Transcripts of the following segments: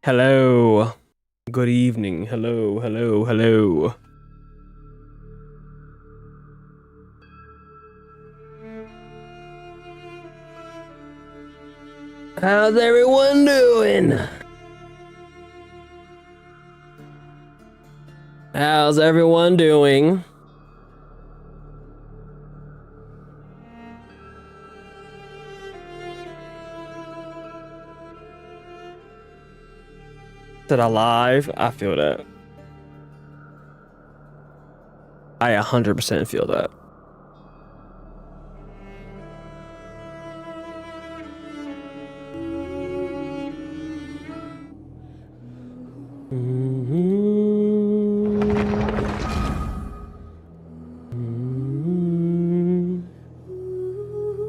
Hello. Good evening. Hello, hello, hello. How's everyone doing? How's everyone doing? That alive? I feel that. I 100% feel that.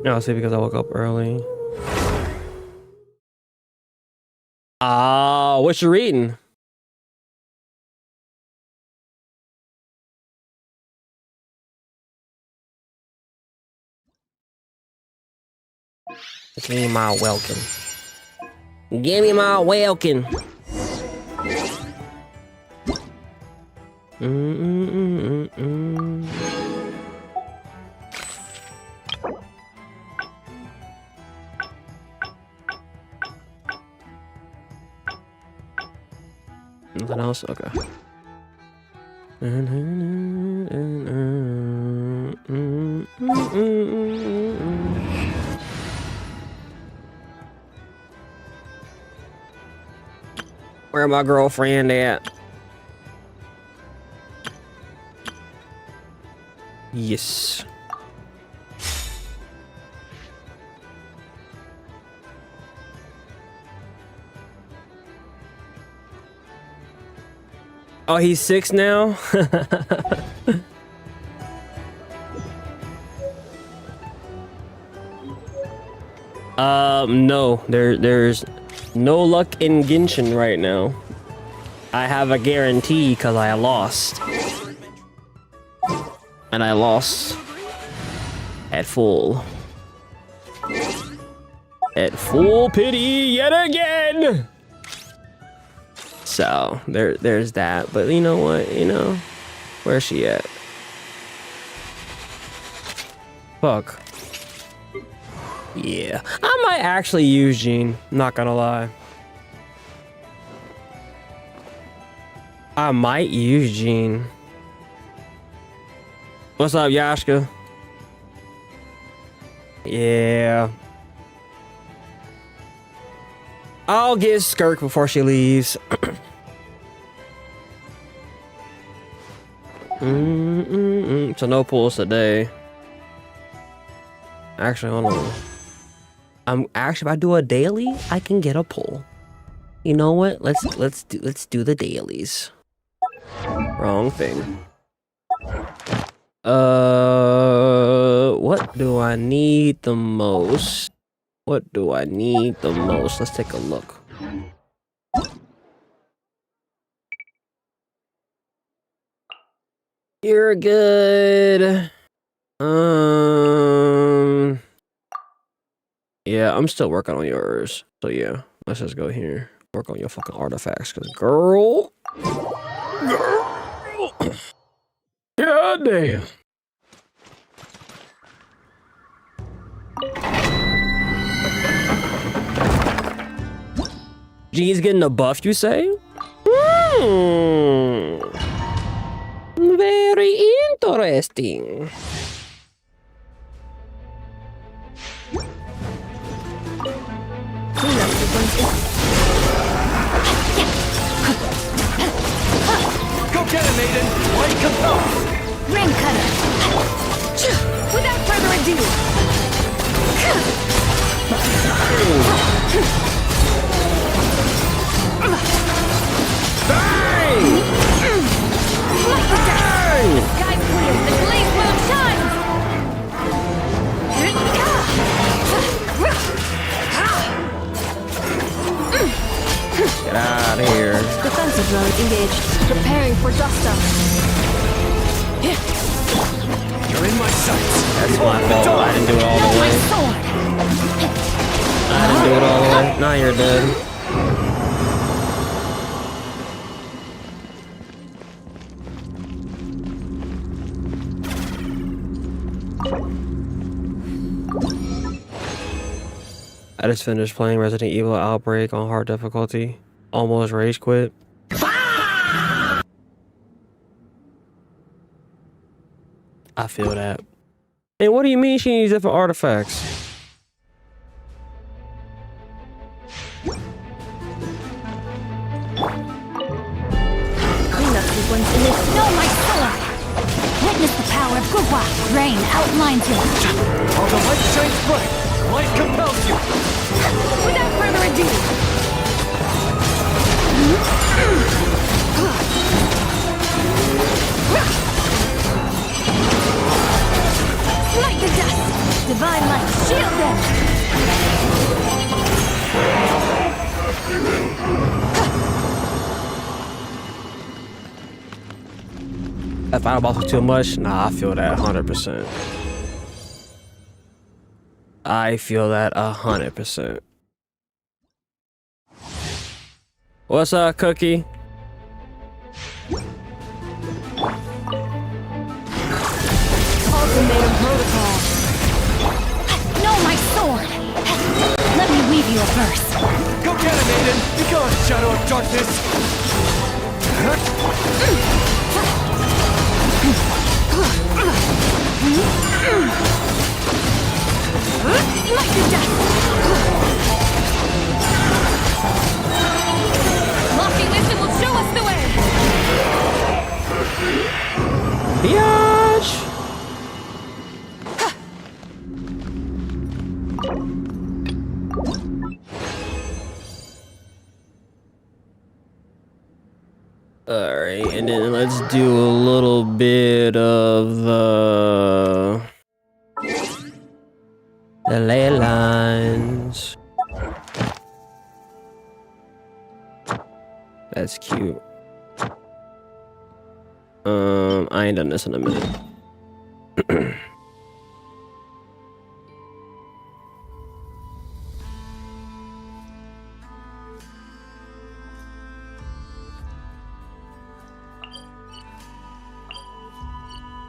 No, see, because I woke up early. What you reading? Give me my welcome. Give me my welcome. Nothing else? Okay. Where my girlfriend at? Yes. Oh, he's 6 now? No. There's no luck in Genshin right now. I have a guarantee because I lost. And I lost at full. At full pity yet again! So, there's that. But you know what? You know, where's she at? Fuck. Yeah. I might actually use Jean. Not gonna lie. I might use Jean. What's up, Yashka? Yeah. I'll get Skirk before she leaves. So no pulls today. Actually, hold on. If I do a daily, I can get a pull. You know what? Let's do the dailies. Wrong thing. What do I need the most? What do I need the most? Let's take a look. You're good. Yeah, I'm still working on yours. So yeah, let's just go here. Work on your fucking artifacts, cause girl. God damn. G's getting a buff, you say? Very interesting. Go get it, maiden! Light comes off! Ring cutter! Without further ado! Bang! Bang! The sky clears, the blaze moon shines! Get out of here. Defensive mode engaged. Preparing for dust up. You're in my sights! That's my fault. I didn't do it all the My way. sword! I didn't do it all the way. Now you're dead. I just finished playing Resident Evil Outbreak on hard difficulty. Almost rage quit. I feel that. And what do you mean she needs different artifacts? Cleanup sequence initiated. No, my sword! Witness the power of Guhua. Rain outlines you. While the light shines bright, light compels you. Without further ado. Smite the dust! Divine light, shield them! If I boss too much, nah, I feel that 100%. I feel that 100%. What's up, Cookie? Ultimatum protocol. No, my sword! Let me weave you a verse. Go get it, maiden! Be gone, shadow of darkness! Like the dust! Lofty wisdom will show us the way! Biatch! Alright, and then let's do a little bit of the ley lines. That's cute. I ain't done this in a minute.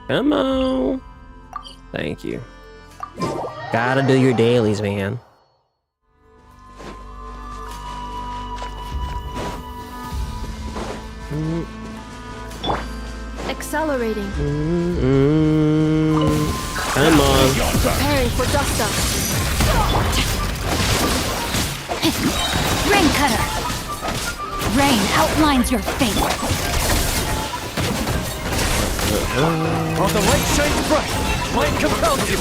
Come on. Thank you. Gotta do your dailies, man. Accelerating. Come on. Preparing for dust up. Rain cutter. Rain outlines your fate. While the light shines bright, light compels you.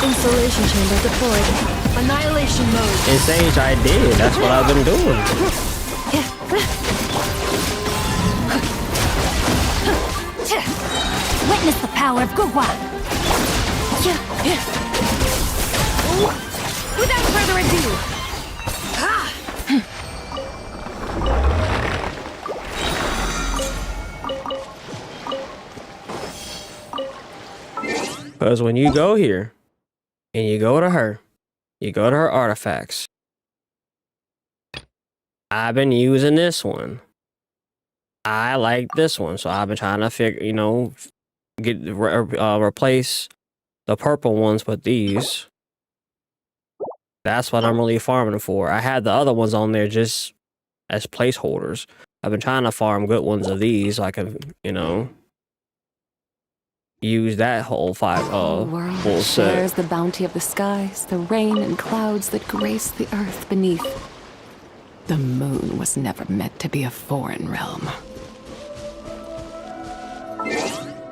Insulation chamber deployed. Annihilation mode. In Sage, I did. That's what I've been doing. Witness the power of Guhua. Without further ado. Because when you go here, and you go to her artifacts. I've been using this one. I like this one, so I've been trying to replace the purple ones with these. That's what I'm really farming for. I had the other ones on there just as placeholders. I've been trying to farm good ones of these so I can, use that whole world full set. shares the bounty of the skies, the rain and clouds that grace the earth beneath. The moon was never meant to be a foreign realm.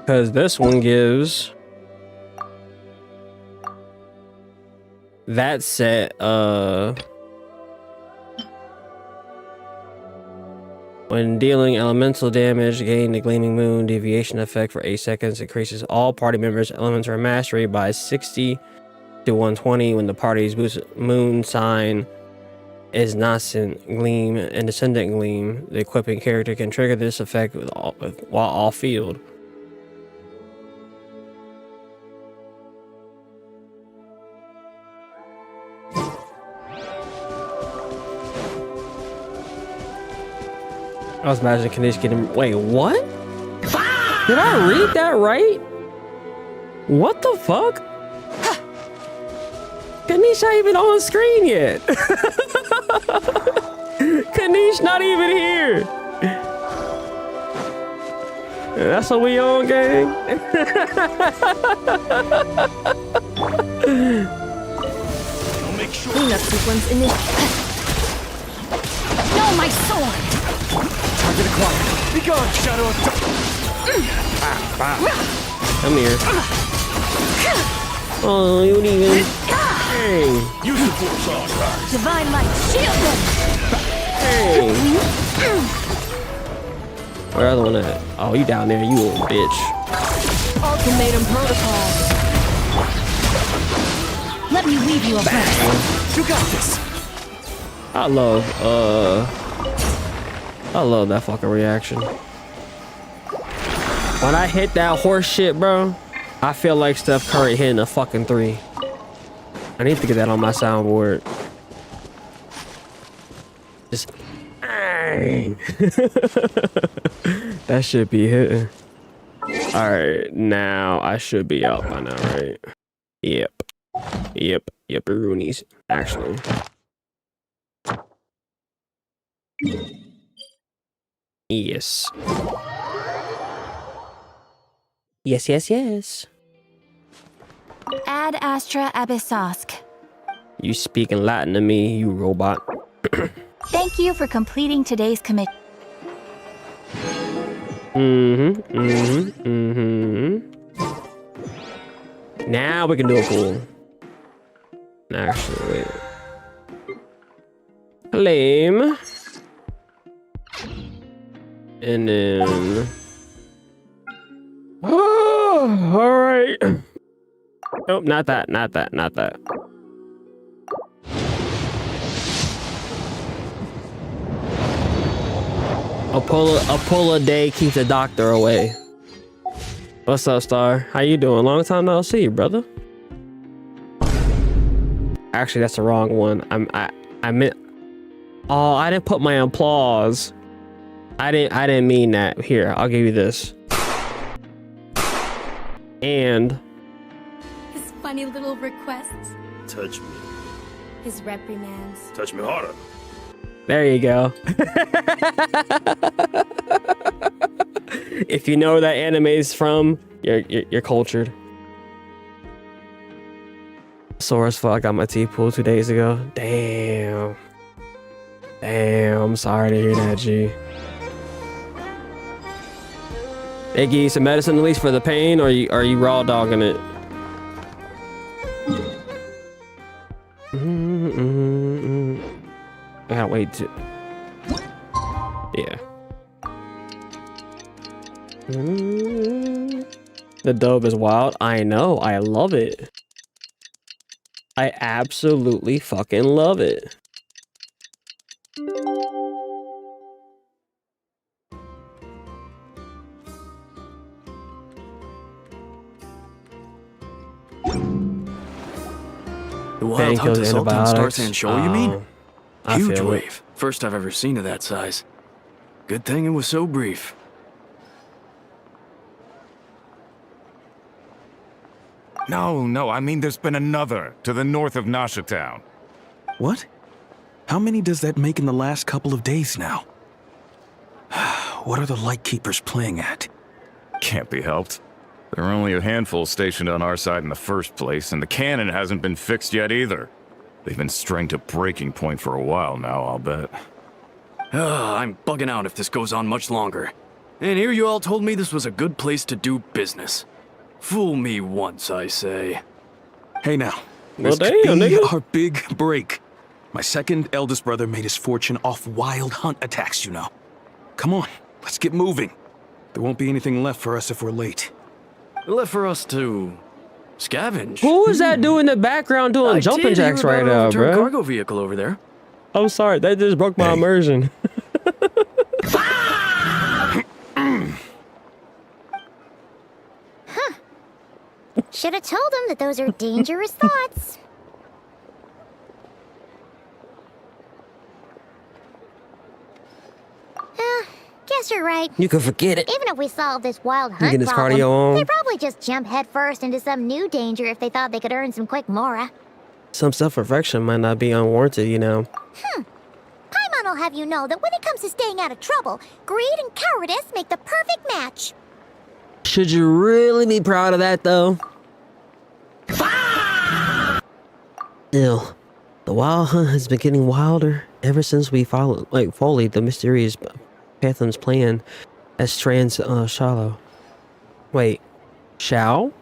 Because this one gives that set when dealing elemental damage, gain the gleaming moon deviation effect for 8 seconds, increases all party members' elemental mastery by 60 to 120 when the party's moon sign is Nascent Gleam and Descendant Gleam. The equipping character can trigger this effect while off field. I was imagining Kanisha getting. Wait, what? Did I read that right? What the fuck? Kanish not even on screen yet. Kanish not even here. That's what we on, gang. I'll make sure. Cleanup sequence in this. No, my sword! Target acquired. Be gone, Shadow of Come here. Oh, you didn't even. Hey. Use the force on. Divine light, shield them! Hey. Where the other one at? Oh, you down there, you little bitch. Ultimatum protocol. Let me weave you a verse. You got this. I love that fucking reaction. When I hit that horse shit, bro, I feel like Steph Curry hitting a fucking 3. I need to get that on my soundboard. Just that should be hitting. All right, now I should be out by now, right? Yep, Roonies, actually. Yes. Yes. Ad astra abyssosk. You speaking Latin to me, you robot. Thank you for completing today's commit. Now we can do a pool. Actually, wait. Claim. And then... Oh, all right. Nope, not that. A pull a day keeps the doctor away. What's up, Star? How you doing? Long time no see, brother. Actually, that's the wrong one. I meant. Oh, I didn't put my applause. I didn't mean that. Here, I'll give you this. And His funny little requests, Touch me. his reprimands. Touch me harder. there you go. If you know where that anime is from, you're cultured. Sore as fuck. I got my teeth pulled 2 days ago. Damn. I'm sorry to hear that, G. They give you some medicine at least for the pain, or are you raw dogging it? I gotta wait to. Yeah. The dub is wild. I know. I love it. I absolutely fucking love it. The Wild Hunt assault on Star Sand Shoal, you mean? I Huge feel it. wave. First I've ever seen of that size. Good thing it was so brief. No, I mean there's been another to the north of Nasha Town. What? How many does that make in the last couple of days now? What are the Lightkeepers playing at? Can't be helped. There are only a handful stationed on our side in the first place, and the cannon hasn't been fixed yet either. They've been strained to breaking point for a while now, I'll bet. I'm bugging out if this goes on much longer. And here you all told me this was a good place to do business. Fool me once, I say. Hey now, Well, this could damn, be nigga. our big break. My second eldest brother made his fortune off wild hunt attacks, you know. Come on, let's get moving. There won't be anything left for us if we're late. Left for us to scavenge. Who is that doing in the background doing jumping jacks right now, bro? Cargo vehicle over there. I'm sorry, that just broke my immersion. Should have told him that those are dangerous thoughts. Guess you're right. You can forget it. Even if we solve this wild You hunt get this problem, cardio on. they'd probably just jump headfirst into some new danger if they thought they could earn some quick mora. some self-reflection might not be unwarranted, you know. Paimon will have you know that when it comes to staying out of trouble, greed and cowardice make the perfect match. Should you really be proud of that, though? Ew. The wild hunt has been getting wilder ever since we followed the mysterious Pathlon's plan as trans shallow. Wait, Shao?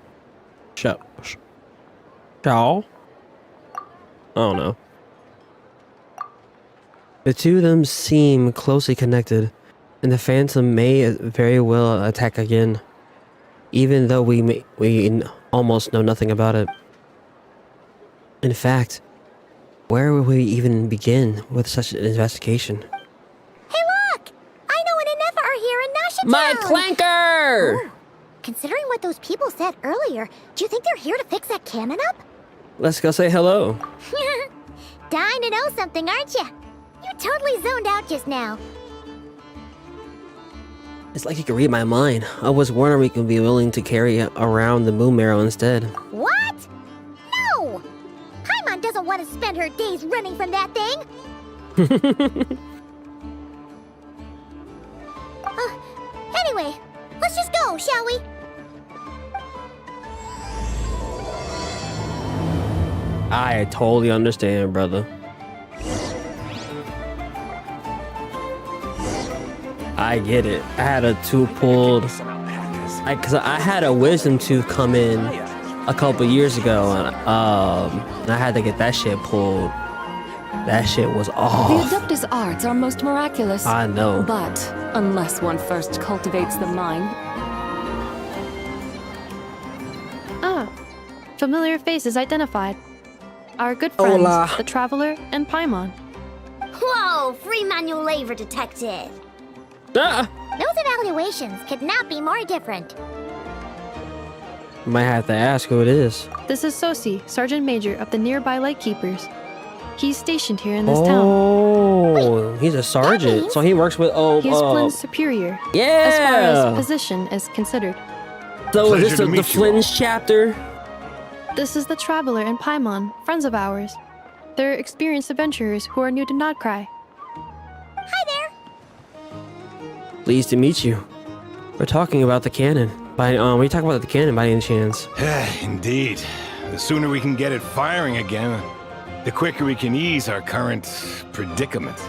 Shao? I don't know. The two of them seem closely connected, and the Phantom may very well attack again, even though we almost know nothing about it. In fact, where would we even begin with such an investigation? Hey look! I know and Inefa are here in Nasha My Town! clanker! Ooh, considering what those people said earlier, do you think they're here to fix that cannon up? Let's go say hello. Dying to know something, aren't you? You totally zoned out just now. It's like you can read my mind. I was wondering we could be willing to carry around the moon marrow instead. What? No! Paimon doesn't want to spend her days running from that thing. Anyway, let's just go, shall we? I totally understand, brother. I get it. I had a tooth pulled. Cause I had a wisdom tooth come in a couple years ago, and I had to get that shit pulled. That shit was The off. Adeptus arts are most miraculous. I know. But unless one first cultivates the mind. Ah, familiar faces identified. Our good friends, Hola. the Traveler and Paimon. Whoa, free manual labor detected. Ah! Those evaluations could not be more different. Might have to ask who it is. This is Sosi, Sergeant Major of the nearby Lightkeepers. He's stationed here in this town. Oh, he's a sergeant, so he works with He is Flynn's superior, yeah. as far as position is considered. So is this Pleasure to the meet you all. Flynn's chapter? This is the Traveler and Paimon, friends of ours. They're experienced adventurers who are new to Nod Krai. Hi there. Pleased to meet you. We're talking about the cannon. We talking about the cannon by any chance? Indeed. The sooner we can get it firing again, the quicker we can ease our current predicament.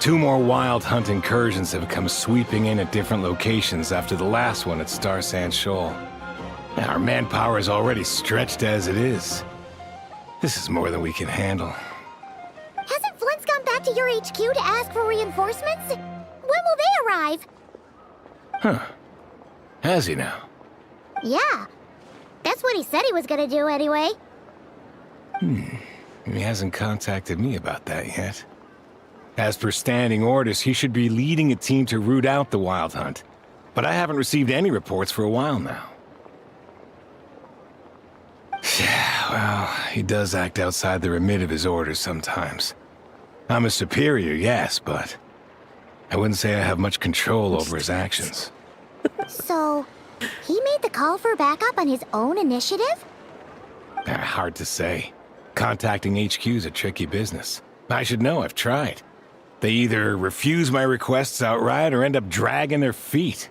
2 more wild hunt incursions have come sweeping in at different locations after the last one at Star Sand Shoal. Our manpower is already stretched as it is. This is more than we can handle. Hasn't Flint's gone back to your HQ to ask for reinforcements? When will they arrive? Huh. Has he now? Yeah. That's what he said he was gonna do anyway. He hasn't contacted me about that yet. As per standing orders, he should be leading a team to root out the wild hunt. But I haven't received any reports for a while now. Well, he does act outside the remit of his orders sometimes. I'm a superior, yes, but I wouldn't say I have much control over his actions. So, he made the call for backup on his own initiative? Hard to say. Contacting HQ's a tricky business. I should know, I've tried. They either refuse my requests outright or end up dragging their feet.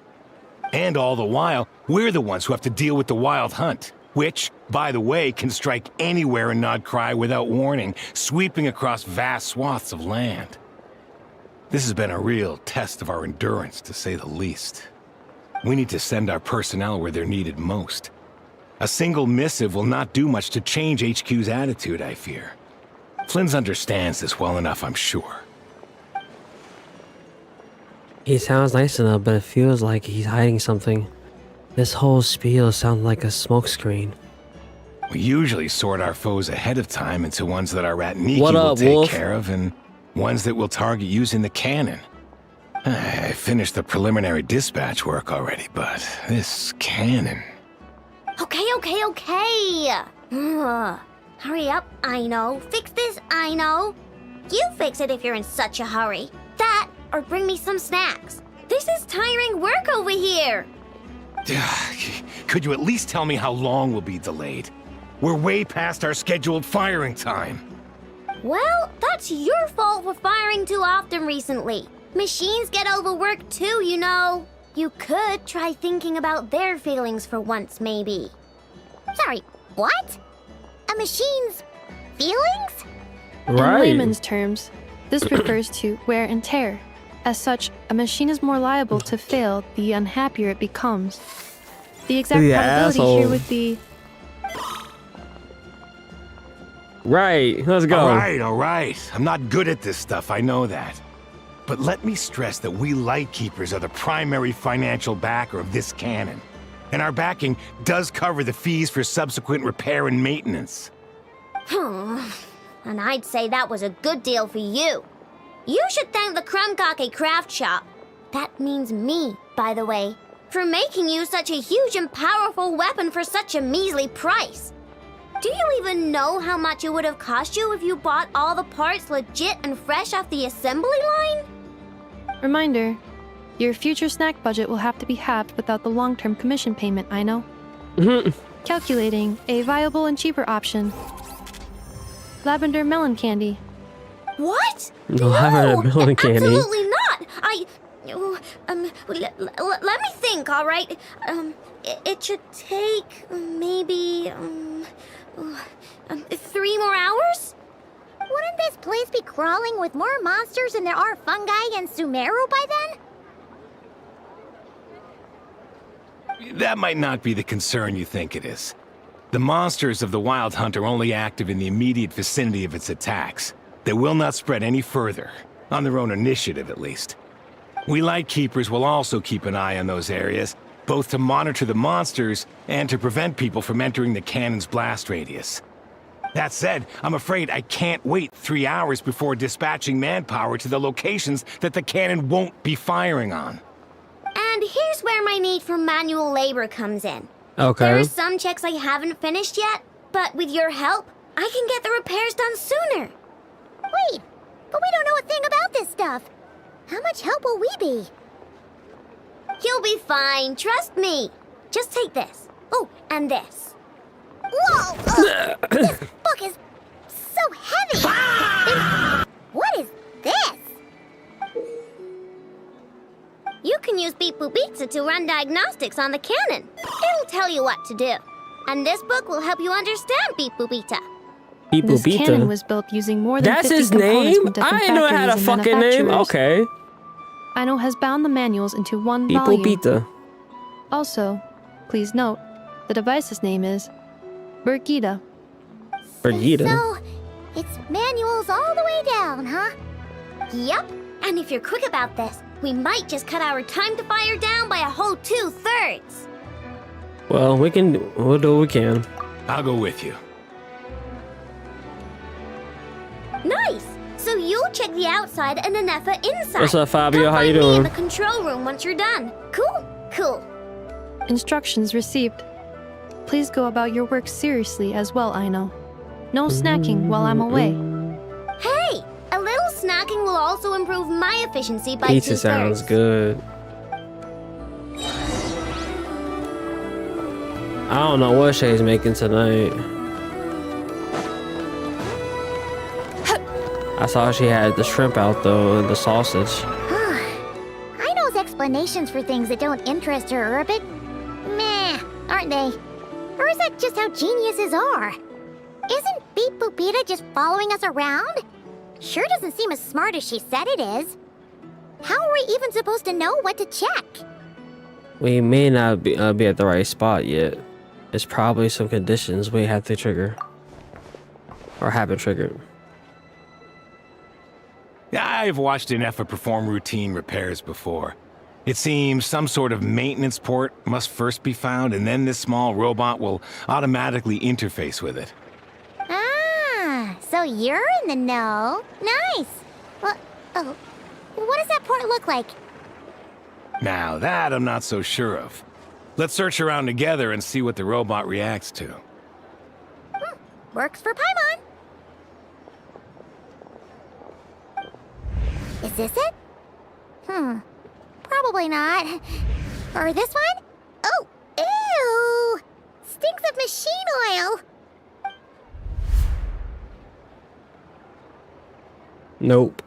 And all the while, we're the ones who have to deal with the wild hunt, which, by the way, can strike anywhere in Nod Krai without warning, sweeping across vast swaths of land. This has been a real test of our endurance, to say the least. We need to send our personnel where they're needed most. A single missive will not do much to change HQ's attitude, I fear. Flynn's understands this well enough, I'm sure. He sounds nice enough, but it feels like he's hiding something. This whole spiel sounds like a smokescreen. We usually sort our foes ahead of time into ones that our Ratniki What will up, take Wolf? care of and ones that we'll target using the cannon. I finished the preliminary dispatch work already, but this cannon... Okay. Hurry up, I know. Fix this, I know. You fix it if you're in such a hurry. That, or bring me some snacks. This is tiring work over here. Could you at least tell me how long we'll be delayed? We're way past our scheduled firing time. Well, that's your fault for firing too often recently. Machines get overworked too, you know. You could try thinking about their feelings for once, maybe. Sorry, what? A machine's feelings? In Right. layman's terms, this refers to wear and tear. As such, a machine is more liable to fail the unhappier it becomes. The exact The probability asshole. here would be Right. Let's go. All right. I'm not good at this stuff, I know that. But let me stress that we Lightkeepers are the primary financial backer of this cannon. And our backing does cover the fees for subsequent repair and maintenance. And I'd say that was a good deal for you. You should thank the Krumkake craft shop. That means me, by the way, for making you such a huge and powerful weapon for such a measly price. Do you even know how much it would have cost you if you bought all the parts legit and fresh off the assembly line? reminder. Your future snack budget will have to be halved without the long-term commission payment, I know. Calculating a viable and cheaper option. Lavender melon candy. What? Lavender melon candy. Absolutely not. Let me think, all right? It should take maybe 3 more hours? Wouldn't this place be crawling with more monsters than there are fungi and Sumeru by then? That might not be the concern you think it is. The monsters of the Wild Hunt are only active in the immediate vicinity of its attacks. They will not spread any further, on their own initiative at least. We Lightkeepers will also keep an eye on those areas, both to monitor the monsters and to prevent people from entering the cannon's blast radius. That said, I'm afraid I can't wait 3 hours before dispatching manpower to the locations that the cannon won't be firing on. And here's where my need for manual labor comes in. Okay. There are some checks I haven't finished yet, but with your help, I can get the repairs done sooner. Wait, but we don't know a thing about this stuff. How much help will we be? You'll be fine, trust me. Just take this. Oh, and this. Whoa! This book is so heavy! What is this? You can use Beep Boop Pizza to run diagnostics on the cannon. It'll tell you what to do. And this book will help you understand Beep Boop Pizza. Beep This Boop cannon Pizza. was built using more than That's 50 his components name? from different I didn't know it had a factories and fucking name. manufacturers. Okay. Ino has bound the manuals into one Beep Boop volume. Pizza. Also, please note, the device's name is Birgitta. Birgitta. So, it's manuals all the way down, huh? Yep. And if you're quick about this, we might just cut our time to fire down by a whole 2/3. Well, we'll do what we can. I'll go with you. Nice. So you'll check the outside and Anefa inside. What's up, Fabio? Come How you find me doing? in the control room once you're done. Cool. Instructions received. Please go about your work seriously as well, Ino. No snacking while I'm away. Hey, a little snacking will also improve my efficiency by Pizza 2/3. sounds good. I don't know what Shay's making tonight. I saw she had the shrimp out though and the sausage. Ino's explanations for things that don't interest her are a bit meh, aren't they? Or is that just how geniuses are? Isn't Beep Boopita just following us around? Sure doesn't seem as smart as she said it is. How are we even supposed to know what to check? We may not be at the right spot yet. It's probably some conditions we have to trigger. Or haven't triggered. I've watched Anefa perform routine repairs before. It seems some sort of maintenance port must first be found, and then this small robot will automatically interface with it. Ah, so you're in the know. Nice. Well, oh, what does that port look like? Now that I'm not so sure of. Let's search around together and see what the robot reacts to. Works for Paimon. Is this it? Probably not. Or this one? Oh, ew! Stinks of machine oil! Nope.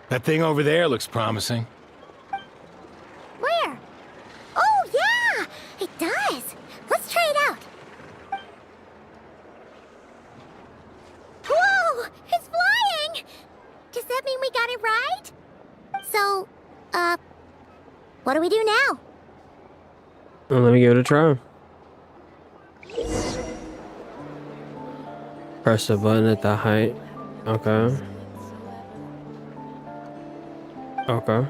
That thing over there looks promising. Where? Oh, yeah! It does! Let's try it out. Whoa! It's flying! Does that mean we got it right? So, what do we do now? Well, let me give it a try. Press the button at the height. Okay. Okay.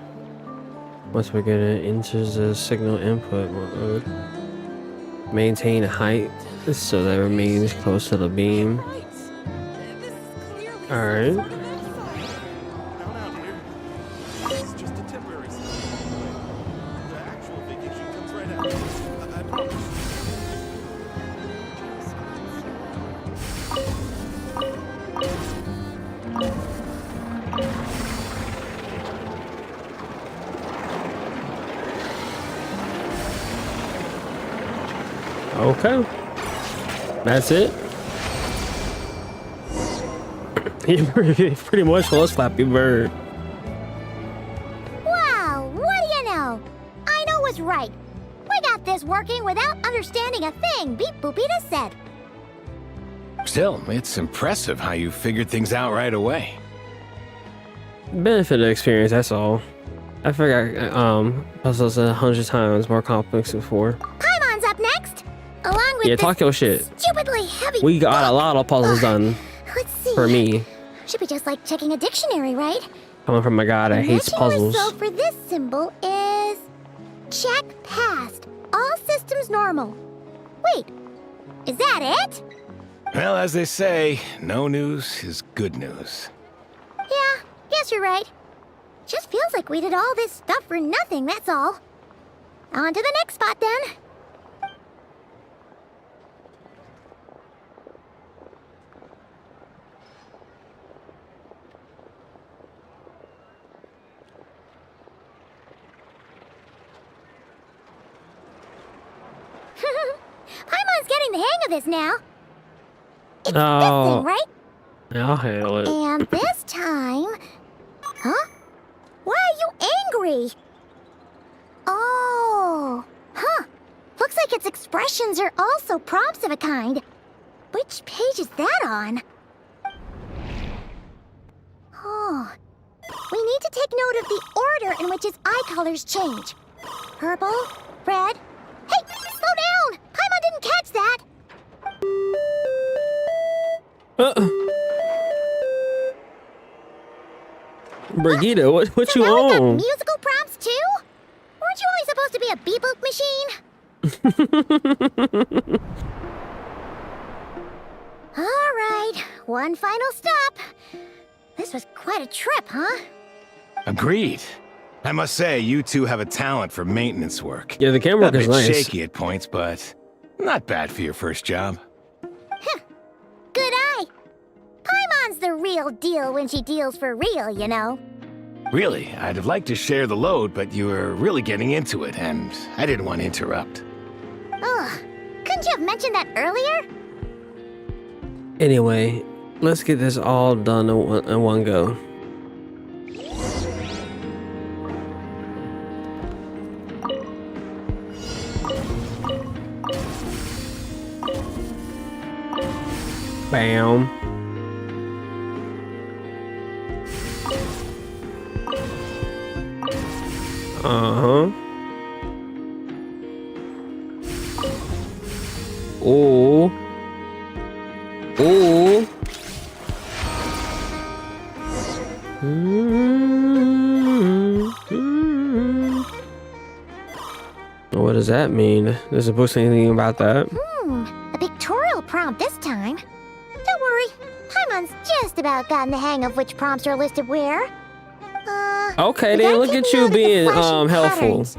Once we get it into the signal input mode, maintain height so that it remains close to the beam. Alright. Okay, that's it. Pretty much was Flappy Bird. Wow, what do you know? I know what's right. We got this working without understanding a thing Beep Boopita said. Still, it's impressive how you figured things out right away. Benefit of experience, that's all. I figured puzzles 100 times more complex before. Paimon's up next, along with Talk your shit. stupidly heavy We got book. a lot of puzzles done Let's see. for me. Should be just like checking a dictionary, right? Coming from a guy that hates Matching puzzles. result for this symbol is check passed. All systems normal. Wait, is that it? Well, as they say, no news is good news. Yeah, guess you're right. Just feels like we did all this stuff for nothing, that's all. On to the next spot then. Paimon's getting the hang of this now. It's this thing, right? I'll handle it. And this time... Huh? Why are you angry? Oh... Huh. Looks like its expressions are also prompts of a kind. Which page is that on? Oh... We need to take note of the order in which its eye colors change. Purple, red... Hey! Slow down! Paimon didn't catch that! Brigitte, what So you now we got on? musical prompts too? Weren't you only supposed to be a beep-boop machine? Alright, one final stop. This was quite a trip, huh? Agreed. I must say, you two have a talent for maintenance work. Yeah, the camera A work is bit nice. shaky at points, but not bad for your first job. Good eye. Paimon's the real deal when she deals for real, you know. Really, I'd have liked to share the load, but you were really getting into it, and I didn't want to interrupt. Ugh, couldn't you have mentioned that earlier? Anyway, let's get this all done in one go. Bam. Uh-huh. Oh. Oh. What does that mean? Does it post anything about that? A pictorial prompt this time. Don't worry, Paimon's just about gotten the hang of which prompts are listed where. Okay, we then gotta look take at you note of the being flashing helpful. patterns.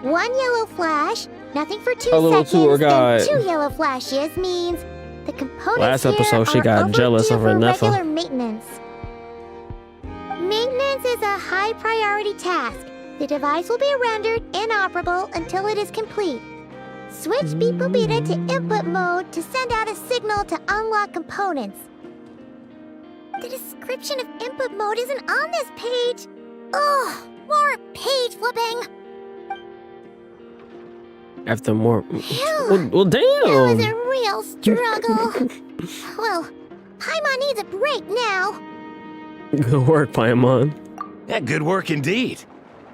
One yellow flash, nothing for 2 A little seconds, tour then guide. 2 yellow flashes means the components Last here episode, she are got jealous overdue of her for nephew. regular maintenance. Maintenance is a high priority task. The device will be rendered inoperable until it is complete. Switch Beep Boopita to input mode to send out a signal to unlock components. The description of input mode isn't on this page. Ugh, more page flipping. After more. Phew. Well, That was damn. a real struggle. Well, Paimon needs a break now. Good work, Paimon. Yeah, good work indeed.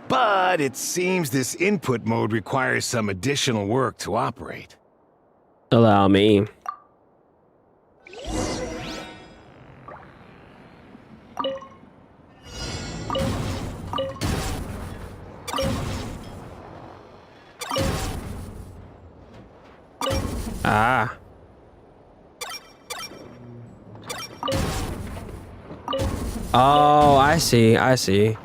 But it seems this input mode requires some additional work to operate. Allow me. Ah. Oh, I see. I see.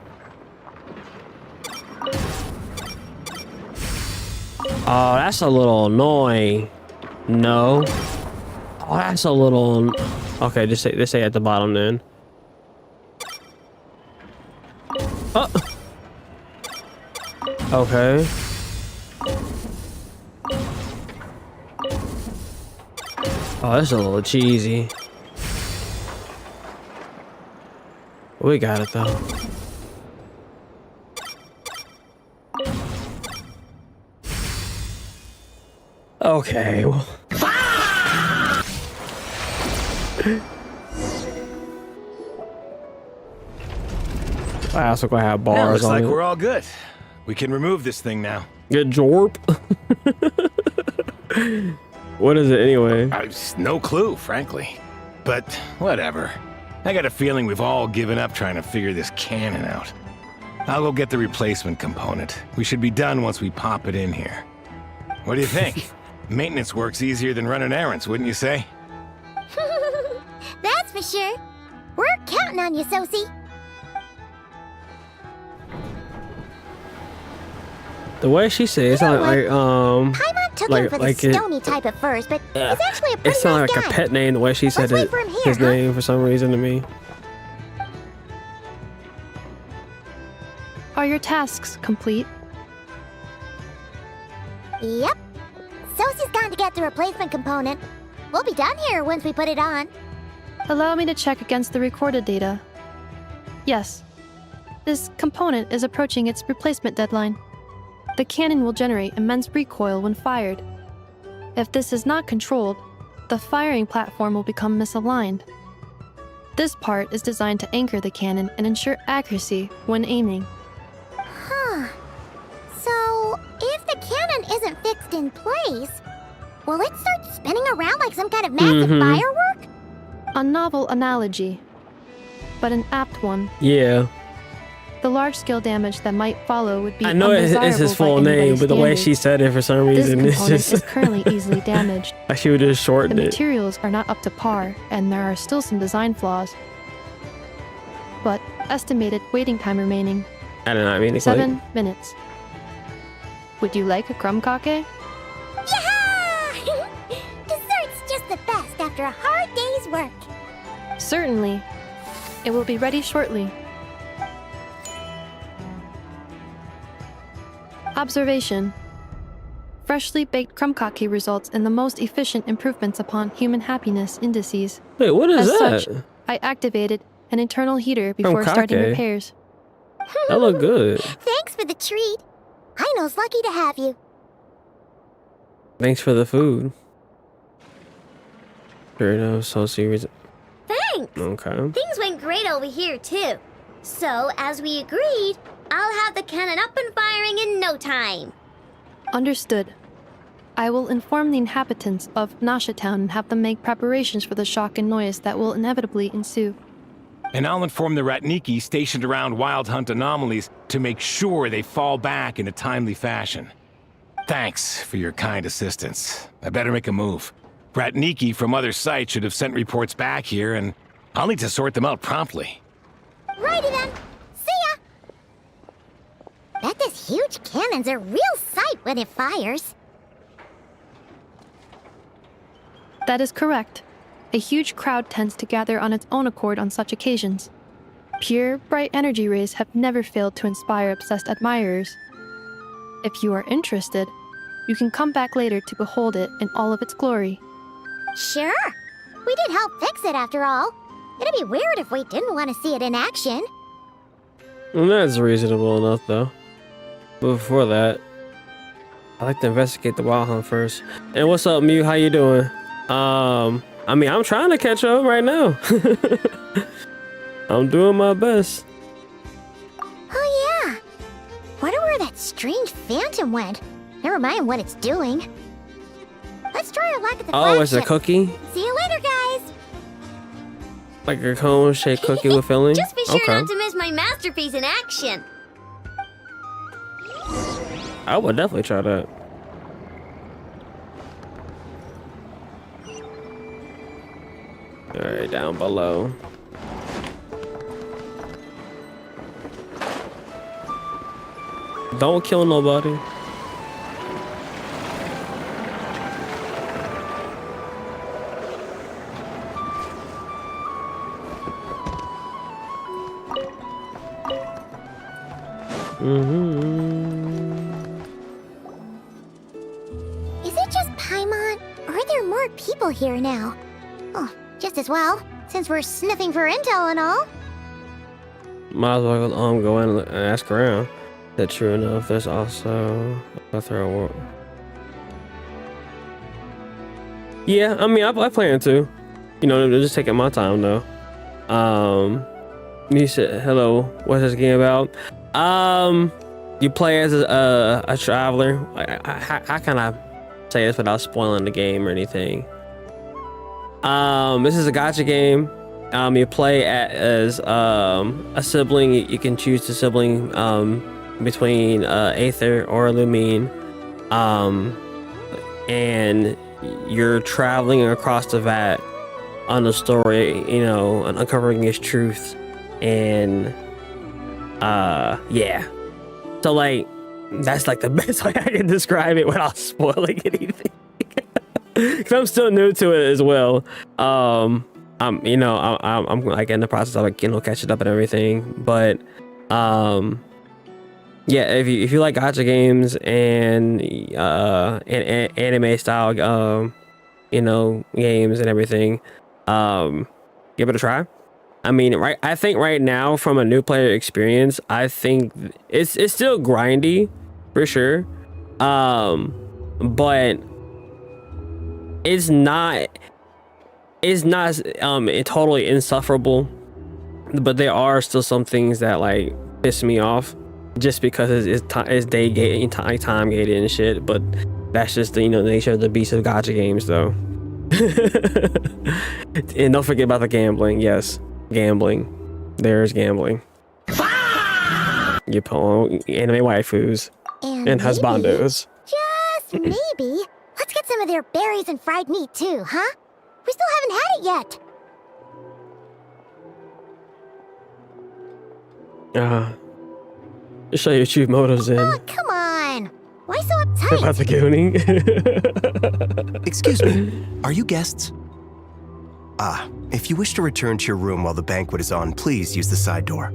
Oh, that's a little annoying. No. Oh, that's a little. Okay, just say at the bottom then. Oh. Okay. Oh, that's a little cheesy. We got it though. Okay. Well. I also gonna have bars Yeah, looks on like it. we're all good. We can remove this thing now. Good jorp. What is it anyway? No clue, frankly. But whatever. I got a feeling we've all given up trying to figure this cannon out. I'll go get the replacement component. We should be done once we pop it in here. What do you think? Maintenance work's easier than running errands, wouldn't you say? That's for sure. We're counting on you, Sosie. The way she says it's not like Paimon took him for the stony type at first, but he's actually a pretty it's not nice like guy. a pet name. The way she said Let's it, wait for him here, his huh? name for some reason to me. Are your tasks complete? Yep. Sosie's gone to get the replacement component. We'll be done here once we put it on. Allow me to check against the recorded data. Yes. This component is approaching its replacement deadline. The cannon will generate immense recoil when fired. If this is not controlled, the firing platform will become misaligned. This part is designed to anchor the cannon and ensure accuracy when aiming. Huh. So, if the cannon isn't fixed in place, will it start spinning around like some kind of massive firework? A novel analogy, but an apt one. Yeah. The large-scale damage that might follow would be I know it's his undesirable full by name, anybody's but the way she standards. said it for some This reason, it's component just is currently easily damaged. like she would just The shorten it. materials are not up to par, and there are still some design flaws. But estimated waiting time remaining, I don't know. I mean, it's 7 minutes. Would you like a crumb cake? Yeah! Dessert's just the best after a hard day's work. Certainly. It will be ready shortly. Observation. Freshly baked crumb cake results in the most efficient improvements upon human happiness indices. Wait, what is As that? such, I activated an internal heater before starting Kake. repairs. That look good. Thanks for the treat. Aino's lucky to have you. Thanks for the food. Sure enough, so serious. Thanks! Okay. Things went great over here, too. So, as we agreed, I'll have the cannon up and firing in no time. Understood. I will inform the inhabitants of Nasha Town and have them make preparations for the shock and noise that will inevitably ensue. And I'll inform the Ratniki stationed around Wild Hunt anomalies to make sure they fall back in a timely fashion. Thanks for your kind assistance. I better make a move. Ratniki from other sites should have sent reports back here, and I'll need to sort them out promptly. Righty then. See ya! Bet this huge cannon's a real sight when it fires. That is correct. A huge crowd tends to gather on its own accord on such occasions. Pure, bright energy rays have never failed to inspire obsessed admirers. If you are interested, you can come back later to behold it in all of its glory. Sure. We did help fix it after all. It'd be weird if we didn't want to see it in action. Well, that's reasonable enough, though. But before that, I like to investigate the wild hunt first. And what's up, Mew? How you doing? I mean, I'm trying to catch up right now. I'm doing my best. Oh yeah. Wonder where that strange phantom went. Never mind what it's doing. Let's try our luck at the Oh, it's a flagship. cookie? See you later, guys. Like a cone-shaped cookie with filling? Just be sure Okay. not to miss my masterpiece in action. I would definitely try that. Alright, down below. Don't kill nobody. Is it just Paimon, or are there more people here now? Oh, just as well, since we're sniffing for intel and all. Might as well go in and ask around. That's true enough. There's also a plethora of... Yeah, I mean, I plan to. You know, just taking my time though. You said, hello, what's this game about? You play as a traveler. How can I say this without spoiling the game or anything? This is a gacha game. You play as a sibling. You can choose the sibling between Aether or Lumine, and you're traveling across the vat on the story, you know, and uncovering its truth. And yeah, so like that's like the best way I can describe it without spoiling anything. Cause I'm still new to it as well. I'm like in the process of like, you know, catching up and everything. But yeah, if you like gacha games and anime style you know, games and everything, give it a try. I mean, I think right now from a new player experience, I think it's still grindy for sure. But it's not totally insufferable, but there are still some things that like piss me off just because it's day gated, time gated and shit. But that's just the, you know, nature of the beast of gacha games though. And don't forget about the gambling. Yes, gambling. There's gambling. You pull anime waifus and husbandos. Just maybe, let's get some of their berries and fried meat too, huh? We still haven't had it yet. Just show your true motives in. Oh, come on. Why so uptight? About the gooning. Excuse me, are you guests? If you wish to return to your room while the banquet is on, please use the side door.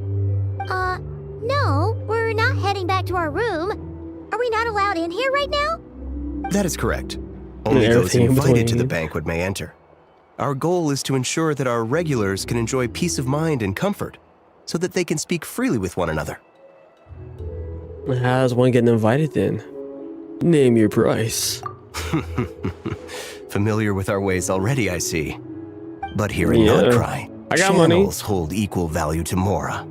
No, we're not heading back to our room. Are we not allowed in here right now? That is correct. Only those everything in invited to between. the banquet may enter. Our goal is to ensure that our regulars can enjoy peace of mind and comfort, so that they can speak freely with one another. How's one getting invited then? Name your price. Familiar with our ways already, I see. But here in Yeah. Nod Krai, I got money. channels hold equal value to Mora.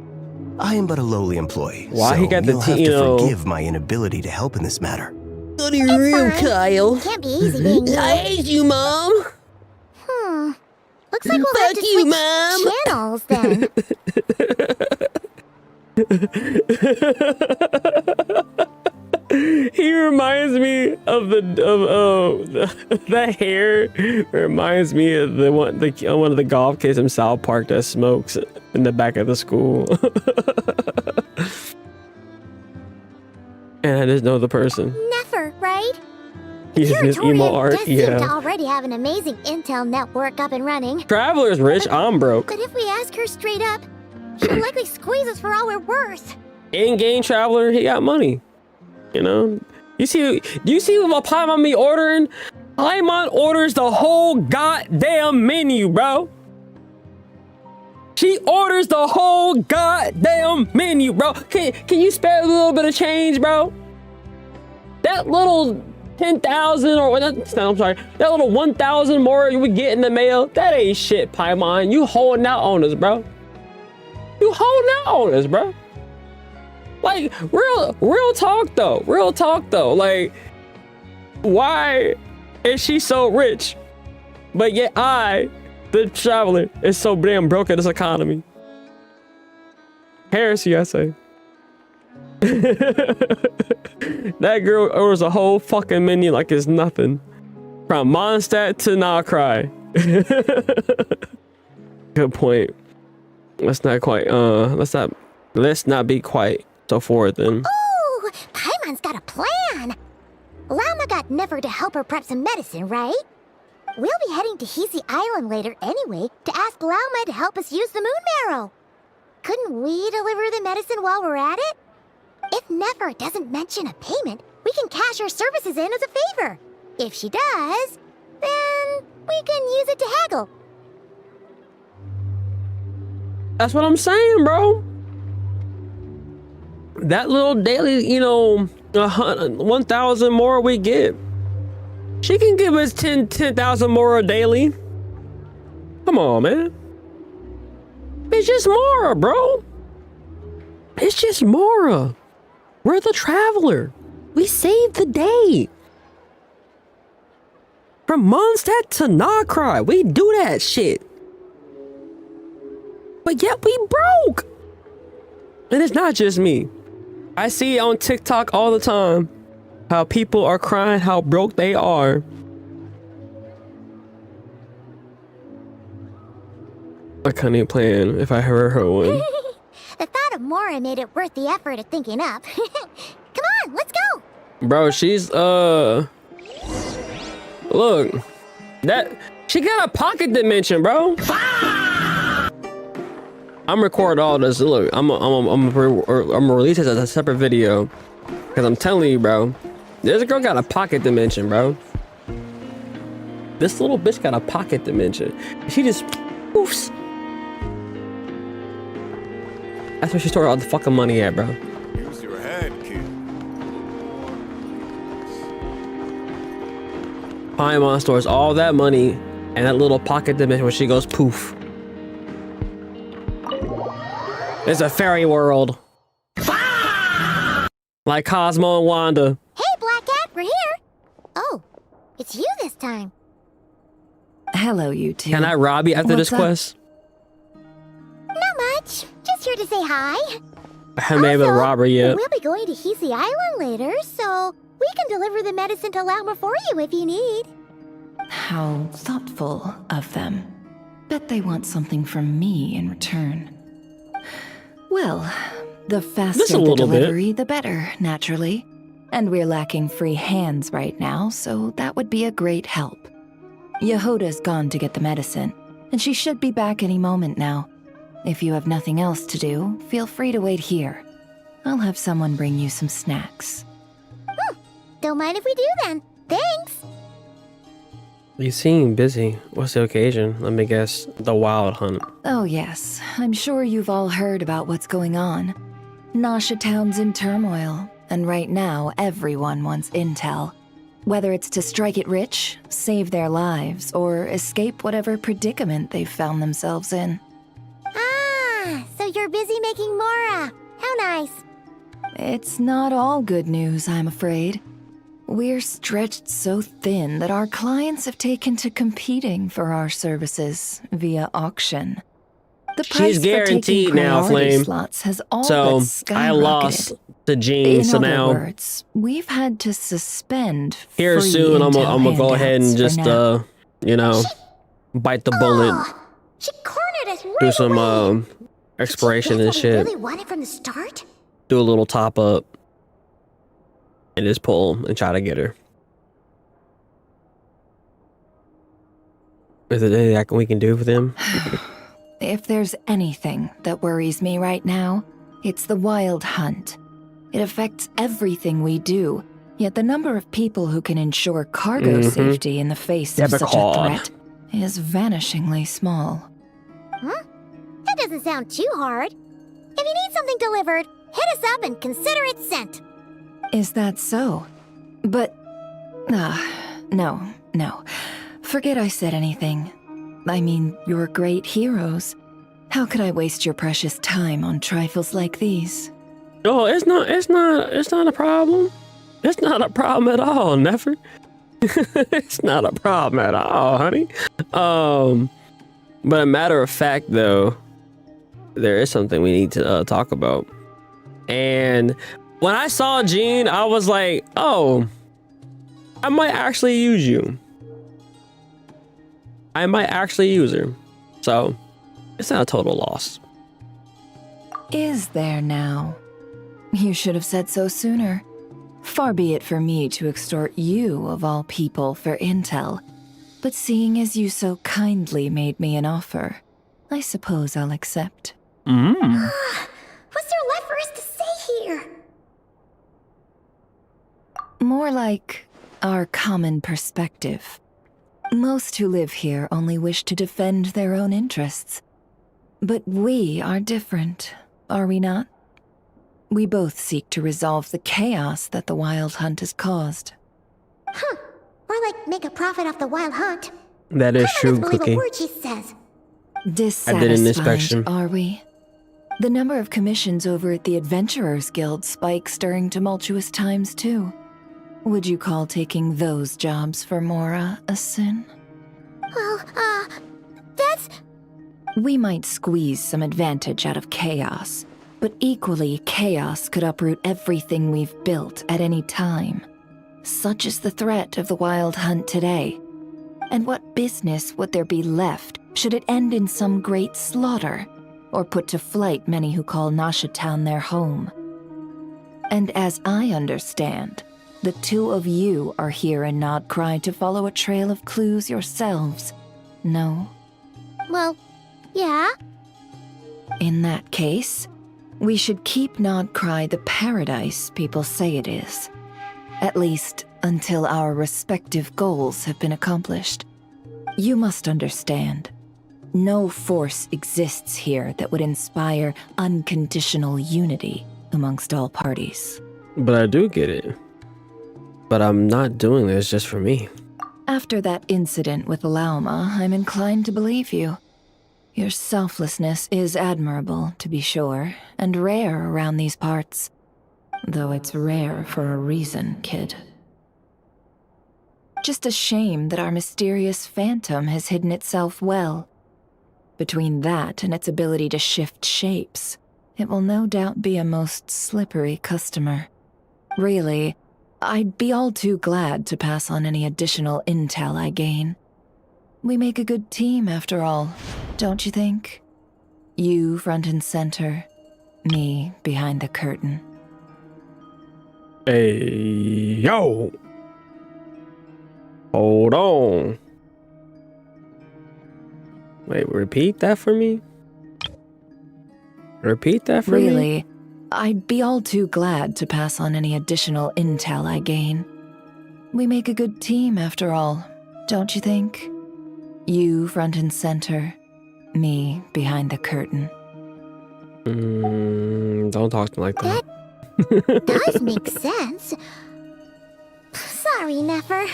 I am but a lowly employee, Why so he got the you'll have you to know- forgive my inability to help in this matter. What are you real, fine. Kyle? Can't be easy being you. I hate you, Mom. Looks like we'll have to Fuck you, switch Mom. channels then. He reminds me of the hair. Reminds me of one of the golf kids in South Park that smokes in the back of the school. And I just know the person. Never, right? He's in his emo Curatorian art. does seem to Yeah. already have an amazing intel network up and running. Traveler's rich. I'm broke. But if we ask her straight up, she'll likely squeeze us for all we're worth. In-game traveler, he got money. You know, do you see what Paimon be ordering? Paimon orders the whole goddamn menu, bro. She orders the whole goddamn menu, bro. Can you spare a little bit of change, bro? That little 10,000 or I'm sorry, that little 1,000 more we get in the mail, that ain't shit, Paimon. You holding out on us, bro. You holding out on us, bro. Like, real talk though. Like, why is she so rich? But yet I, the traveler, is so damn broke in this economy. Heresy, I say. That girl orders a whole fucking menu like it's nothing. From Mondstadt to Nod Krai. Good point. Let's not be quite so forward then. Ooh, Paimon's got a plan. Llama got Never to help her prep some medicine, right? We'll be heading to Hisi Island later anyway to ask Llama to help us use the moon marrow. Couldn't we deliver the medicine while we're at it? If Never doesn't mention a payment, we can cash her services in as a favor. If she does, then we can use it to haggle. That's what I'm saying, bro. That little daily, 1,000 more we get. She can give us 10,000 more a daily. Come on, man. It's just Mora, bro. It's just Mora. We're the traveler. We saved the day. From Mondstadt to Nod Krai, we do that shit. But yet we broke. And it's not just me. I see it on TikTok all the time. How people are crying how broke they are. I couldn't even plan if I ever heard one. The thought of Mora made it worth the effort of thinking up. Come on, let's go. Bro, she's look. That she got a pocket dimension, bro. I'm recording all this. Look, I'm gonna release this as a separate video. Cause I'm telling you, bro. This girl got a pocket dimension, bro. This little bitch got a pocket dimension. She just poofs. That's where she stored all the fucking money at, bro. Use your head, kid. Paimon stores all that money and that little pocket dimension where she goes poof. It's a fairy world. Like Cosmo and Wanda. Hey, Black Cat, we're here. Oh, it's you this time. Hello, you two. Can I rob you after this quest? Not much. Just here to say hi. I haven't been able to rob her yet. We'll be going to Hisi Island later, so we can deliver the medicine to Llama for you if you need. How thoughtful of them. Bet they want something from me in return. Well, the faster the delivery, the better, naturally. And we're lacking free hands right now, so that would be a great help. Yehoda's gone to get the medicine, and she should be back any moment now. If you have nothing else to do, feel free to wait here. I'll have someone bring you some snacks. Don't mind if we do then. Thanks. You seem busy. What's the occasion? Let me guess. The wild hunt. Oh yes, I'm sure you've all heard about what's going on. Nasha Town's in turmoil, and right now everyone wants intel. Whether it's to strike it rich, save their lives, or escape whatever predicament they've found themselves in. Ah, so you're busy making Mora. How nice. It's not all good news, I'm afraid. We're stretched so thin that our clients have taken to competing for our services via auction. The price She's guaranteed now, Flame. Slots has all so but skyrocketed. I lost the gene, so now words, we've had to suspend here free soon. I'm intel gonna go ahead and just now. bite the bullet. Oh, she cornered us right Do some away. expiration Did and she shit. really want it from the start? Do a little top up and just pull and try to get her. Is there anything we can do for them? If there's anything that worries me right now, it's the wild hunt. It affects everything we do, yet the number of people who can ensure cargo safety in the face of such a threat is vanishingly small. Huh? That doesn't sound too hard. If you need something delivered, hit us up and consider it sent. Is that so? But... no. Forget I said anything. I mean, you're great heroes. How could I waste your precious time on trifles like these? Oh, it's not a problem. It's not a problem at all, never. It's not a problem at all, honey. But a matter of fact, though, there is something we need to talk about. And when I saw Jean, I was like, oh, I might actually use you. I might actually use her. So it's not a total loss. Is there now? You should have said so sooner. Far be it for me to extort you, of all people, for intel. But seeing as you so kindly made me an offer, I suppose I'll accept. What's there left for us to say here? More like our common perspective. Most who live here only wish to defend their own interests. But we are different, are we not? We both seek to resolve the chaos that the Wild Hunt has caused. Huh. Or like make a profit off the Wild Hunt. That is true, I don't Cookie. believe a word she says. Dissatisfied, are we? The number of commissions over at the Adventurers Guild spikes during tumultuous times, too. Would you call taking those jobs for Mora a sin? Well, that's... We might squeeze some advantage out of chaos, but equally, chaos could uproot everything we've built at any time. Such is the threat of the Wild Hunt today. And what business would there be left should it end in some great slaughter, or put to flight many who call Nasha Town their home? And as I understand, the two of you are here in Nod Krai to follow a trail of clues yourselves, no? Well, yeah. In that case, we should keep Nod Krai the paradise people say it is. At least, until our respective goals have been accomplished. You must understand, no force exists here that would inspire unconditional unity amongst all parties. But I do get it. But I'm not doing this just for me. After that incident with Lauma, I'm inclined to believe you. Your selflessness is admirable, to be sure, and rare around these parts. Though it's rare for a reason, kid. Just a shame that our mysterious phantom has hidden itself well. Between that and its ability to shift shapes, it will no doubt be a most slippery customer. Really, I'd be all too glad to pass on any additional intel I gain. We make a good team, after all, don't you think? You front and center, me behind the curtain. Hey, yo! Hold on. Wait, repeat that for me? Repeat that for me? Really, I'd be all too glad to pass on any additional intel I gain. We make a good team, after all, don't you think? You front and center, me behind the curtain. Don't talk to me like that. That does make sense. Sorry, Nefer.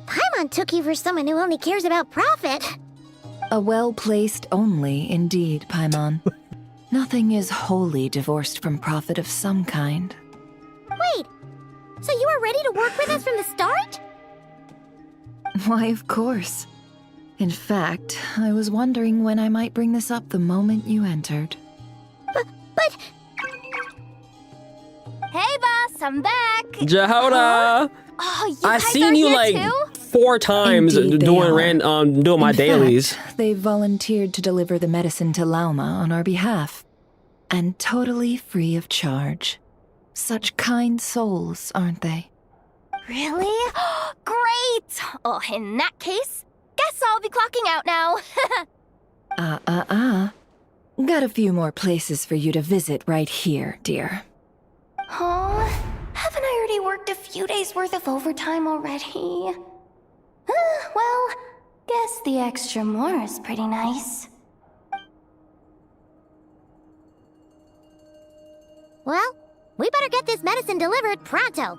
Paimon took you for someone who only cares about profit. A well-placed only, indeed, Paimon. Nothing is wholly divorced from profit of some kind. Wait, so you were ready to work with us from the start? Why, of course. In fact, I was wondering when I might bring this up the moment you entered. But... Hey, boss, I'm back. Jehoda! Oh, you I guys seen are you here like too? 4 times Indeed they doing are. doing my In dailies. fact, they volunteered to deliver the medicine to Lauma on our behalf. And totally free of charge. Such kind souls, aren't they? Really? Great! Oh, in that case, guess I'll be clocking out now. Got a few more places for you to visit right here, dear. Oh, haven't I already worked a few days worth of overtime already? Well, guess the extra more is pretty nice. Well, we better get this medicine delivered pronto.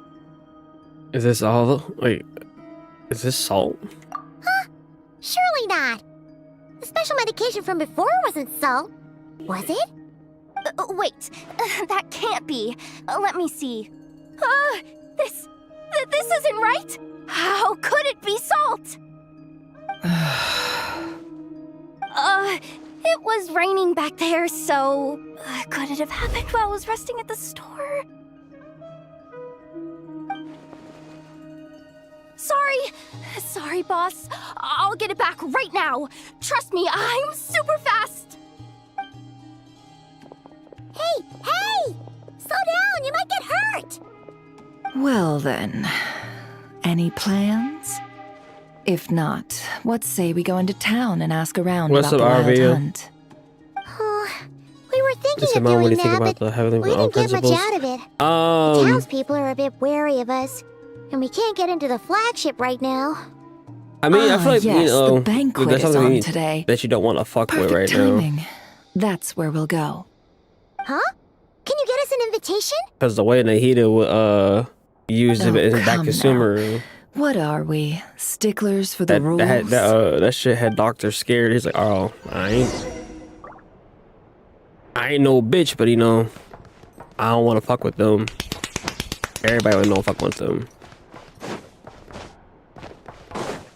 Is this all? Wait, is this salt? Huh? Surely not. The special medication from before wasn't salt, was it? Wait, that can't be. Let me see. This isn't right. How could it be salt? It was raining back there, so could it have happened while I was resting at the store? Sorry, boss. I'll get it back right now. Trust me, I'm super fast. Hey! Slow down, you might get hurt! Well then, any plans? If not, what say we go into town and ask around What's about up, the wild RV? hunt? Oh, we were thinking Just a of moment, what do doing you think that, about but the having we didn't get much principles? out of it. The townspeople are a bit wary of us, and we can't get into the flagship right now. I mean, I feel like, yes, you know, the banquet that's is something on today. that you don't want to fuck with right Perfect now. timing. That's where we'll go. Huh? Can you get us an invitation? Because the way Nahida would use it in back come consumer now. room. What are we? Sticklers for the That, rules? that shit had Doctor scared. He's like, oh, I ain't no bitch, but you know, I don't want to fuck with them. Everybody would know fuck with them.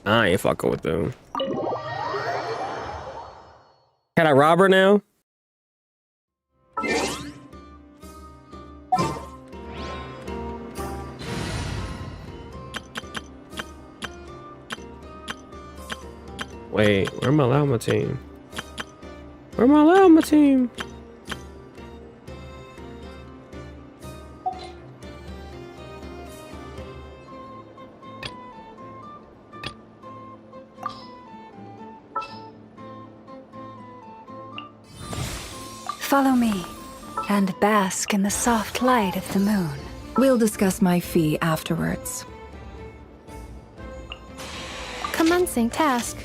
I ain't fucking with them. Can I rob her now? Wait, where my llama team? Where my llama team? Follow me, and bask in the soft light of the moon. We'll discuss my fee afterwards. Commencing task.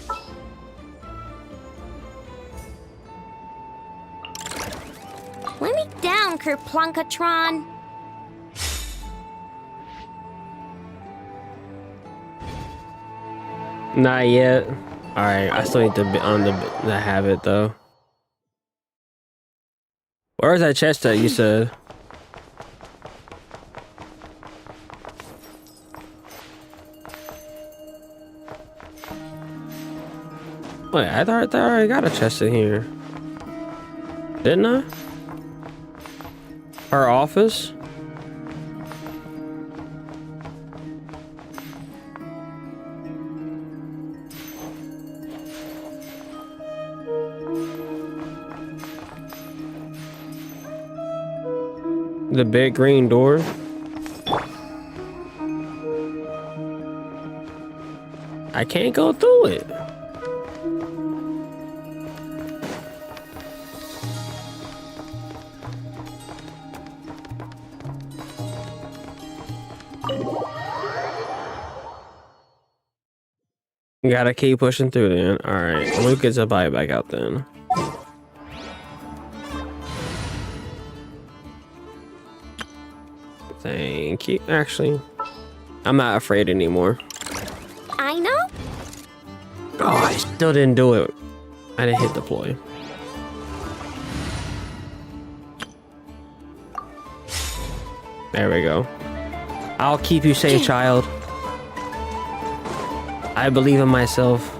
Let me down, Kerplunkatron. Not yet. Alright, I still need to be on the have it though. Where's that chest that you said? Wait, I thought I already got a chest in here. Didn't I? Her office? The big green door? I can't go through it. Gotta keep pushing through then. Alright, we'll get the bite back out then. Thank you. Actually, I'm not afraid anymore. I know. Oh, I still didn't do it. I didn't hit deploy. There we go. I'll keep you safe, child. I believe in myself.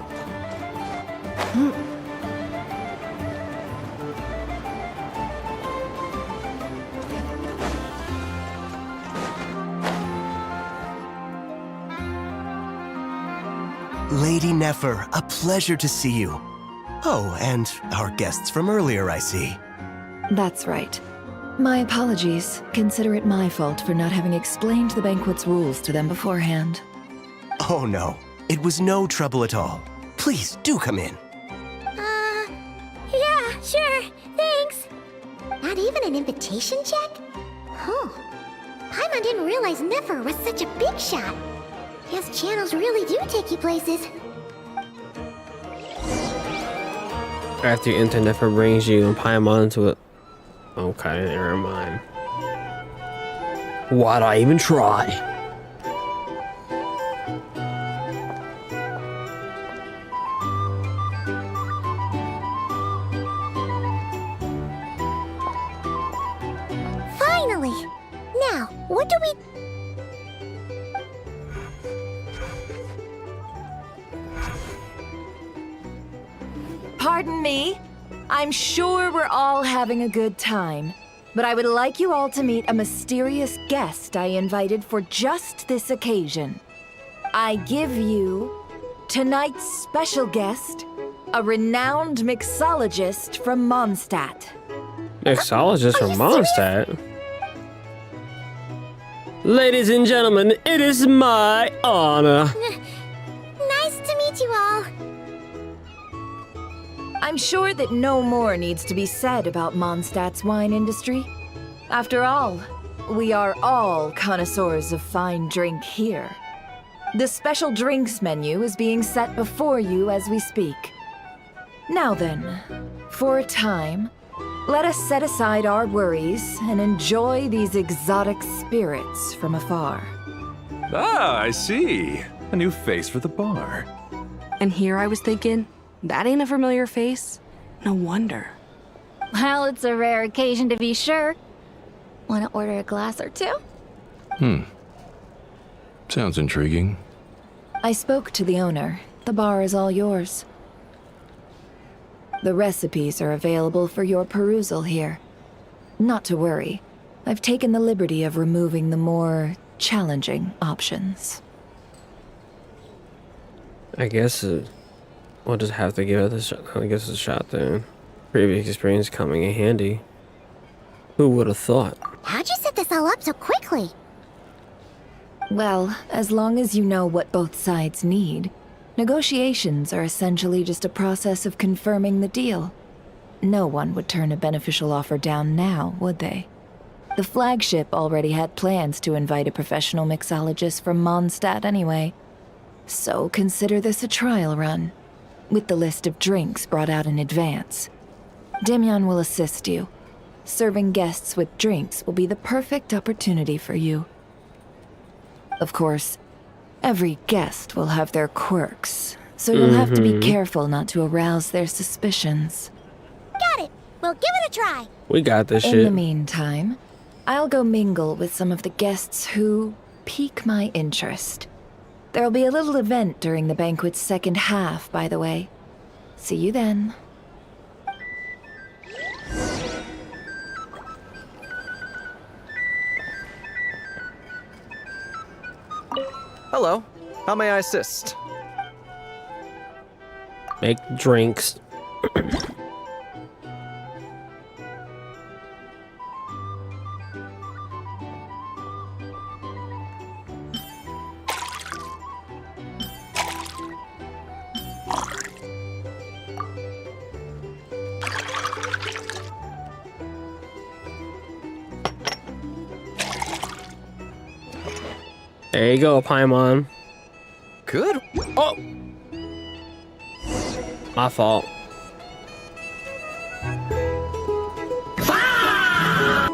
Lady Nefer, a pleasure to see you. Oh, and our guests from earlier, I see. That's right. My apologies. Consider it my fault for not having explained the banquet's rules to them beforehand. Oh no, it was no trouble at all. Please, do come in. Yeah, sure, thanks. Not even an invitation check? Oh, Paimon didn't realize Nefer was such a big shot. Guess channels really do take you places. After your internet brings you and Paimon to it. Okay, never mind. Why'd I even try? Finally! Now, what do we... Pardon me? I'm sure we're all having a good time, but I would like you all to meet a mysterious guest I invited for just this occasion. I give you tonight's special guest, a renowned mixologist from Mondstadt. Mixologist from Mondstadt? Ladies and gentlemen, it is my honor. Nice to meet you all. I'm sure that no more needs to be said about Mondstadt's wine industry. After all, we are all connoisseurs of fine drink here. The special drinks menu is being set before you as we speak. Now then, for a time, let us set aside our worries and enjoy these exotic spirits from afar. Ah, I see. A new face for the bar. And here I was thinking, that ain't a familiar face. No wonder. Well, it's a rare occasion to be sure. Want to order a glass or two? Sounds intriguing. I spoke to the owner. The bar is all yours. The recipes are available for your perusal here. Not to worry. I've taken the liberty of removing the more challenging options. I guess we'll just have to give it a shot then. Previous experience coming in handy. Who would have thought? How'd you set this all up so quickly? Well, as long as you know what both sides need, negotiations are essentially just a process of confirming the deal. No one would turn a beneficial offer down now, would they? The Flagship already had plans to invite a professional mixologist from Mondstadt anyway. So consider this a trial run, with the list of drinks brought out in advance. Demyon will assist you. Serving guests with drinks will be the perfect opportunity for you. Of course, every guest will have their quirks, so you'll have to be careful not to arouse their suspicions. Got it. We'll give it a try. We got this shit. In the meantime, I'll go mingle with some of the guests who pique my interest. There'll be a little event during the banquet's second half, by the way. See you then. Hello. How may I assist? Make drinks. There you go, Paimon. Good. Oh! My fault.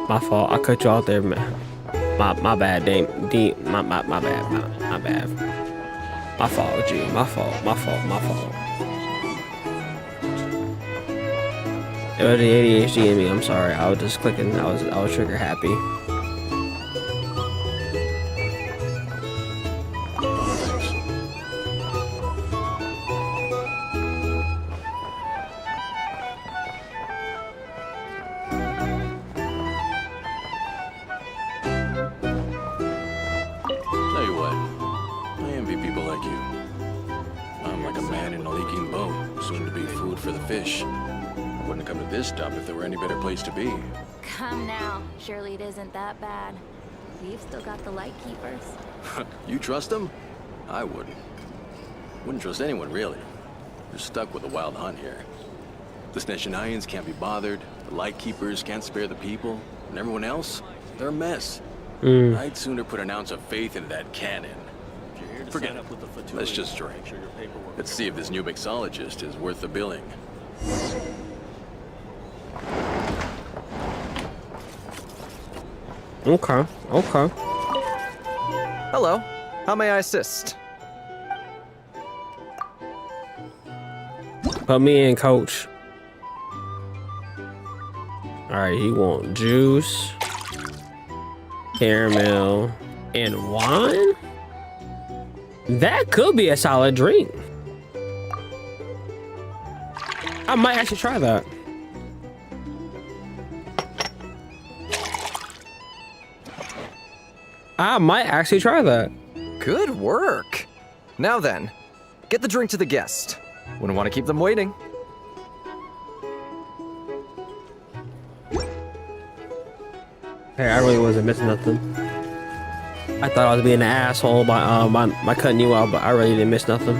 My fault. I cut you out there, man. My bad, Dame. My bad. My bad. My fault, G. My fault. It was the ADHD in me. I'm sorry. I was just clicking. I was trigger happy. To be. Come now. Surely it isn't that bad. We've still got the light keepers. You trust them? I wouldn't. Wouldn't trust anyone, really. You're stuck with a wild hunt here. The Sneshanians can't be bothered, the light keepers can't spare the people, and everyone else, they're a mess. I'd sooner put an ounce of faith into that cannon. Forget it. Let's just drink. Let's see if this new mixologist is worth the billing. Okay. Okay. Hello. How may I assist? Put me in, coach. All right, he want juice, caramel, and wine. That could be a solid drink. I might actually try that. I might actually try that. Good work. Now then, get the drink to the guest. Wouldn't want to keep them waiting. Hey, I really wasn't missing nothing. I thought I was being an asshole by cutting you out, but I really didn't miss nothing.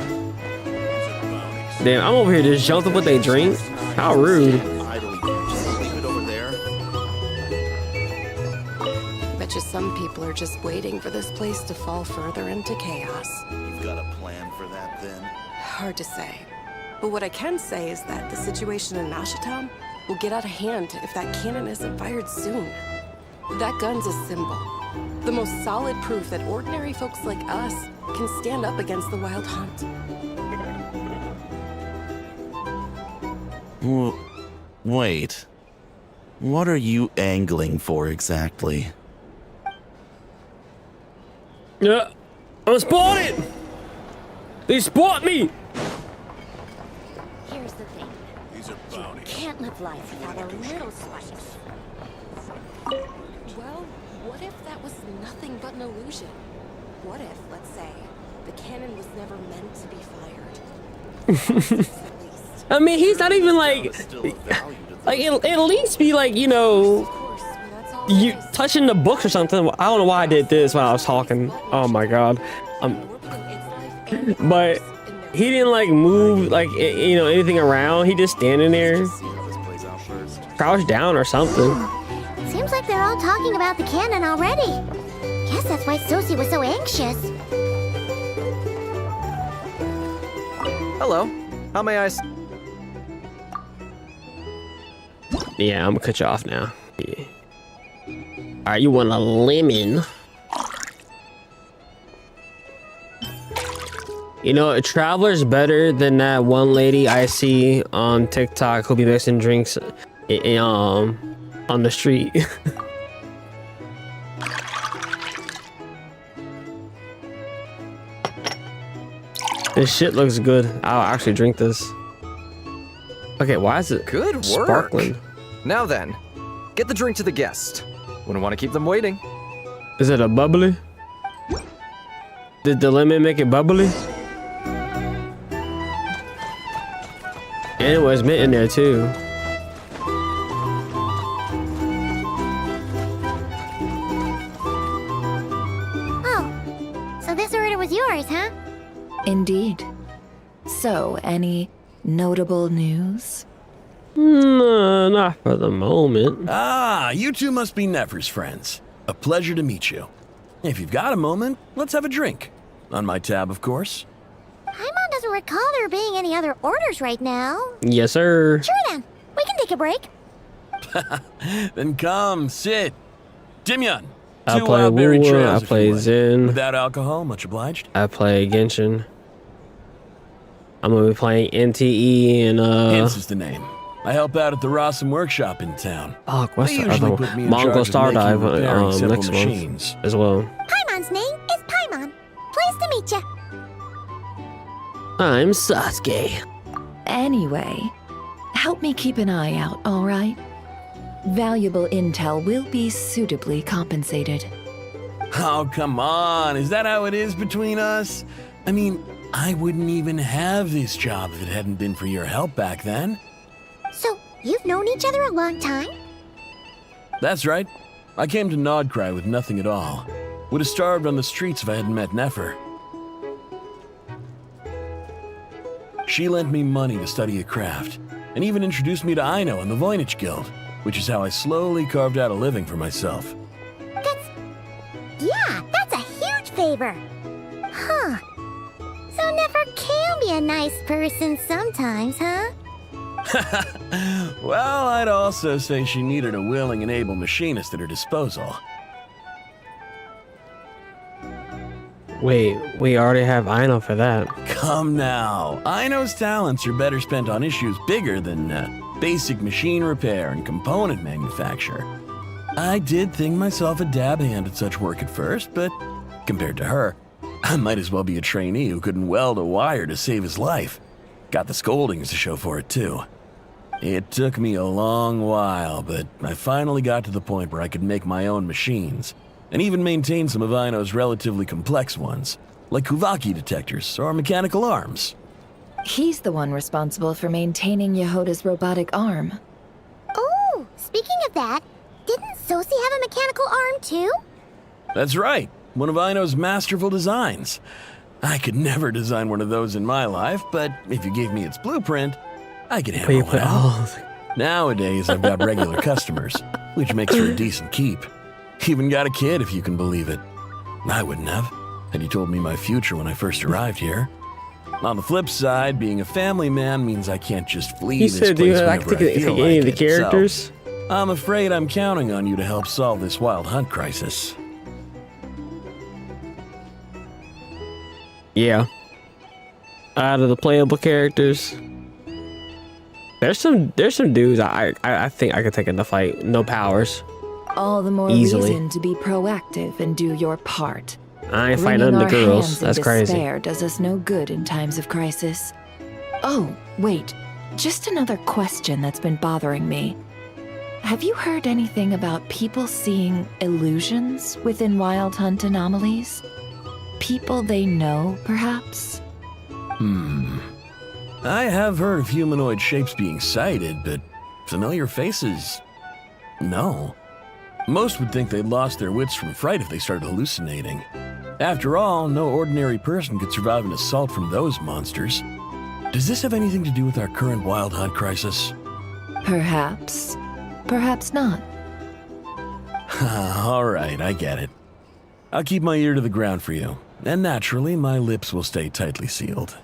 Damn, I'm over here just jumping what they drink. How rude. Bet you some people are just waiting for this place to fall further into chaos. You've got a plan for that, then? Hard to say. But what I can say is that the situation in Nashitam will get out of hand if that cannon isn't fired soon. That gun's a symbol. The most solid proof that ordinary folks like us can stand up against the Wild Hunt. Wait. What are you angling for exactly? Yeah, I'm spotted! They spot me! Here's the thing. These are bounties. You can't live life without a little spice. Well, what if that was nothing but an illusion? What if, let's say, the cannon was never meant to be fired? I mean, he's not even like at least be like, you know, you touching the books or something. I don't know why I did this while I was talking. Oh my god. But he didn't like move like you know anything around. He just standing there, crouched down or something. Seems like they're all talking about the cannon already. Guess that's why Sosie was so anxious. Hello. How may I... Yeah, I'm gonna cut you off now. Yeah. All right, you want a lemon? You know, a traveler's better than that one lady I see on TikTok who be mixing drinks on the street. This shit looks good. I'll actually drink this. Okay, why is it good work? Sparkling? Now then, get the drink to the guest. Wouldn't want to keep them waiting. Is it a bubbly? Did the lemon make it bubbly? And it was mint in there too. Oh, so this order was yours, huh? Indeed. So, any notable news? No, not for the moment. Ah, you two must be Nefer's friends. A pleasure to meet you. If you've got a moment, let's have a drink. On my tab, of course. Paimon doesn't recall there being any other orders right now. Yes, sir. Sure then, we can take a break. Then come, sit. Dimyon, I two play wildberry Wu, trails I if you play like. Zen. Without alcohol, much obliged. I play Genshin. I'm gonna be playing NTE and Hence is the name. I help out at the Rossum workshop in town. Oh, what's They the usually other put me in Mongol charge of Star making Dive and repairing simple next machines. month as well. Paimon's name is Paimon. Pleased to meet ya. I'm Sasuke. Anyway, help me keep an eye out, all right? Valuable intel will be suitably compensated. Oh, come on. Is that how it is between us? I mean, I wouldn't even have this job if it hadn't been for your help back then. So, you've known each other a long time? That's right. I came to Nod Krai with nothing at all. Would have starved on the streets if I hadn't met Nefer. She lent me money to study a craft, and even introduced me to Aino and the Voynich Guild, which is how I slowly carved out a living for myself. That's a huge favor. Huh. So Nefer can be a nice person sometimes, huh? Well, I'd also say she needed a willing and able machinist at her disposal. Wait, we already have Aino for that. Come now. Aino's talents are better spent on issues bigger than basic machine repair and component manufacture. I did think myself a dab hand at such work at first, but compared to her, I might as well be a trainee who couldn't weld a wire to save his life. Got the scoldings to show for it, too. It took me a long while, but I finally got to the point where I could make my own machines, and even maintain some of Aino's relatively complex ones, like Kuvaki detectors or mechanical arms. He's the one responsible for maintaining Yehoda's robotic arm. Oh, speaking of that, didn't Sosi have a mechanical arm too? That's right, one of Aino's masterful designs. I could never design one of those in my life, but if you gave me its blueprint, I could handle one out. Nowadays, I've got regular customers, which makes for a decent keep. Even got a kid, if you can believe it. I wouldn't have, had you told me my future when I first arrived here. On the flip side, being a family man means I can't just flee this place whenever I feel like any of the it. characters? So, I'm afraid I'm counting on you to help solve this wild hunt crisis. Yeah. Out of the playable characters, there's some dudes I think I could take in the fight. No powers. All the more Easily. reason to be proactive and do your part. I ain't fighting none of the girls. That's crazy. Despair does us no good in times of crisis. Oh, wait. Just another question that's been bothering me. Have you heard anything about people seeing illusions within Wild Hunt anomalies? People they know, perhaps? I have heard of humanoid shapes being sighted, but familiar faces? No. Most would think they'd lost their wits from fright if they started hallucinating. After all, no ordinary person could survive an assault from those monsters. Does this have anything to do with our current Wild Hunt crisis? Perhaps. Perhaps not. All right, I get it. I'll keep my ear to the ground for you, and naturally, my lips will stay tightly sealed.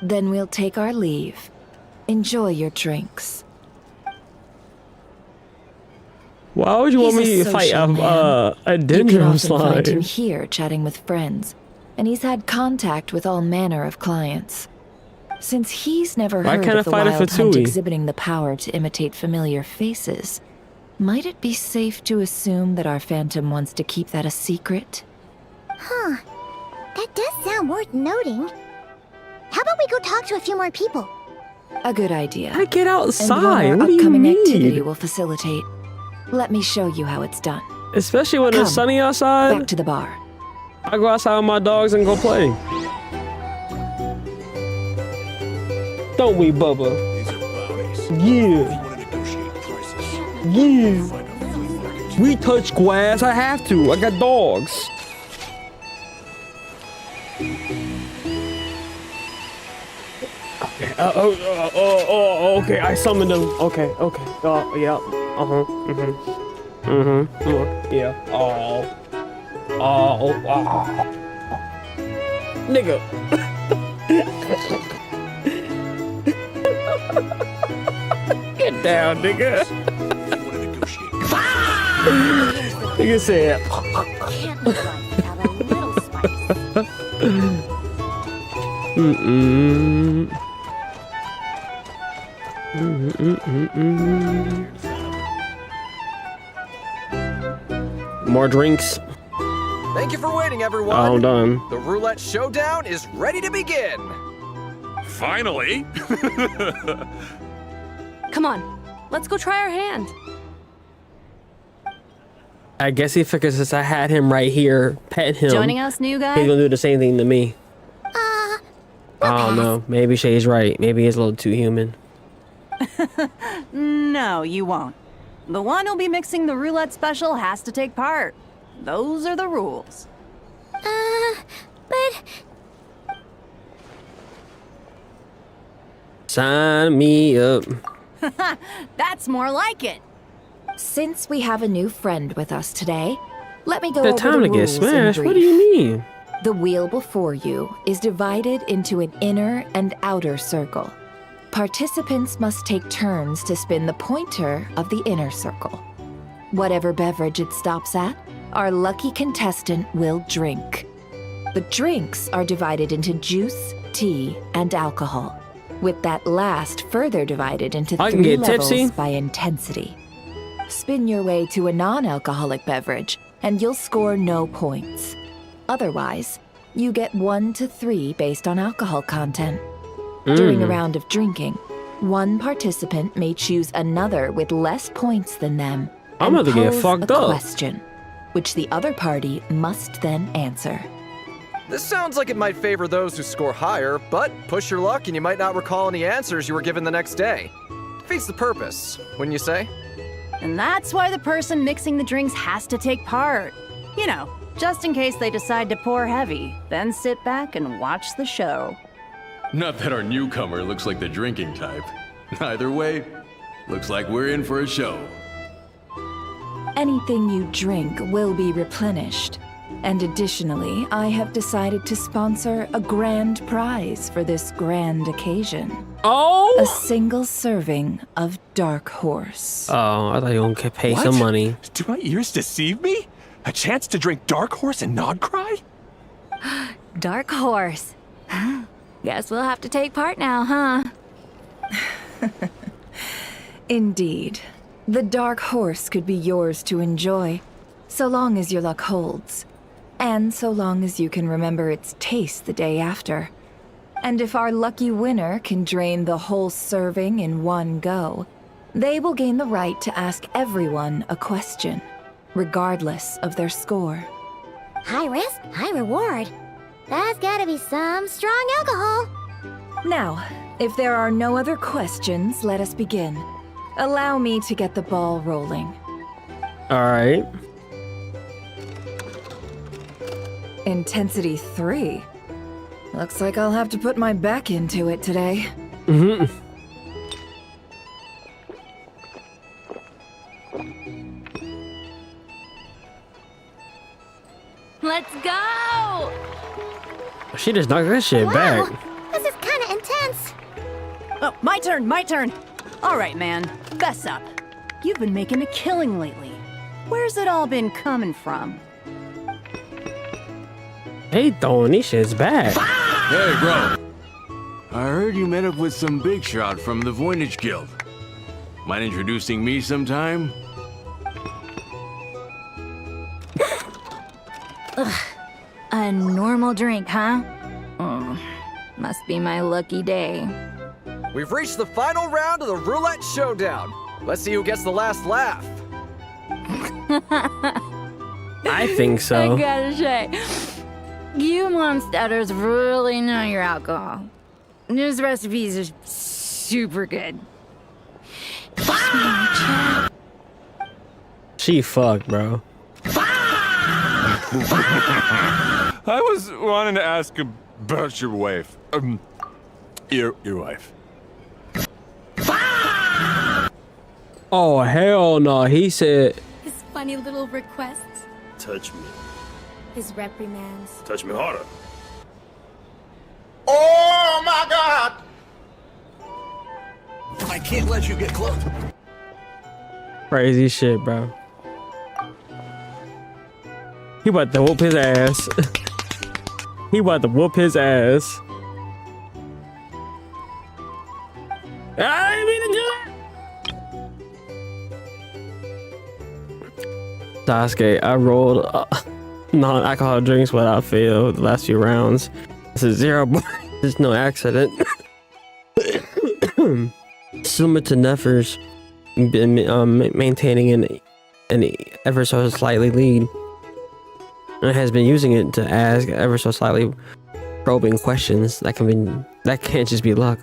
Then we'll take our leave. Enjoy your drinks. Why would you want me to fight a You can dendron often find him slime? here chatting with friends, and he's had contact with all manner of clients. Since he's never Why heard can't I of the fight a Wild Hunt Fatui? exhibiting the power to imitate familiar faces, might it be safe to assume that our Phantom wants to keep that a secret? Huh. That does sound worth noting. How about we go talk to a few more people? A good idea. I get outside. And one What our do you upcoming need? activity will facilitate. Let me show you how it's done. Especially when Come, it's sunny outside. Back to the bar. I go outside with my dogs and go play. Don't we, Bubba? Yeah. Yeah. We touch grass. I have to. I got dogs. Okay. I summoned them. Okay. Yeah. Yeah. Nigga. Get down, nigga. Nigga said. More drinks. Thank you for waiting, everyone. I'm done. The Roulette showdown is ready to begin. Finally! Come on, let's go try our hand. I guess he figures since I had him right here, pet him. Joining us, new guy? He's gonna do the same thing to me. I don't know. Maybe Shay's right. Maybe he's a little too human. No, you won't. The one who'll be mixing the roulette special has to take part. Those are the rules. But... Sign me up. That's more like it. Since we have a new friend with us today, let me go The over time the to get rules in smashed. What do brief. you mean? The wheel before you is divided into an inner and outer circle. Participants must take turns to spin the pointer of the inner circle. Whatever beverage it stops at, our lucky contestant will drink. but drinks are divided into juice, tea, and alcohol, with that last further divided into 3 levels tipsy by intensity. Spin your way to a non-alcoholic beverage, and you'll score no points. Otherwise, you get 1 to 3 based on alcohol content. During a round of drinking, one participant may choose another with less points than them I'm and about to get pose fucked a up. question, which the other party must then answer. This sounds like it might favor those who score higher, but push your luck and you might not recall any answers you were given the next day. Defeats the purpose, wouldn't you say? And that's why the person mixing the drinks has to take part. You know, just in case they decide to pour heavy, then sit back and watch the show. Not that our newcomer looks like the drinking type. Either way, looks like we're in for a show. Anything you drink will be replenished. And additionally, I have decided to sponsor a grand prize for this grand occasion. Oh! A single serving of Dark Horse. Oh, I thought you were gonna pay some money. Do my ears deceive me? A chance to drink Dark Horse and Nod Krai? Dark Horse. Guess we'll have to take part now, huh? Indeed. The Dark Horse could be yours to enjoy, so long as your luck holds. And so long as you can remember its taste the day after. And if our lucky winner can drain the whole serving in one go, they will gain the right to ask everyone a question, regardless of their score. High risk, high reward. That's gotta be some strong alcohol. Now, if there are no other questions, let us begin. Allow me to get the ball rolling. All right. Intensity 3. Looks like I'll have to put my back into it today. Let's go! She just knocked that shit back. This is kinda intense. Oh, my turn. All right, man, fess up. You've been making a killing lately. Where's it all been coming from? They throwing these shits back. Hey, bro. I heard you met up with some big shot from the Voynich Guild. Mind introducing me sometime? Ugh. A normal drink, huh? Must be my lucky day. We've reached the final round of the Roulette showdown. Let's see who gets the last laugh. I think so. I gotta say, you Mondstatters really know your alcohol. These recipes are super good. She fucked, bro. I was wanting to ask about your wife. Your wife. Oh, hell no. He said... His funny little requests. Touch me. His reprimands. Touch me harder. Oh my god! I can't let you get close. Crazy shit, bro. He about to whoop his ass. He about to whoop his ass. I didn't mean to do that. Sasuke, I rolled non-alcoholic drinks without fail the last few rounds. This is 0. There's no accident. Similar to Nefer's maintaining an ever so slightly lead, and has been using it to ask ever so slightly probing questions that can't just be luck.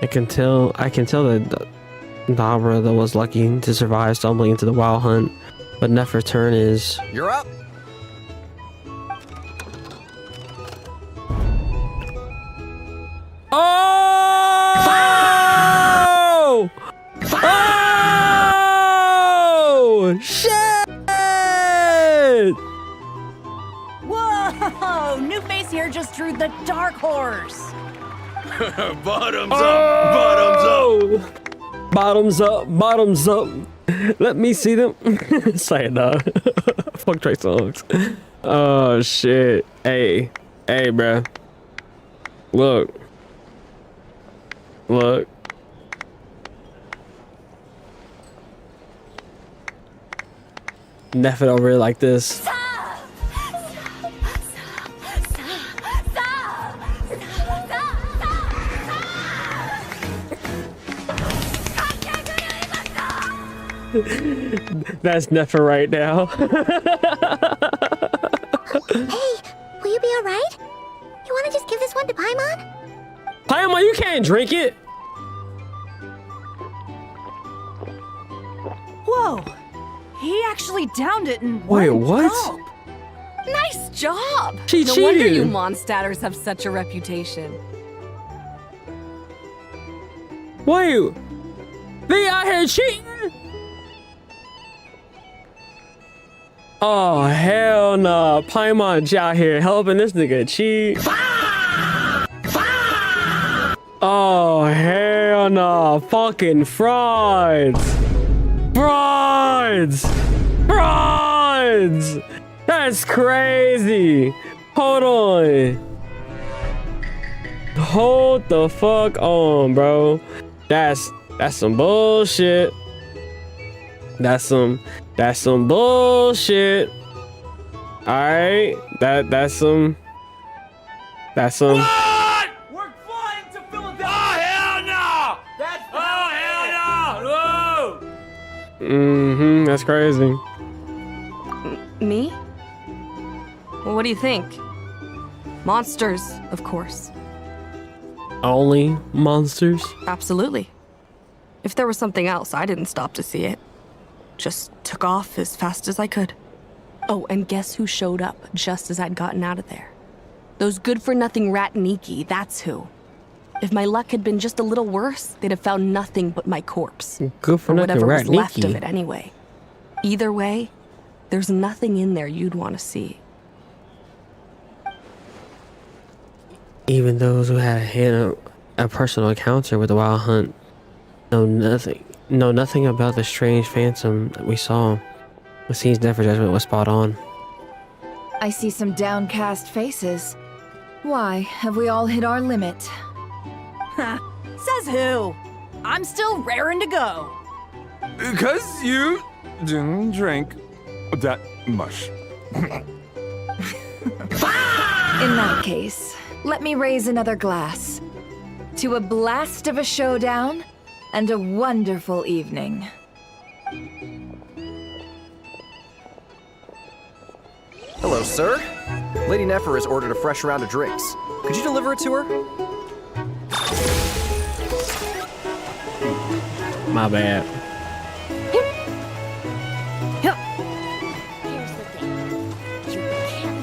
I can tell that Dabra that was lucky to survive stumbling into the wild hunt, but Nefer's turn is... You're up. Oh! Oh! Shit! Whoa! New face here just drew the Dark Horse. Bottoms up! Bottoms up! Bottoms up! Bottoms up! Let me see them. Say it, dog. Fuck Trey Songz. Oh shit. Hey, bruh. Look. Neff don't really like this. That's Neffa right now. Hey, will you be alright? You wanna just give this one to Paimon? Paimon, you can't drink it. Whoa! He actually downed it in Wait, one what? gulp. Nice job! She no wonder cheated. you Mondstatters have such a reputation. Wait, they out here cheating? Oh hell no! Paimon out here helping this nigga cheat. Oh hell no! Fucking frauds! That's crazy! Hold the fuck on, bro. That's some bullshit. That's some bullshit. All right, that's some. What? We're flying to Philadelphia. Oh hell no! Mm-hmm. That's crazy. Me? Well, what do you think? Monsters, of course. Only monsters? Absolutely. If there was something else, I didn't stop to see it. Just took off as fast as I could. Oh, and guess who showed up just as I'd gotten out of there? Those good-for-nothing rat Niki, that's who. If my luck had been just a little worse, they'd have found nothing but my corpse. Good for or nothing whatever rat was left of Niki. it anyway. Either way, there's nothing in there you'd want to see. Even those who had a personal encounter with the Wild Hunt know nothing about the strange phantom that we saw. It seems Nefer judgment was spot on. I see some downcast faces. Why, have we all hit our limit? Says who? I'm still raring to go. Because you didn't drink that much. In that case, let me raise another glass. To a blast of a showdown and a wonderful evening. Hello, sir. Lady Nefer has ordered a fresh round of drinks. Could you deliver it to her? My bad. Here's the thing. You can't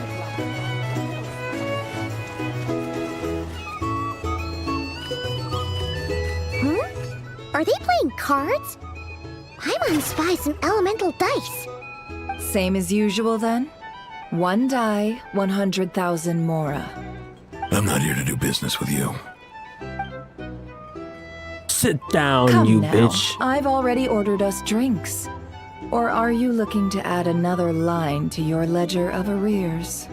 look. Are they playing cards? Paimon spies some elemental dice. Same as usual then? One die, 100,000 mora. I'm not here to do business with you. Sit down, Come you now. bitch. I've already ordered us drinks. Or are you looking to add another line to your ledger of arrears?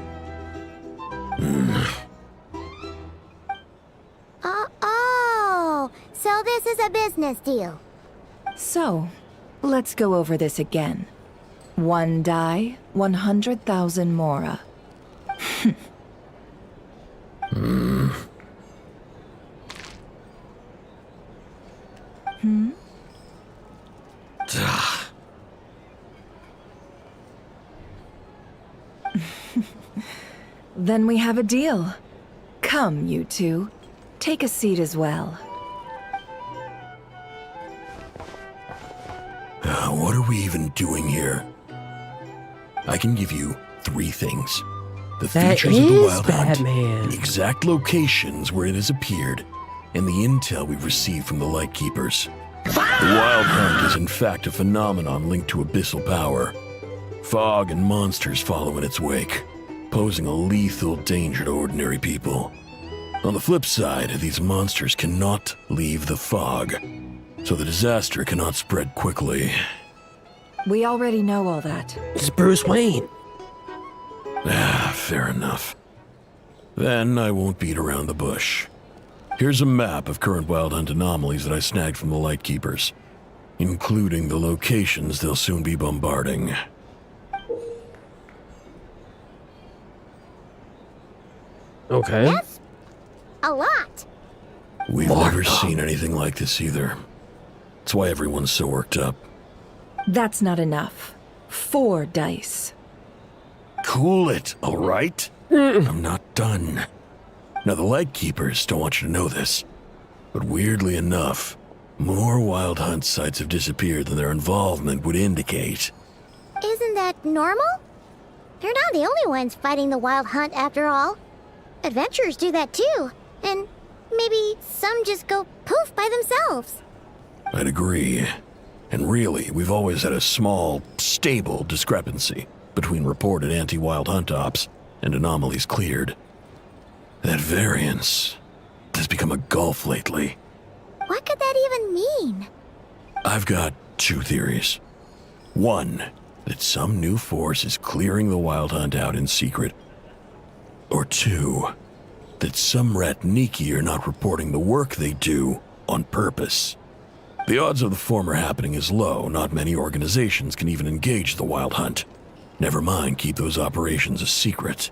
Oh, so this is a business deal. So, let's go over this again. One die, 100,000 mora. Then we have a deal. Come, you two. Take a seat as well. What are we even doing here? I can give you 3 things. The That features of the is Wild Hunt, Batman. the exact locations where it has appeared, and the intel we've received from the Lightkeepers. The Wild Hunt is in fact a phenomenon linked to abyssal power. Fog and monsters follow in its wake, posing a lethal danger to ordinary people. On the flip side, these monsters cannot leave the fog, so the disaster cannot spread quickly. We already know all that. It's Bruce Wayne. Ah, fair enough. Then I won't beat around the bush. Here's a map of current wild hunt anomalies that I snagged from the Lightkeepers, including the locations they'll soon be bombarding. Okay. That's a lot. We've never seen anything like this either. That's why everyone's so worked up. That's not enough. 4 dice. Cool it, all right? I'm not done. Now, the Lightkeepers don't want you to know this, but weirdly enough, more wild hunt sites have disappeared than their involvement would indicate. Isn't that normal? They're not the only ones fighting the wild hunt after all. Adventurers do that too, and maybe some just go poof by themselves. I'd agree. And really, we've always had a small, stable discrepancy between reported anti-wild hunt ops and anomalies cleared. That variance has become a gulf lately. What could that even mean? I've got 2 theories. One, that some new force is clearing the wild hunt out in secret. Or 2, that some Ratniki are not reporting the work they do on purpose. The odds of the former happening is low. Not many organizations can even engage the wild hunt. Never mind keep those operations a secret.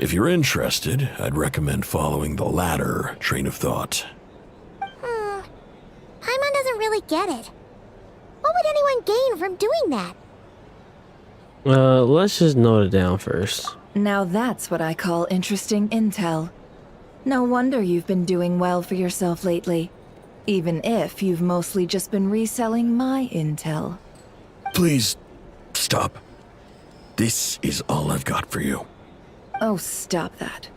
If you're interested, I'd recommend following the latter train of thought. Paimon doesn't really get it. What would anyone gain from doing that? Let's just note it down first. Now that's what I call interesting intel. No wonder you've been doing well for yourself lately. Even if you've mostly just been reselling my intel. Please, stop. This is all I've got for you. Oh, stop that.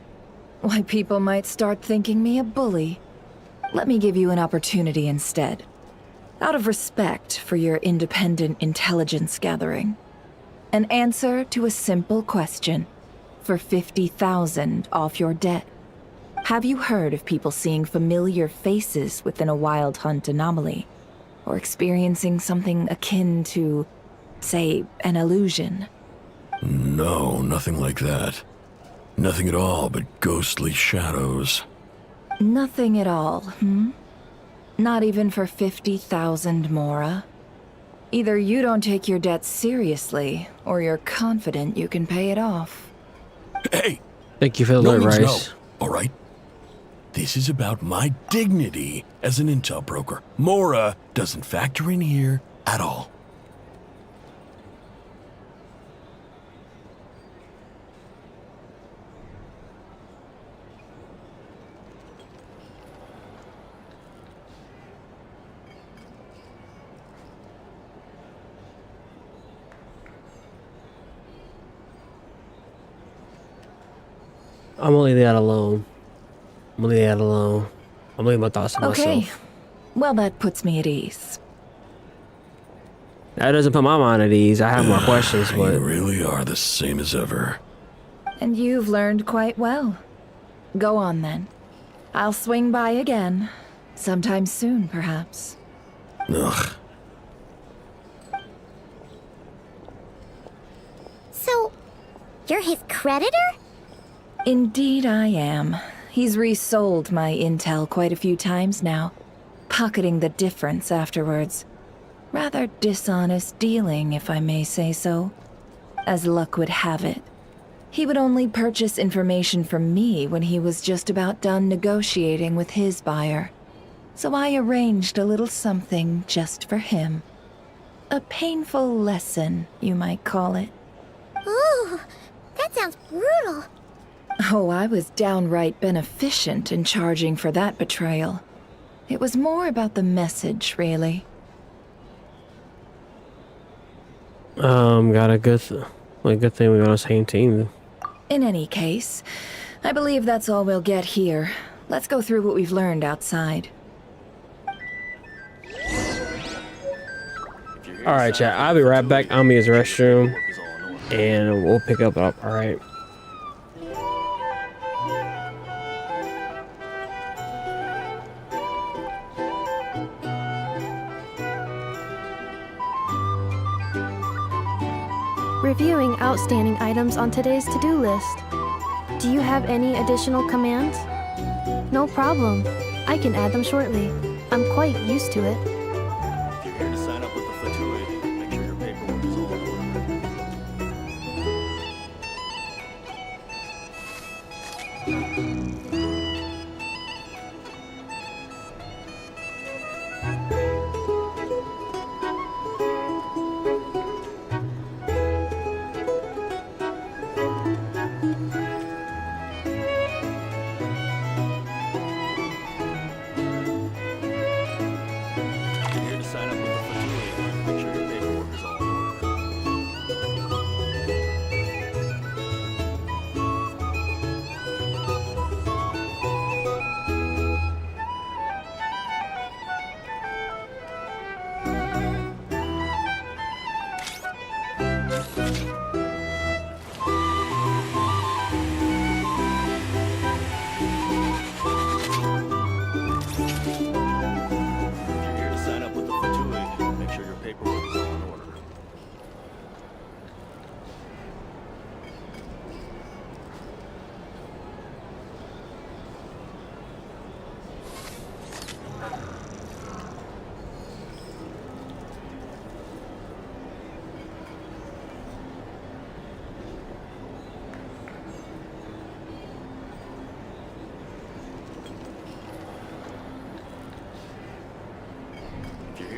Why, people might start thinking me a bully. Let me give you an opportunity instead. Out of respect for your independent intelligence gathering. An answer to a simple question. For 50,000 off your debt. Have you heard of people seeing familiar faces within a wild hunt anomaly? Or experiencing something akin to, say, an illusion? No, nothing like that. Nothing at all but ghostly shadows. Nothing at all, Not even for 50,000 Mora? Either you don't take your debt seriously, or you're confident you can pay it off. Hey! Thank you for the no alert, means Rice. No, all right? This is about my dignity as an intel broker. Mora doesn't factor in here at all. I'm gonna leave that alone. I'm gonna leave that alone. I'm leaving my thoughts to Okay. myself. Well, that puts me at ease. That doesn't put my mind at ease. I have more questions, but You really are the same as ever. And you've learned quite well. Go on then. I'll swing by again. Sometime soon, perhaps. Ugh. So, you're his creditor? Indeed I am. He's resold my intel quite a few times now, pocketing the difference afterwards. Rather dishonest dealing, if I may say so. As luck would have it, he would only purchase information from me when he was just about done negotiating with his buyer. So I arranged a little something just for him. A painful lesson, you might call it. Ooh, that sounds brutal. Oh, I was downright beneficent in charging for that betrayal. It was more about the message, really. got a good thing we're on the same team. In any case, I believe that's all we'll get here. Let's go through what we've learned outside. All right, chat. I'll be right back. I'm gonna use the restroom, and we'll pick up. All right. Reviewing outstanding items on today's to-do list. Do you have any additional commands? No problem. I can add them shortly. I'm quite used to it. If you're here to sign up with the Fatui, make sure your paperwork is all in order.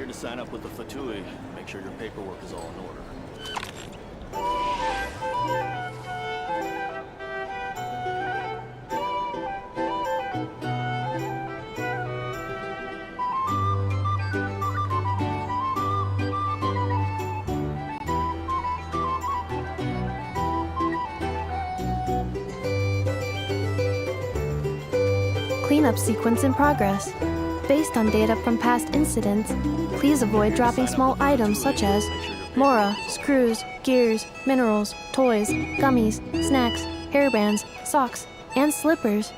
To sign up with the Fatui, make sure your paperwork is all in order. Cleanup sequence in progress. Based on data from past incidents, please avoid dropping small items such as mora, screws, gears, minerals, toys, gummies, snacks, hairbands, socks, and slippers.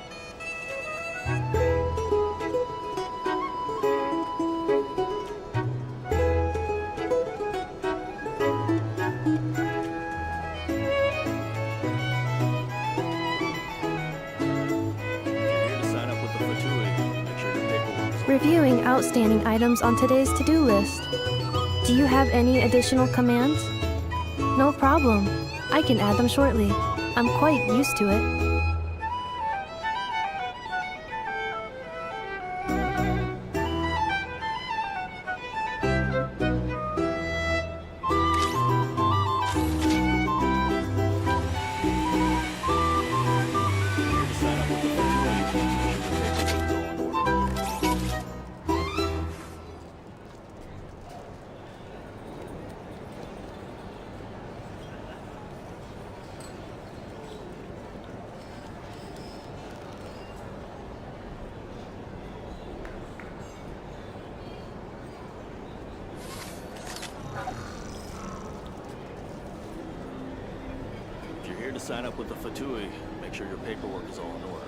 Reviewing outstanding items on today's to-do list. Do you have any additional commands? No problem. I can add them shortly. I'm quite used to it. To sign up with the Fatui, make sure your paperwork is all in order.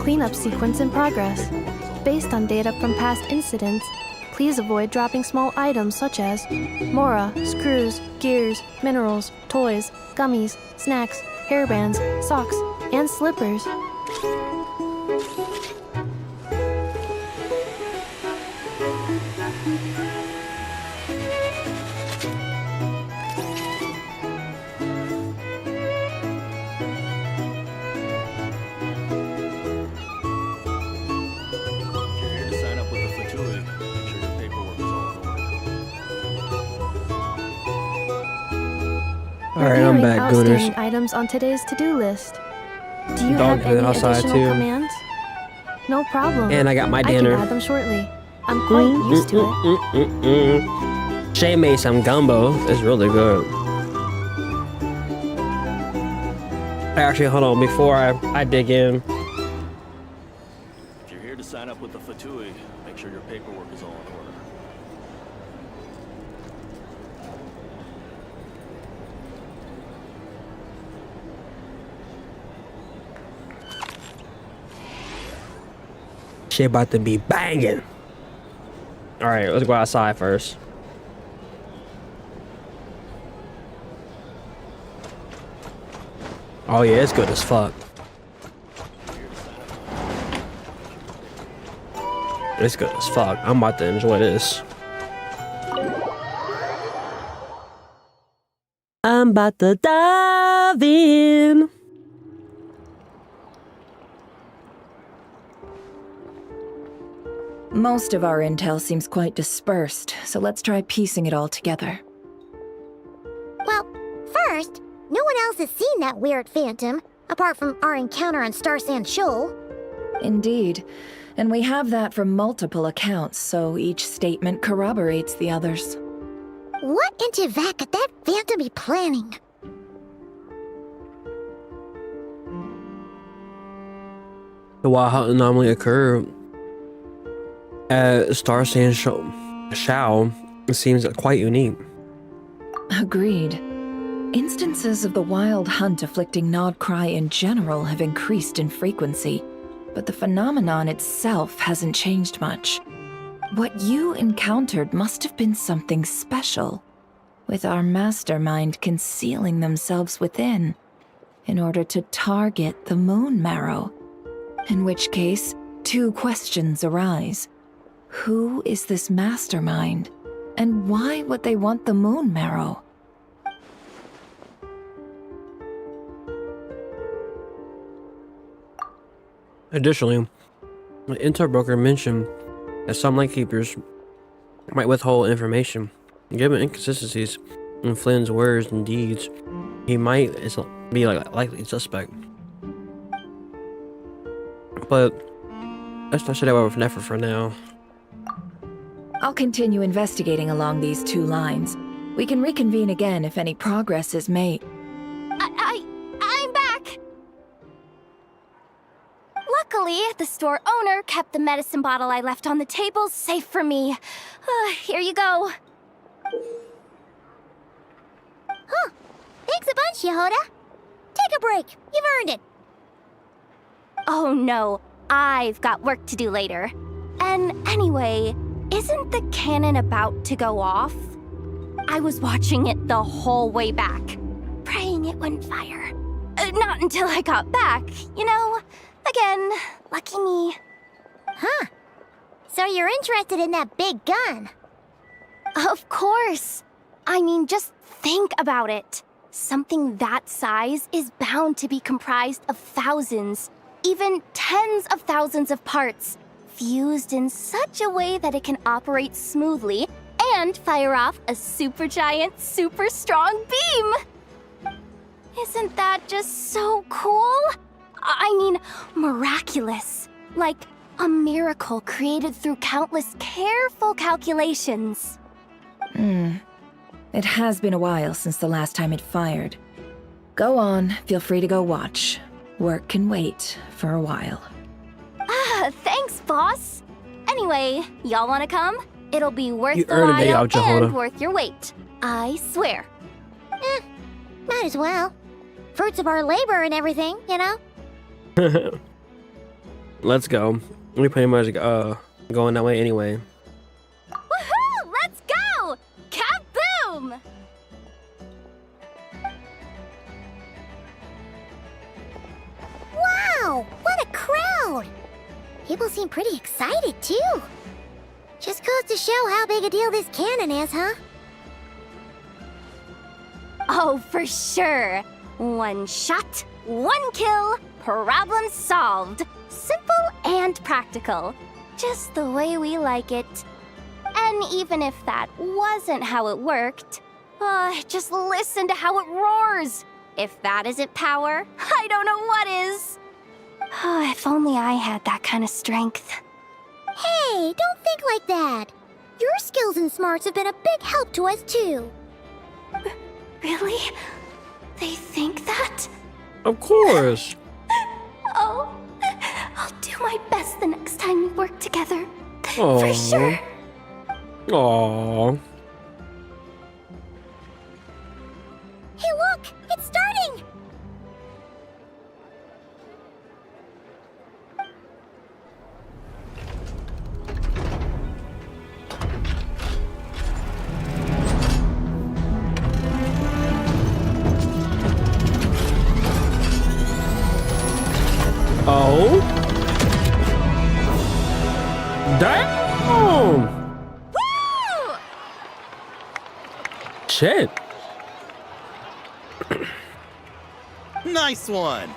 Cleanup sequence in progress. Based on data from past incidents, please avoid dropping small items such as mora, screws, gears, minerals, toys, gummies, snacks, hairbands, socks, and slippers. Alright, I'm back, Gooners. Outstanding items on today's to-do list. Do you Dog have any outside additional too. commands? No problem. And I got my dinner. I can add them shortly. I'm quite used to it. Shay made some gumbo. It's really good. Actually, hold on. Before I dig in, If you're here to sign up with the Fatui, make sure your paperwork is all in order. shit about to be banging. All right, let's go outside first. Oh yeah, it's good as fuck. It's good as fuck. I'm about to enjoy this. I'm about to dive in. Most of our intel seems quite dispersed, so let's try piecing it all together. Well, first, no one else has seen that weird phantom, apart from our encounter on Star Sand Shoal. Indeed. And we have that from multiple accounts, so each statement corroborates the others. What in Teyvat could that phantom be planning? The wild hunt anomaly occurred at Star Sand Shoal. It seems quite unique. Agreed. Instances of the wild hunt afflicting Nod Krai in general have increased in frequency, but the phenomenon itself hasn't changed much. What you encountered must have been something special, with our mastermind concealing themselves within, in order to target the moon marrow. In which case, two questions arise. Who is this mastermind, and why would they want the moon marrow? Additionally, the intel broker mentioned that some lightkeepers might withhold information. Given inconsistencies in Flynn's words and deeds, he might be likely suspect. But let's not shut that over for now. I'll continue investigating along these two lines. We can reconvene again if any progress is made. I'm back! Luckily, the store owner kept the medicine bottle I left on the table safe for me. Here you go. Huh. Thanks a bunch, Yehoda. Take a break. You've earned it. Oh no, I've got work to do later. And anyway, isn't the cannon about to go off? I was watching it the whole way back, praying it wouldn't fire. Not until I got back, you know? Again, lucky me. Huh. So you're interested in that big gun? Of course. I mean, just think about it. Something that size is bound to be comprised of thousands, even tens of thousands of parts, fused in such a way that it can operate smoothly and fire off a supergiant, super strong beam! Isn't that just so cool? I mean, miraculous. Like a miracle created through countless careful calculations. It has been a while since the last time it fired. Go on, feel free to go watch. Work can wait for a while. Thanks, boss. Anyway, y'all wanna come? It'll be worth You the earned a day while out, Jehoda. and worth your wait. I swear. Might as well. Fruits of our labor and everything, you know? Let's go. We pretty much going that way anyway. Woohoo! Let's go! Kaboom! Wow! What a crowd! People seem pretty excited, too. Just goes to show how big a deal this cannon is, huh? Oh, for sure. One shot, one kill, problem solved. Simple and practical. Just the way we like it. And even if that wasn't how it worked, just listen to how it roars. If that isn't power, I don't know what is. If only I had that kind of strength. Hey, don't think like that. Your skills and smarts have been a big help to us, too. Really? They think that? Of course. Oh, I'll do my best the next time we work together. Aww. For sure. Aww. Hey, look! It's starting! Oh. Damn. Woo! Shit. Nice one.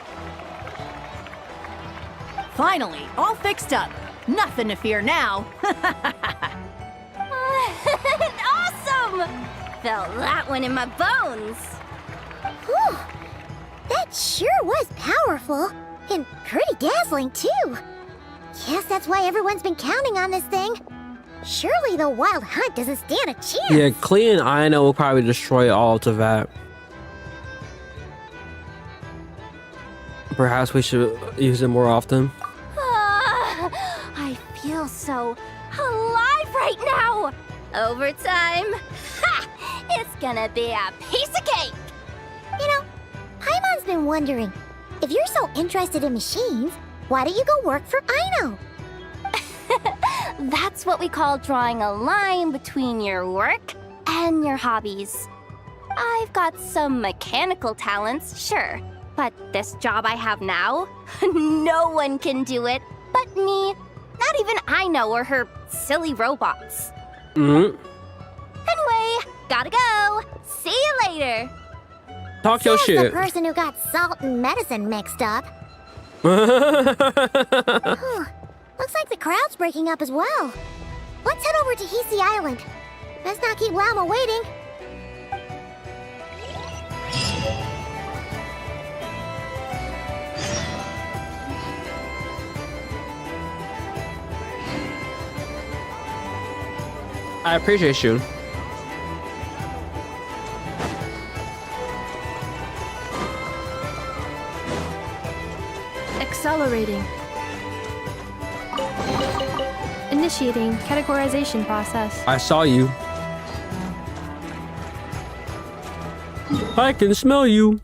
Finally, all fixed up. Nothing to fear now. Awesome! Felt that one in my bones. Whew. That sure was powerful. And pretty dazzling, too. Guess that's why everyone's been counting on this thing. Surely the wild hunt doesn't stand a chance. Yeah, Klee and Aino will probably destroy all of Teyvat. Perhaps we should use it more often. I feel so alive right now. Overtime. Ha! It's gonna be a piece of cake. You know, Paimon's been wondering, if you're so interested in machines, why don't you go work for Aino? That's what we call drawing a line between your work and your hobbies. I've got some mechanical talents, sure, but this job I have now, no one can do it but me. Not even Aino or her silly robots. Mm-hmm. Anyway, gotta go. See you later. Talk your Says shit. the person who got salt and medicine mixed up. Looks like the crowd's breaking up as well. Let's head over to Hisi Island. Let's not keep Llama waiting. I appreciate you. Accelerating. Initiating categorization process. I saw you. I can smell you.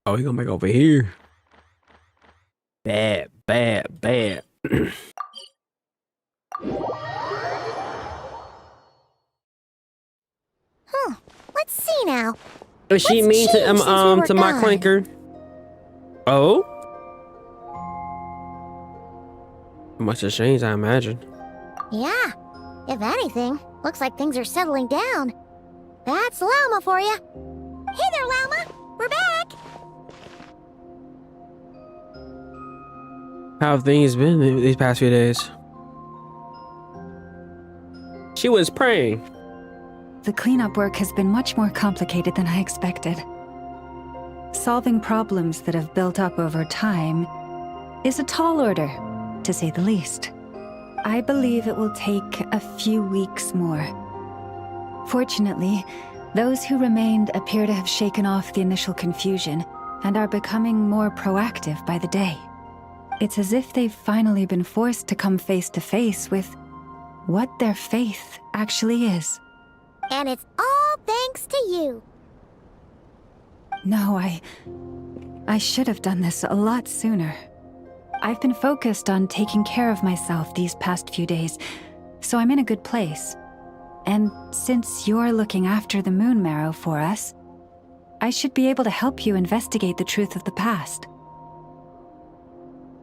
Oh, he gonna make over here. Bad, bad, bad. Let's see now. Is she mean to my clanker? Oh? Much has changed, I imagine. Yeah. If anything, looks like things are settling down. That's Llama for you. Hey there, Llama. We're back. How have things been these past few days? She was praying. The cleanup work has been much more complicated than I expected. Solving problems that have built up over time is a tall order, to say the least. I believe it will take a few weeks more. Fortunately, those who remained appear to have shaken off the initial confusion and are becoming more proactive by the day. It's as if they've finally been forced to come face to face with what their faith actually is. And it's all thanks to you. No, I should have done this a lot sooner. I've been focused on taking care of myself these past few days, so I'm in a good place. And since you're looking after the moon marrow for us, I should be able to help you investigate the truth of the past.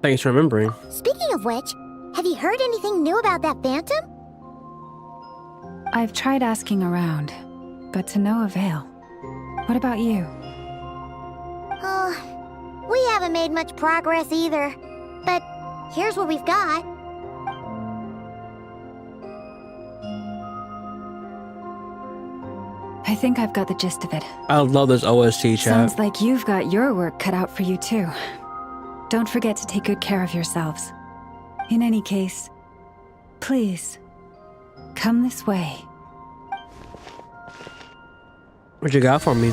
Thanks for remembering. Speaking of which, have you heard anything new about that phantom? I've tried asking around, but to no avail. What about you? We haven't made much progress either. But here's what we've got. I think I've got the gist of it. I love this OST chat. Sounds like you've got your work cut out for you too. Don't forget to take good care of yourselves. In any case, please, come this way. What you got for me?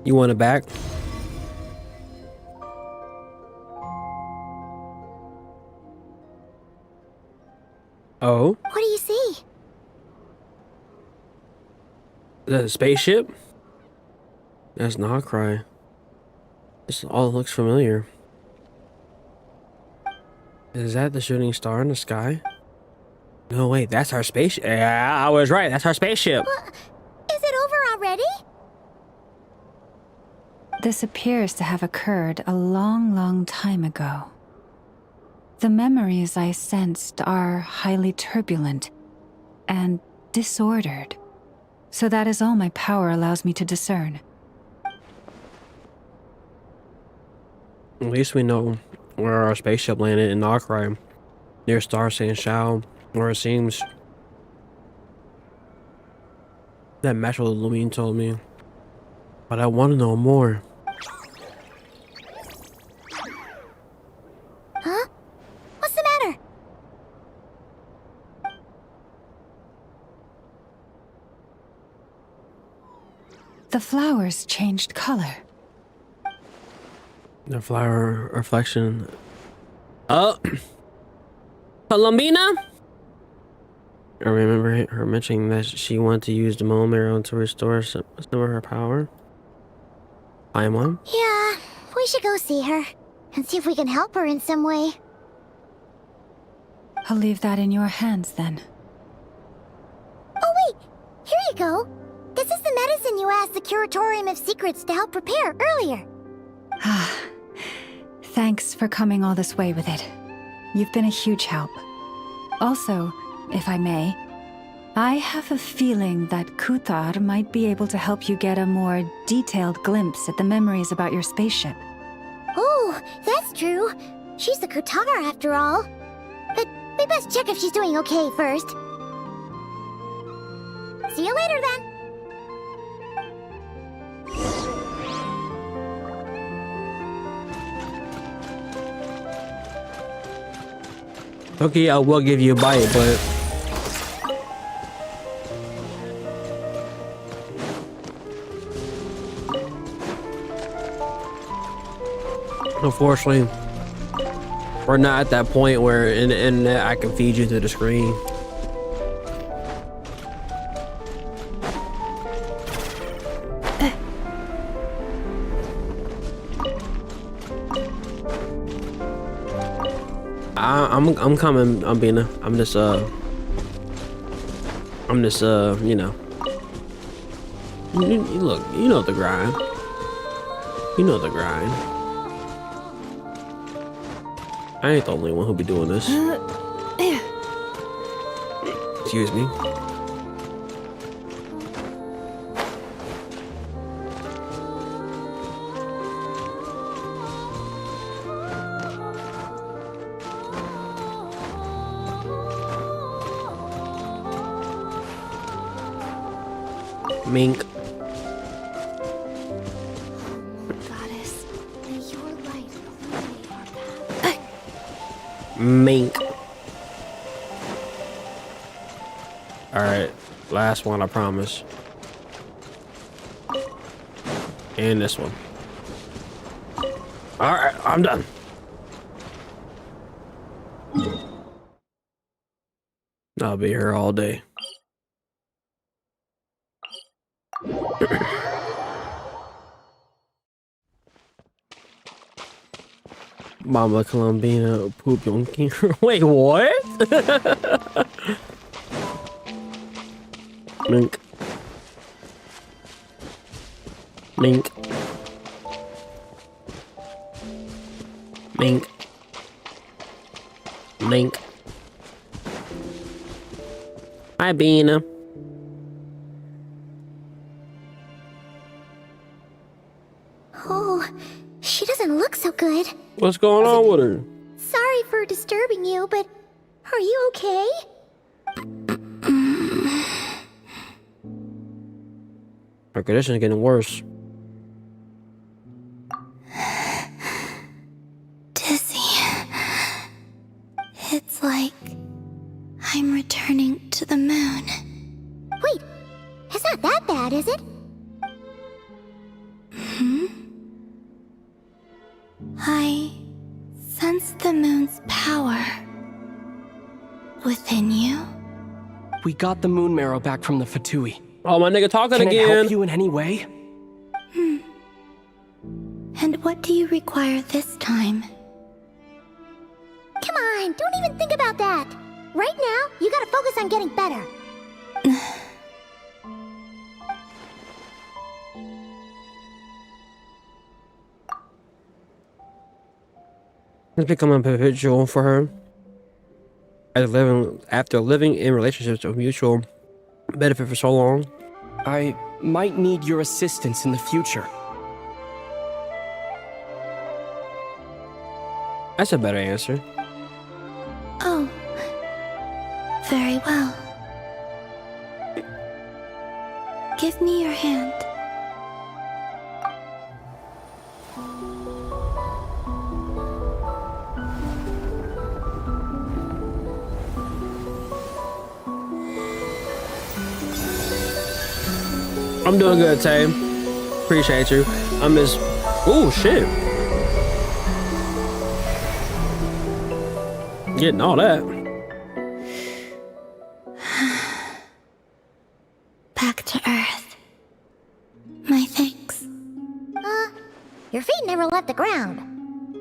You want it back? Oh? What do you see? The spaceship? That's Nod Krai. This all looks familiar. Is that the shooting star in the sky? No, wait, that's our spaceship. Yeah, I was right. That's our spaceship. Is it over already? This appears to have occurred a long, long time ago. The memories I sensed are highly turbulent and disordered. So that is all my power allows me to discern. At least we know where our spaceship landed in Nod Krai, near Star Saint Shao, where it seems that matched what Lumine told me. But I want to know more. Huh? What's the matter? The flowers changed color. The flower reflection. Oh, Columbina? I remember her mentioning that she wanted to use the bone marrow to restore some of her power. Paimon? Yeah, we should go see her and see if we can help her in some way. I'll leave that in your hands then. Oh wait, here you go. This is the medicine you asked the Curatorium of Secrets to help prepare earlier. Thanks for coming all this way with it. You've been a huge help. Also, if I may, I have a feeling that Kuthar might be able to help you get a more detailed glimpse at the memories about your spaceship. Oh, that's true. She's the Kutar after all. But we best check if she's doing okay first. See you later then. Okay, I will give you a bite, but unfortunately, we're not at that point where in the internet I can feed you to the screen. I'm coming, Albina. I'm just, you know. Look, you know the grind. You know the grind. I ain't the only one who'll be doing this. Excuse me. Mink. Goddess, may your light illuminate our path. Mink. Alright, last one, I promise. And this one. Alright, I'm done. I'll be here all day. Mama Columbina poop yonking. Wait, what? Mink. Mink. Mink. Mink. Hi, Bina. Oh, she doesn't look so good. What's going on with her? Sorry for disturbing you, but are you okay? Her condition's getting worse. Dizzy. It's like I'm returning to the moon. sense the moon's power within you? We got the moon marrow back from the Fatui. Oh, my nigga talking Can again. Can I help you in any way? And what do you require this time? Come on, don't even think about that. Right now, you gotta focus on getting better. It's become a habitual for her. After living in relationships of mutual benefit for so long. I might need your assistance in the future. That's a better answer. Oh, very well. Give me your hand. I'm doing good, Tay. Appreciate you. I miss. Ooh, shit. Getting all that. Back to Earth. My thanks. Your feet never left the ground.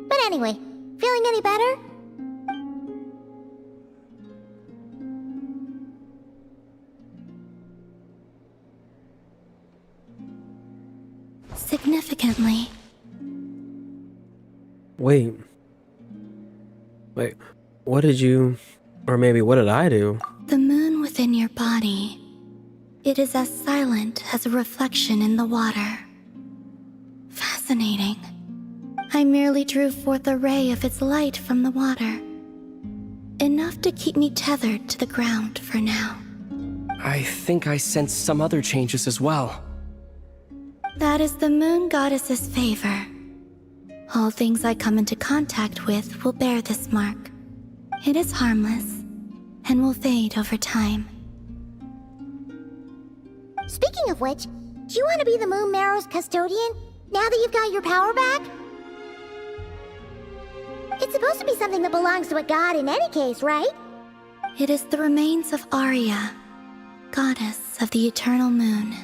But anyway, feeling any better? Significantly. Wait, what did you, or maybe what did I do? The moon within your body. It is as silent as a reflection in the water. Fascinating. I merely drew forth a ray of its light from the water. Enough to keep me tethered to the ground for now. I think I sense some other changes as well. That is the moon goddess's favor. All things I come into contact with will bear this mark. It is harmless and will fade over time. Speaking of which, do you want to be the moon marrow's custodian now that you've got your power back? It's supposed to be something that belongs to a god in any case, right? It is the remains of Arya, goddess of the eternal moon.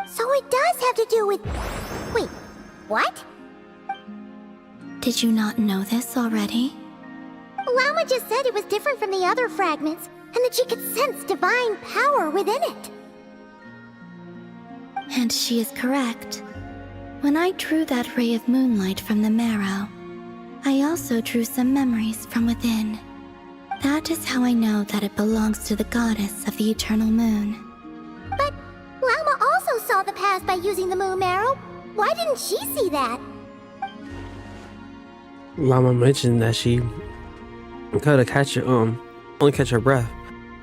So it does have to do with... Wait, what? Did you not know this already? Llama just said it was different from the other fragments, and that she could sense divine power within it. And she is correct. When I drew that ray of moonlight from the marrow, I also drew some memories from within. That is how I know that it belongs to the goddess of the eternal moon. But Llama also saw the past by using the moon marrow. Why didn't she see that? Mama mentioned that she could only catch her breath.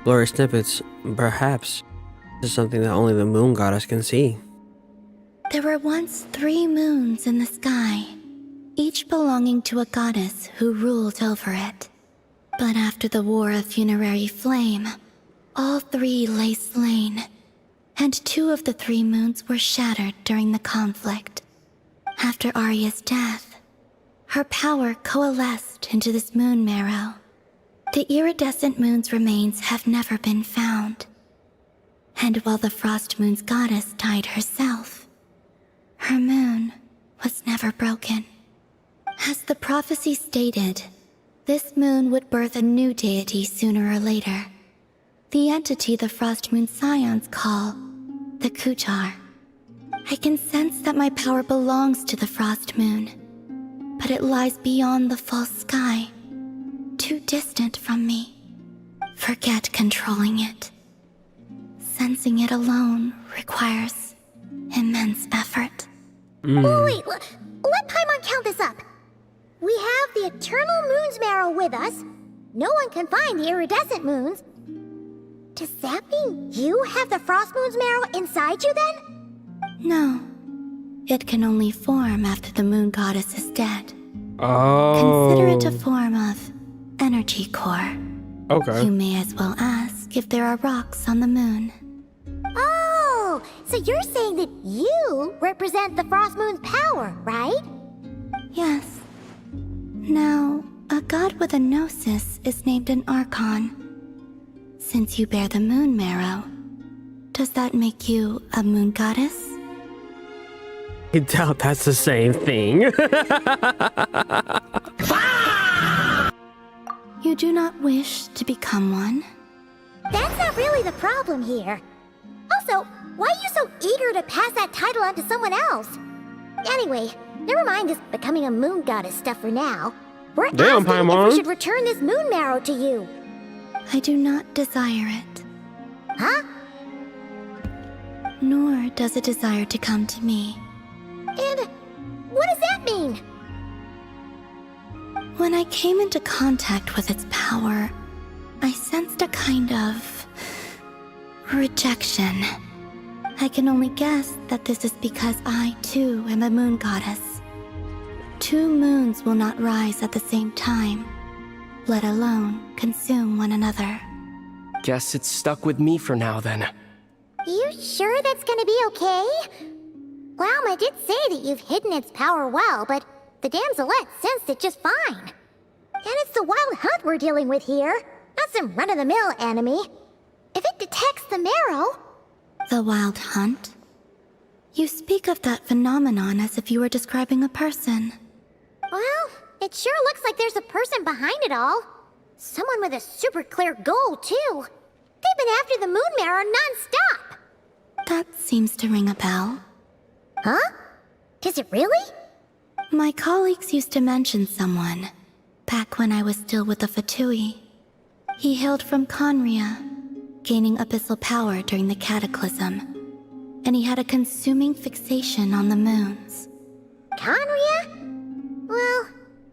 Blurry snippets, perhaps. This is something that only the moon goddess can see. There were once 3 moons in the sky, each belonging to a goddess who ruled over it. But after the War of Funerary Flame, all 3 lay slain, and 2 of the 3 moons were shattered during the conflict. After Arya's death, her power coalesced into this moon marrow. The iridescent moon's remains have never been found. And while the Frost Moon's goddess died herself, her moon was never broken. As the prophecy stated, this moon would birth a new deity sooner or later. The entity the Frost Moon Scions call the Kutar. I can sense that my power belongs to the Frost Moon, but it lies beyond the false sky, too distant from me. Forget controlling it. Sensing it alone requires immense effort. Wait, let Paimon count this up. We have the Eternal Moon's marrow with us. No one can find the iridescent moons. Does that mean you have the Frost Moon's marrow inside you then? No. It can only form after the moon goddess is dead. Oh. Consider it a form of energy core. Okay. You may as well ask if there are rocks on the moon. Oh, so you're saying that you represent the Frost Moon's power, right? Yes. Now, god with a gnosis is named an archon. Since you bear the moon marrow, does that make you a moon goddess? I doubt that's the same thing. You do not wish to become one? That's not really the problem here. Also, why are you so eager to pass that title on to someone else? Anyway, never mind this becoming a moon goddess stuff for now. We're asking if we should return this moon marrow to you. I do not desire it. Huh? Nor does it desire to come to me. And what does that mean? When I came into contact with its power, I sensed a kind of rejection. I can only guess that this is because I, too, am a moon goddess. 2 moons will not rise at the same time, let alone consume one another. Guess it's stuck with me for now, then. You sure that's gonna be okay? Glauma did say that you've hidden its power well, but the damselette sensed it just fine. And it's the wild hunt we're dealing with here, not some run-of-the-mill enemy. If it detects the marrow... The wild hunt? You speak of that phenomenon as if you were describing a person. Well, it sure looks like there's a person behind it all. Someone with a super clear goal, too. They've been after the moon marrow non-stop. That seems to ring a bell. Huh? Does it really? My colleagues used to mention someone, back when I was still with the Fatui. He hailed from Conria, gaining abyssal power during the Cataclysm, and he had a consuming fixation on the moons. Conria? Well,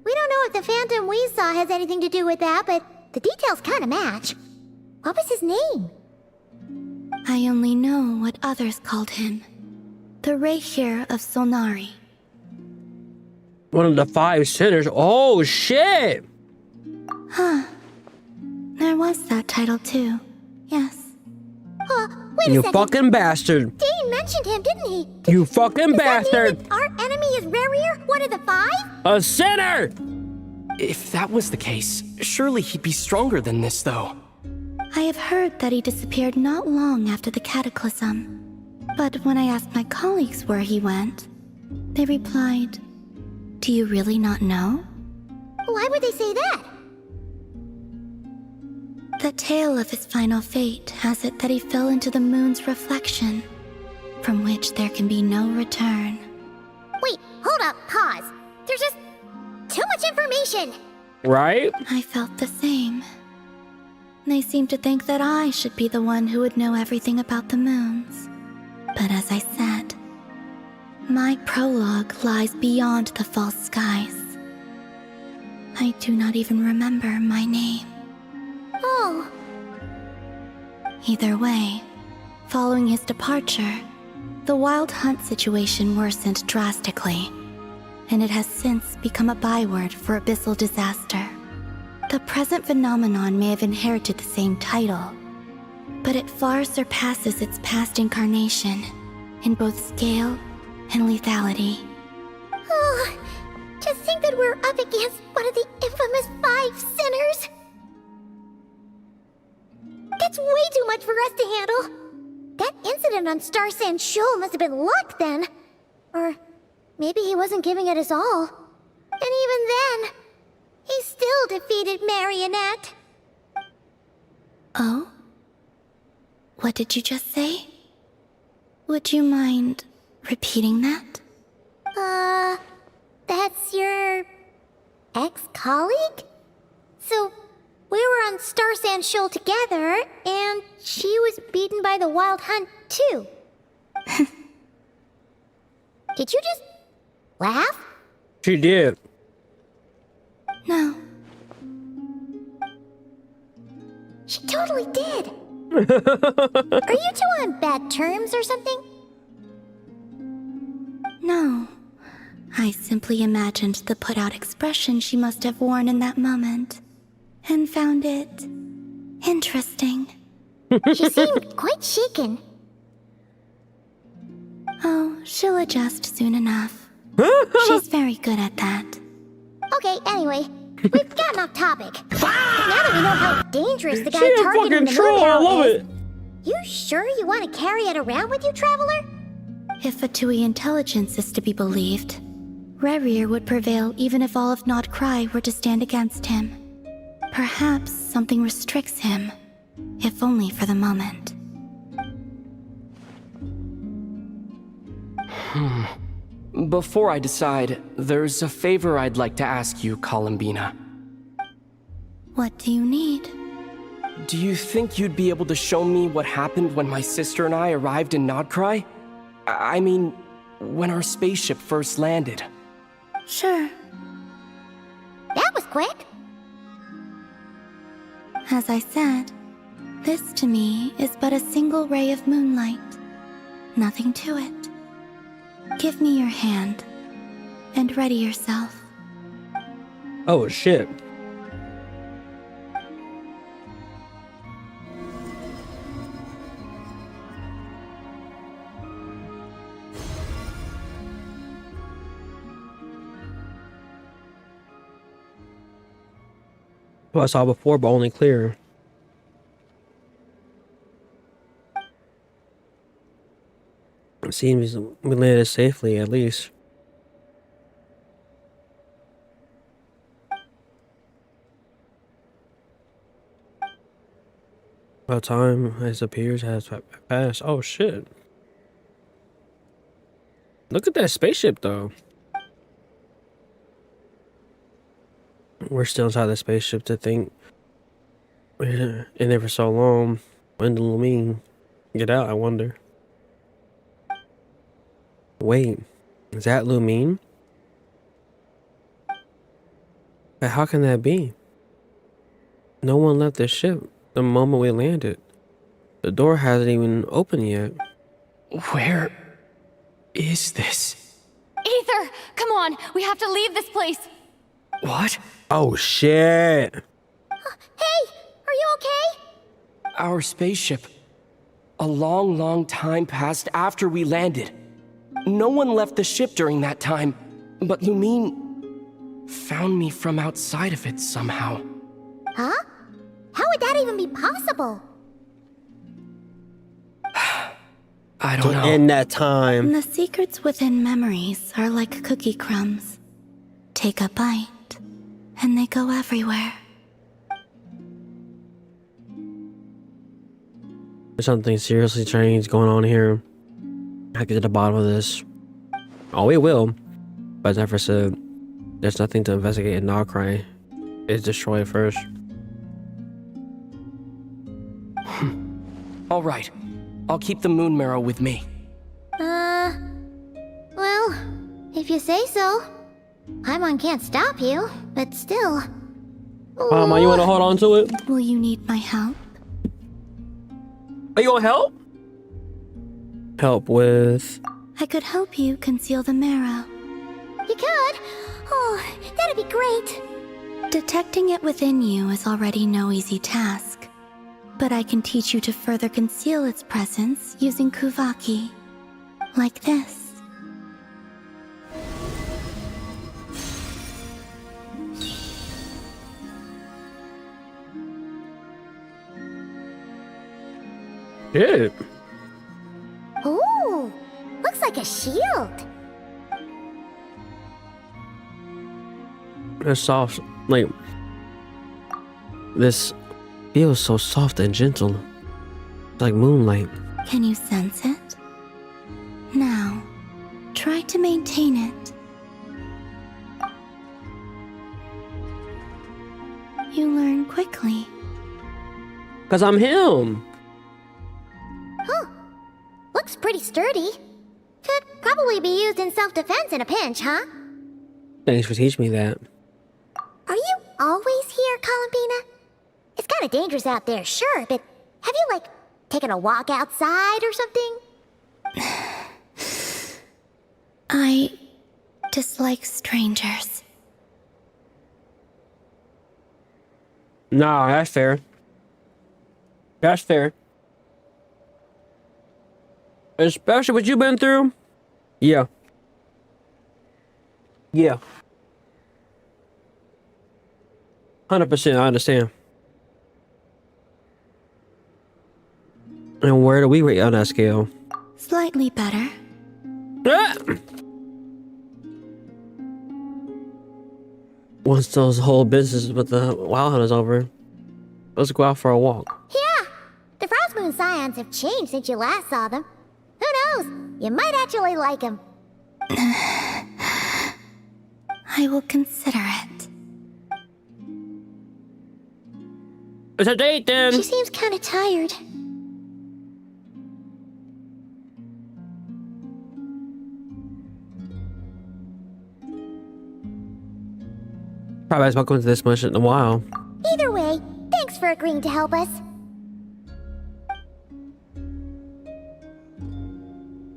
we don't know if the phantom we saw has anything to do with that, but the details kind of match. What was his name? I only know what others called him. The Rarier of Solnari. One of the 5 sinners. Oh, shit! Huh. There was that title, too. Yes. Wait a You second. fucking bastard. Dane mentioned him, didn't he? You fucking Does that mean bastard. that our enemy is Rarier, one of the 5? A sinner! If that was the case, surely he'd be stronger than this, though. I have heard that he disappeared not long after the Cataclysm. But when I asked my colleagues where he went, they replied, "Do you really not know?" Why would they say that? The tale of his final fate has it that he fell into the moon's reflection, from which there can be no return. Wait, hold up, pause. There's just too much information. Right? I felt the same. They seemed to think that I should be the one who would know everything about the moons. But as I said, my prologue lies beyond the false skies. I do not even remember my name. Oh. Either way, following his departure, the wild hunt situation worsened drastically, and it has since become a byword for abyssal disaster. The present phenomenon may have inherited the same title, but it far surpasses its past incarnation in both scale and lethality. Oh, to think that we're up against one of the infamous 5 sinners. That's way too much for us to handle. That incident on Star Sand Shoal must have been luck then. Or maybe he wasn't giving it his all. And even then, he still defeated Marionette. Oh? What did you just say? Would you mind repeating that? That's your ex-colleague? So, we were on Star Sand Shoal together, and she was beaten by the Wild Hunt, too. Did you just laugh? She did. No. She totally did. Are you two on bad terms or something? No. I simply imagined the put-out expression she must have worn in that moment, and found it interesting. She seemed quite shaken. Oh, she'll adjust soon enough. She's very good at that. Okay, anyway, We've gotten off topic. Now that we know how dangerous the guy She a targeting fucking the troll, moon I arrow love is, it. you sure you want to carry it around with you, Traveler? If Fatui intelligence is to be believed, Rarier would prevail even if all of Nod Krai were to stand against him. Perhaps something restricts him, if only for the moment. Before I decide, there's a favor I'd like to ask you, Columbina. What do you need? Do you think you'd be able to show me what happened when my sister and I arrived in Nod Krai? I mean, when our spaceship first landed. Sure. That was quick. As I said, this to me is but a single ray of moonlight. Nothing to it. Give me your hand, and ready yourself. Oh shit. Well, I saw before, but only clear. It seems we landed safely, at least. About time as appears has passed. Oh shit. Look at that spaceship though. We're still inside the spaceship to think we're in there for so long. When did Lumine get out, I wonder? Wait, is that Lumine? But how can that be? No one left the ship the moment we landed. The door hasn't even opened yet. Where is this? Ether, come on, we have to leave this place. What? Oh shit. Hey, are you okay? Our spaceship. A long, long time passed after we landed. No one left the ship during that time, but Lumine found me from outside of it somehow. Huh? How would that even be possible? I don't know. In that time. The secrets within memories are like cookie crumbs. Take a bite, and they go everywhere. There's something seriously strange going on here. I get to the bottom of this. Oh, we will. But as Zephyr said, there's nothing to investigate in Nod Krai. It's destroyed first. All right. I'll keep the moon marrow with me. Well, if you say so. Paimon can't stop you, but still. Mama, you wanna hold on to it? Will you need my help? Are you gonna help? Help with... I could help you conceal the marrow. You could? Oh, that'd be great. Detecting it within you is already no easy task. But I can teach you to further conceal its presence using Kuvaki. Like this. Shit. Ooh, looks like a shield. It's soft. Like... This feels so soft and gentle. Like moonlight. Can you sense it? Now, try to maintain it. You learn quickly. 'Cause I'm him. Huh. Looks pretty sturdy. Could probably be used in self-defense in a pinch, huh? Thanks for teaching me that. Are you always here, Columbina? It's kind of dangerous out there, sure, but have you, like, taken a walk outside or something? I dislike strangers. Nah, that's fair. That's fair. Especially what you've been through. Yeah. Yeah. 100%, I understand. And where do we rate on that scale? Slightly better. Ah! Once those whole business with the Wild Hunt is over, let's go out for a walk. Yeah, the Frost Moon Scions have changed since you last saw them. Who knows? You might actually like them. I will consider it. It's a date then. She seems kind of tired. Probably hasn't spoken to this much in a while. Either way, thanks for agreeing to help us.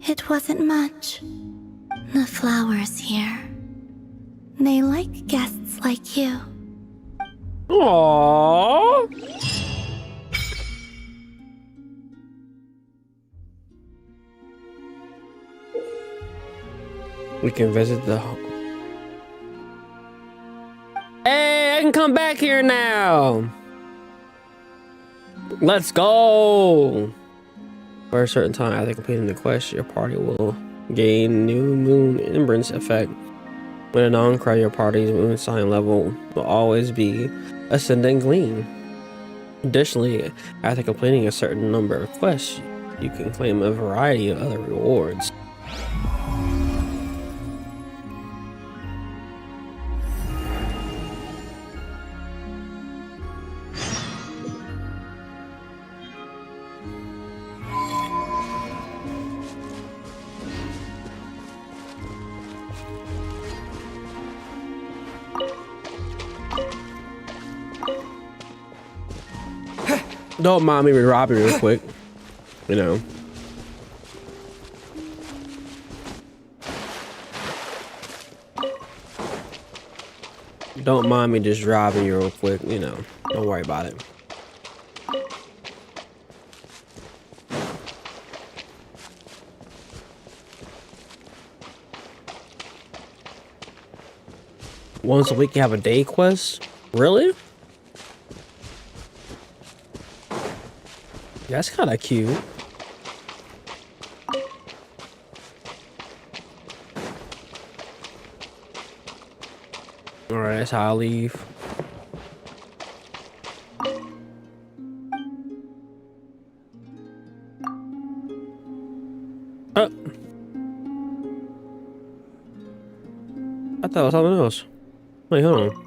It wasn't much. The flowers here. They like guests like you. Aww. We can visit the... Hey, I can come back here now. Let's go. For a certain time after completing the quest, your party will gain new moon embrace effect. When a Nod Krai, your party's moon sign level will always be ascending gleam. Additionally, after completing a certain number of quests, you can claim a variety of other rewards. Don't mind me robbing real quick, you know. Don't mind me just robbing you real quick, you know. Don't worry about it. Once a week you have a day quest? Really? That's kind of cute. All right, that's how I leave. Oh. I thought it was something else. Wait, hold on.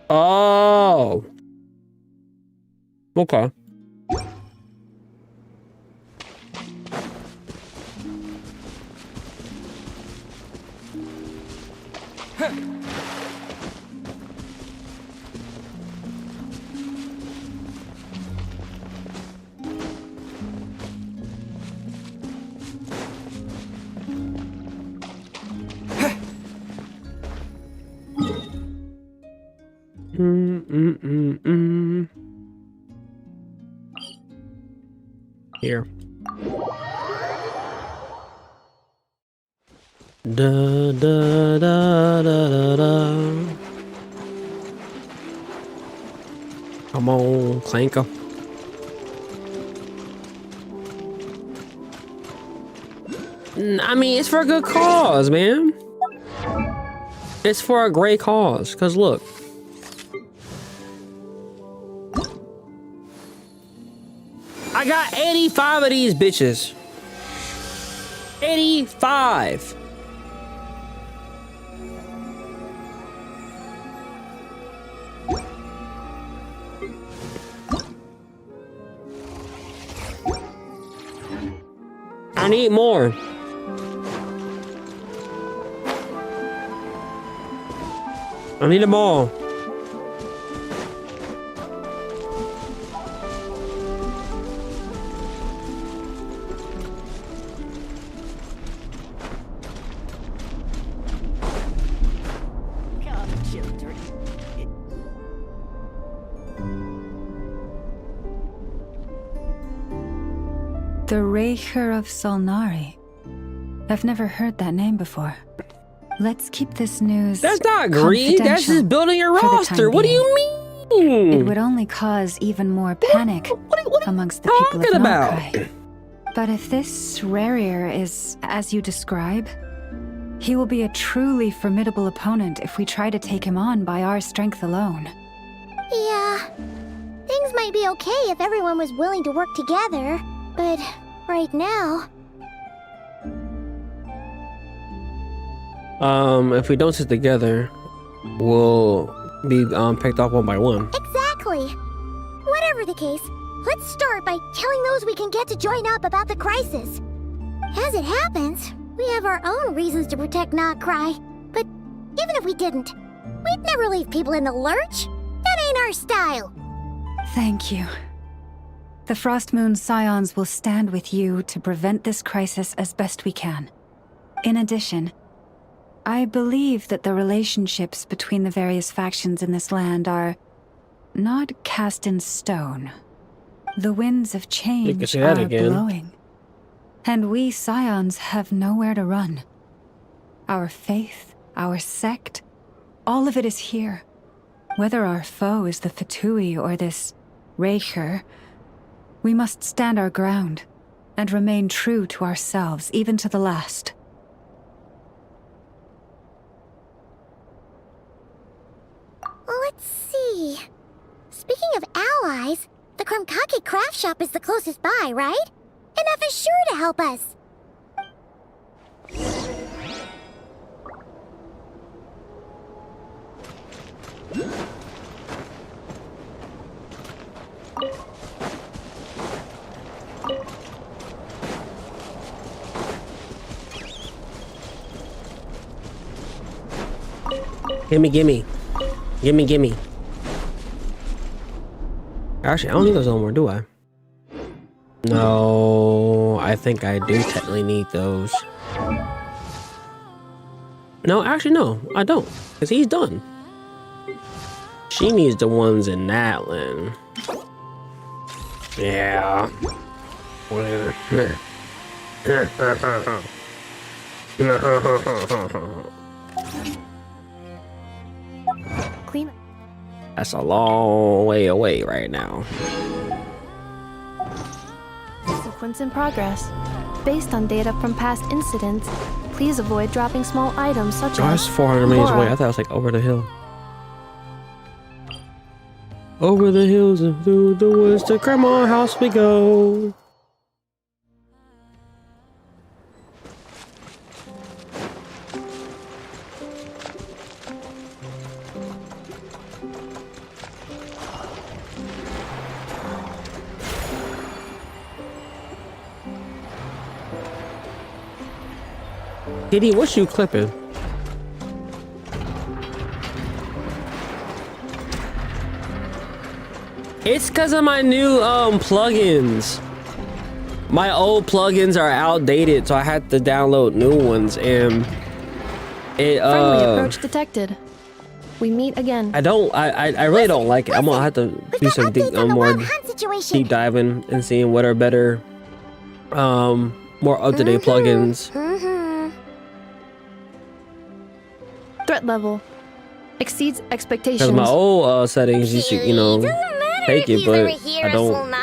Oh. Okay. Here. Da da da da da da. Come on, Clanker. I mean, it's for a good cause, man. It's for a great cause. Cause look. I got 85 of these bitches. 85. I need more. I need them all. The Raker of Solnari. I've never heard that name before. Let's keep this news. That's not greed. That's just building your for the roster. time What do you mean? It would only cause even more panic amongst the people of Nod Krai. But if this Rarier is as you describe, he will be a truly formidable opponent if we try to take him on by our strength alone. Yeah. Things might be okay if everyone was willing to work together, but right now... If we don't sit together, we'll be picked off one by one. Exactly. Whatever the case, let's start by telling those we can get to join up about the crisis. As it happens, we have our own reasons to protect Nod Krai, but even if we didn't, we'd never leave people in the lurch. That ain't our style. Thank you. The Frost Moon Scions will stand with you to prevent this crisis as best we can. In addition, I believe that the relationships between the various factions in this land are not cast in stone. The winds of change are blowing. And we Scions have nowhere to run. Our faith, our sect, all of it is here. Whether our foe is the Fatui or this Raker, we must stand our ground and remain true to ourselves, even to the last. Let's see. Speaking of allies, the Krumkake craft shop is the closest by, right? And F is sure to help us. Gimme. Actually, I don't need those no more, do I? No, I think I do technically need those. No, actually, no, I don't, because he's done. She needs the ones in that land. Yeah. Clean. That's a long way away right now. Sequence in progress. Based on data from past incidents, please avoid dropping small items such as... That's 400 meters away. I thought it was like over the hill. Over the hills and through the woods to Grandma's house we go. Kitty, what you clipping? It's because of my new plugins. My old plugins are outdated, so I had to download new ones, and it Friendly approach detected. We meet again. I really don't like it. I'm gonna have to do some more deep diving and seeing what are better, more up-to-date plugins. Threat level exceeds expectations. Because my old settings, you should, take it, but I don't.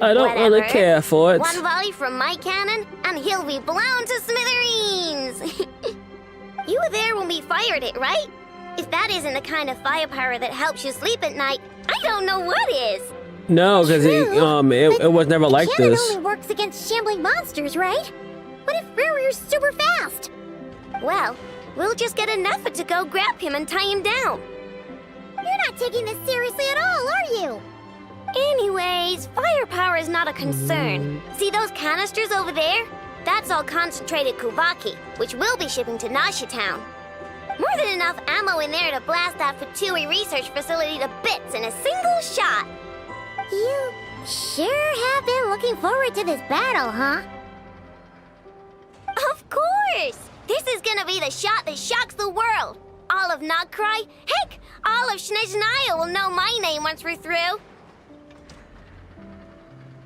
I don't really care for it. One volley from my cannon, and he'll be blown to smithereens. You were there when we fired it, right? If that isn't the kind of firepower that helps you sleep at night, I don't know what is. No, because it was never like Cannon this. only works against shambling monsters, right? What if Rarier's super fast? Well, we'll just get an effort to go grab him and tie him down. You're not taking this seriously at all, are you? Anyways, firepower is not a concern. See those canisters over there? That's all concentrated Kuvaki, which we'll be shipping to Nasha Town. More than enough ammo in there to blast that Fatui research facility to bits in a single shot. You sure have been looking forward to this battle, huh? Of course! This is gonna be the shot that shocks the world. All of Nod Krai, heck, all of Snezhnaya will know my name once we're through.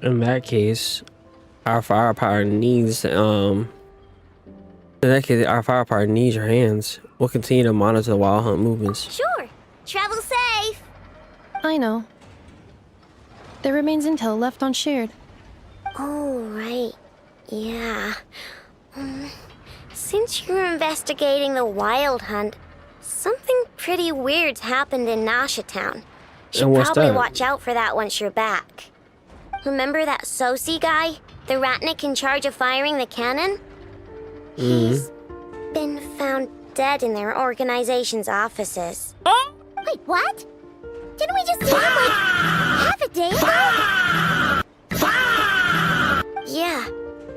In that case, our firepower needs In that case, our fire party needs your hands. We'll continue to monitor the wild hunt movements. Sure. Travel safe. I know. There remains intel left unshared. Oh, right. Yeah. Since you're investigating the wild hunt, something pretty weird's happened in Nasha Town. Should And what's probably that? watch out for that once you're back. Remember that Sosi guy? The ratnik in charge of firing the cannon? He's been found dead in their organization's offices. Wait, what? Didn't we just see him like half a day ago? Yeah,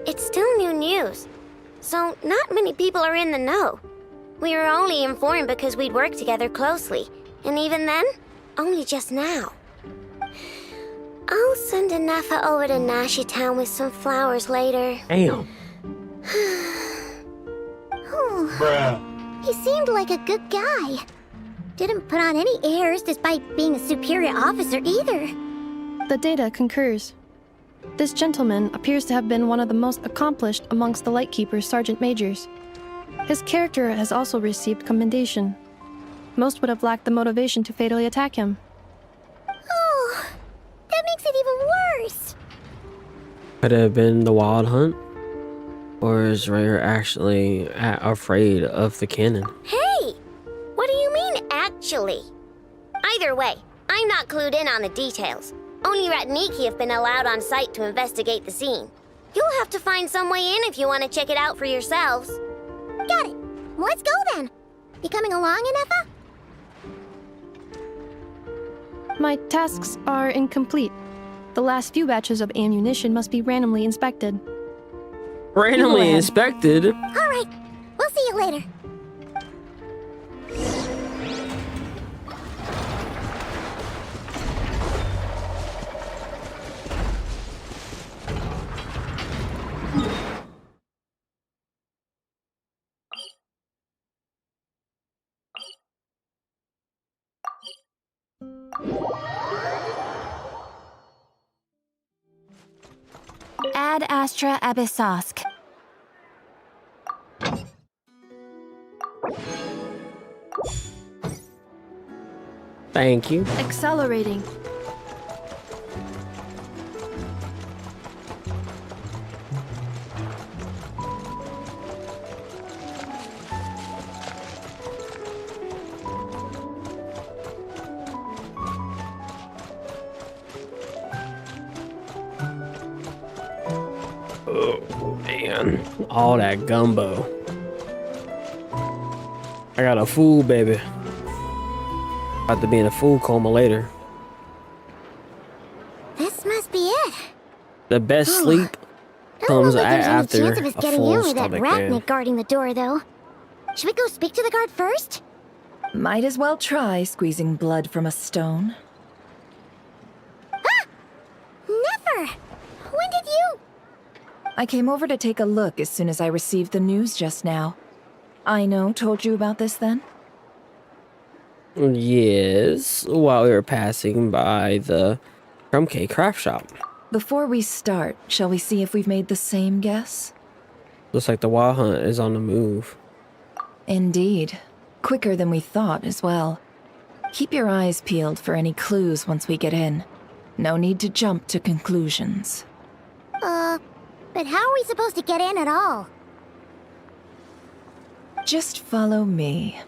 it's still new news. So not many people are in the know. We were only informed because we'd worked together closely. And even then, only just now. I'll send a Nefa over to Nashi Town with some flowers later. Damn. Bruh. He seemed like a good guy. Didn't put on any airs despite being a superior officer either. The data concurs. This gentleman appears to have been one of the most accomplished amongst the Lightkeeper's sergeant majors. His character has also received commendation. Most would have lacked the motivation to fatally attack him. Oh, that makes it even worse. Could it have been the wild hunt? Or is Rare actually afraid of the cannon? Hey! What do you mean, actually? Either way, I'm not clued in on the details. Only Ratniki have been allowed on site to investigate the scene. You'll have to find some way in if you want to check it out for yourselves. Got it. Let's go then. You coming along, Anefa? My tasks are incomplete. The last few batches of ammunition must be randomly inspected. Randomly inspected? All right. We'll see you later. Ad Astra Abyssosk. Thank you. Accelerating. Oh, man. All that gumbo. I got a fool, baby. About to be in a fool coma later. This must be it. The best sleep comes There's any after chance of us a getting in full with that stomach, ratnik man. guarding the door, though. Should we go speak to the guard first? Might as well try squeezing blood from a stone. Never! When did you? I came over to take a look as soon as I received the news just now. Aino told you about this then? Yes, while we were passing by the Crumcake craft shop. Before we start, shall we see if we've made the same guess? Looks like the wild hunt is on the move. Indeed. Quicker than we thought as well. Keep your eyes peeled for any clues once we get in. No need to jump to conclusions. But how are we supposed to get in at all? Just follow me.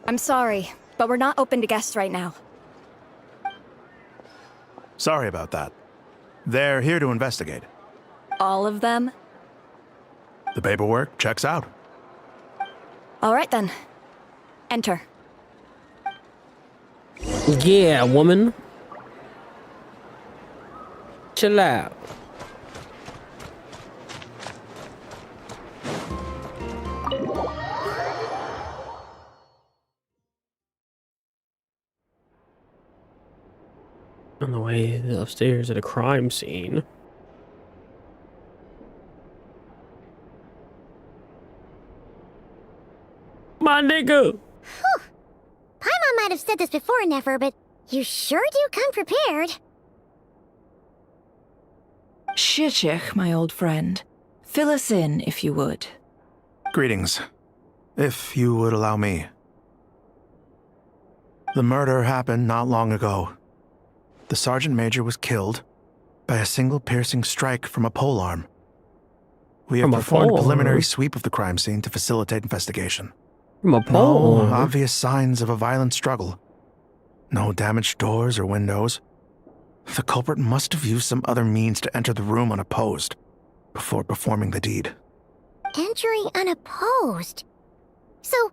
I'm sorry, but we're not open to guests right now. Sorry about that. They're here to investigate. All of them? The paperwork checks out. All right then. Enter. Yeah, woman. Chill out. On the way upstairs at a crime scene. My nigga! I'm on might have said this before, Nefer, but you sure do come prepared. Shishich, my old friend. Fill us in, if you would. Greetings. If you would allow me. The murder happened not long ago. The Sergeant Major was killed by a single piercing strike from a polearm. We have performed a preliminary sweep of the crime scene to facilitate investigation. From a No polearm? obvious signs of a violent struggle. No damaged doors or windows. The culprit must have used some other means to enter the room unopposed before performing the deed. Entering unopposed? So,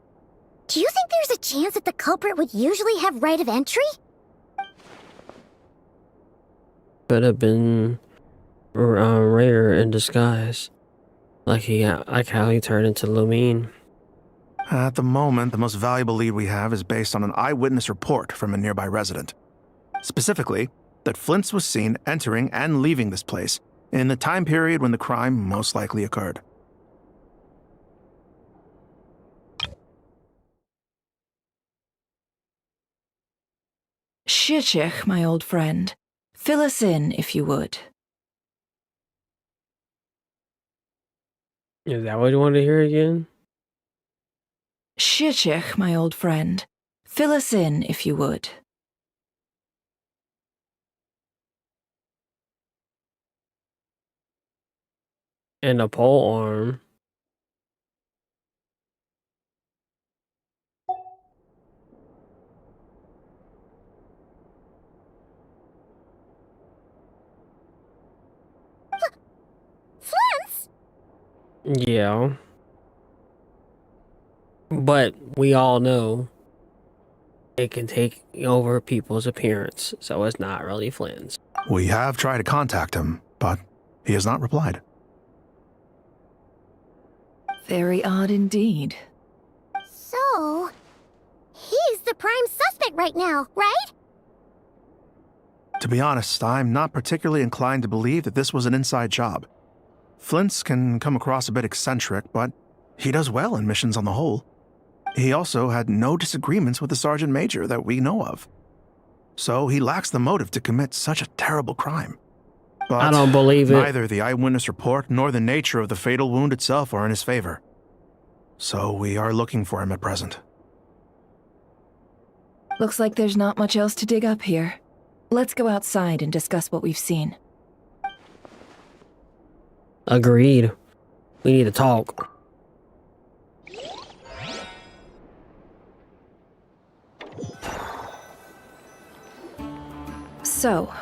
do you think there's a chance that the culprit would usually have right of entry? Could have been rare in disguise, like how he turned into Lumine. At the moment, the most valuable lead we have is based on an eyewitness report from a nearby resident. Specifically, that Flint's was seen entering and leaving this place in the time period when the crime most likely occurred. Shishich, my old friend. Fill us in, if you would. Is that what you want to hear again? Shishich, my old friend. Fill us in, if you would. And a pole arm. Flint's? Yeah. But we all know it can take over people's appearance, so it's not really Flynn's. We have tried to contact him, but he has not replied. Very odd indeed. So, he's the prime suspect right now, right? To be honest, I'm not particularly inclined to believe that this was an inside job. Flint's can come across a bit eccentric, but he does well in missions on the whole. He also had no disagreements with the Sergeant Major that we know of. So he lacks the motive to commit such a terrible crime. But I don't believe it. Neither the eyewitness report nor the nature of the fatal wound itself are in his favor. So we are looking for him at present. Looks like there's not much else to dig up here. Let's go outside and discuss what we've seen. Agreed. We need to talk. So,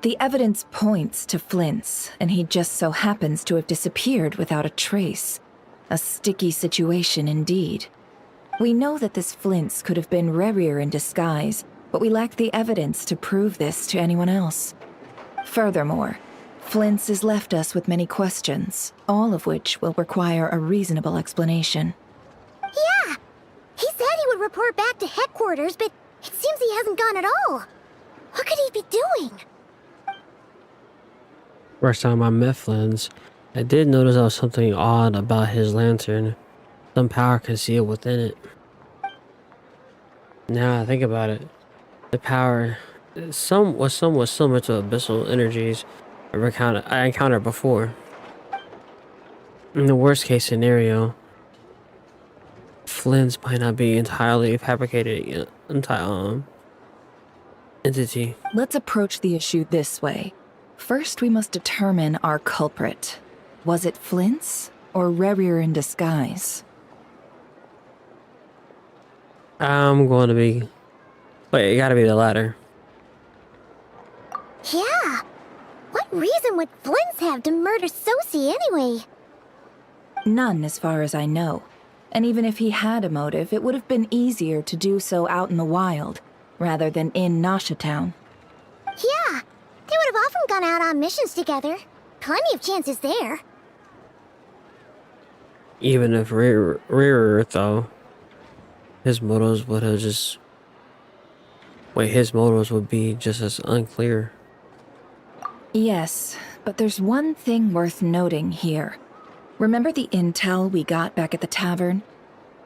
the evidence points to Flint's, and he just so happens to have disappeared without a trace. A sticky situation indeed. We know that this Flint's could have been Rarier in disguise, but we lack the evidence to prove this to anyone else. Furthermore, Flint's has left us with many questions, all of which will require a reasonable explanation. Yeah! He said he would report back to headquarters, but it seems he hasn't gone at all. What could he be doing? First time I met Flynn's, I did notice there was something odd about his lantern. Some power concealed within it. Now I think about it, the power was somewhat similar to abyssal energies I encountered before. In the worst case scenario, Flynn's might not be entirely fabricated entity. Let's approach the issue this way. First, we must determine our culprit. Was it Flint's or Rarier in disguise? I'm going to be... Wait, it gotta be the latter. Yeah. What reason would Flint's have to murder Sosie anyway? None, as far as I know. And even if he had a motive, it would have been easier to do so out in the wild, rather than in Nashatown. Yeah. They would have often gone out on missions together. Plenty of chances there. Even if Rarier, though, his motives would have just... Wait, his motives would be just as unclear. Yes, but there's one thing worth noting here. Remember the intel we got back at the tavern?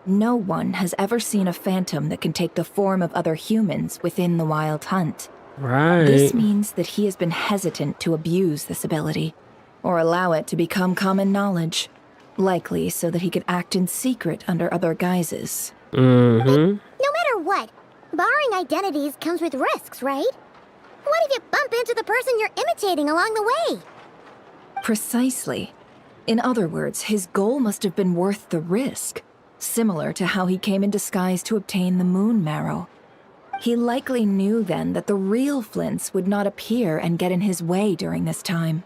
No one has ever seen a phantom that can take the form of other humans within the Wild Hunt. Right. This means that he has been hesitant to abuse this ability, or allow it to become common knowledge, likely so that he could act in secret under other guises. Mm-hmm. No matter what, borrowing identities comes with risks, right? What if you bump into the person you're imitating along the way? Precisely. In other words, his goal must have been worth the risk, similar to how he came in disguise to obtain the moon marrow. He likely knew then that the real Flints would not appear and get in his way during this time.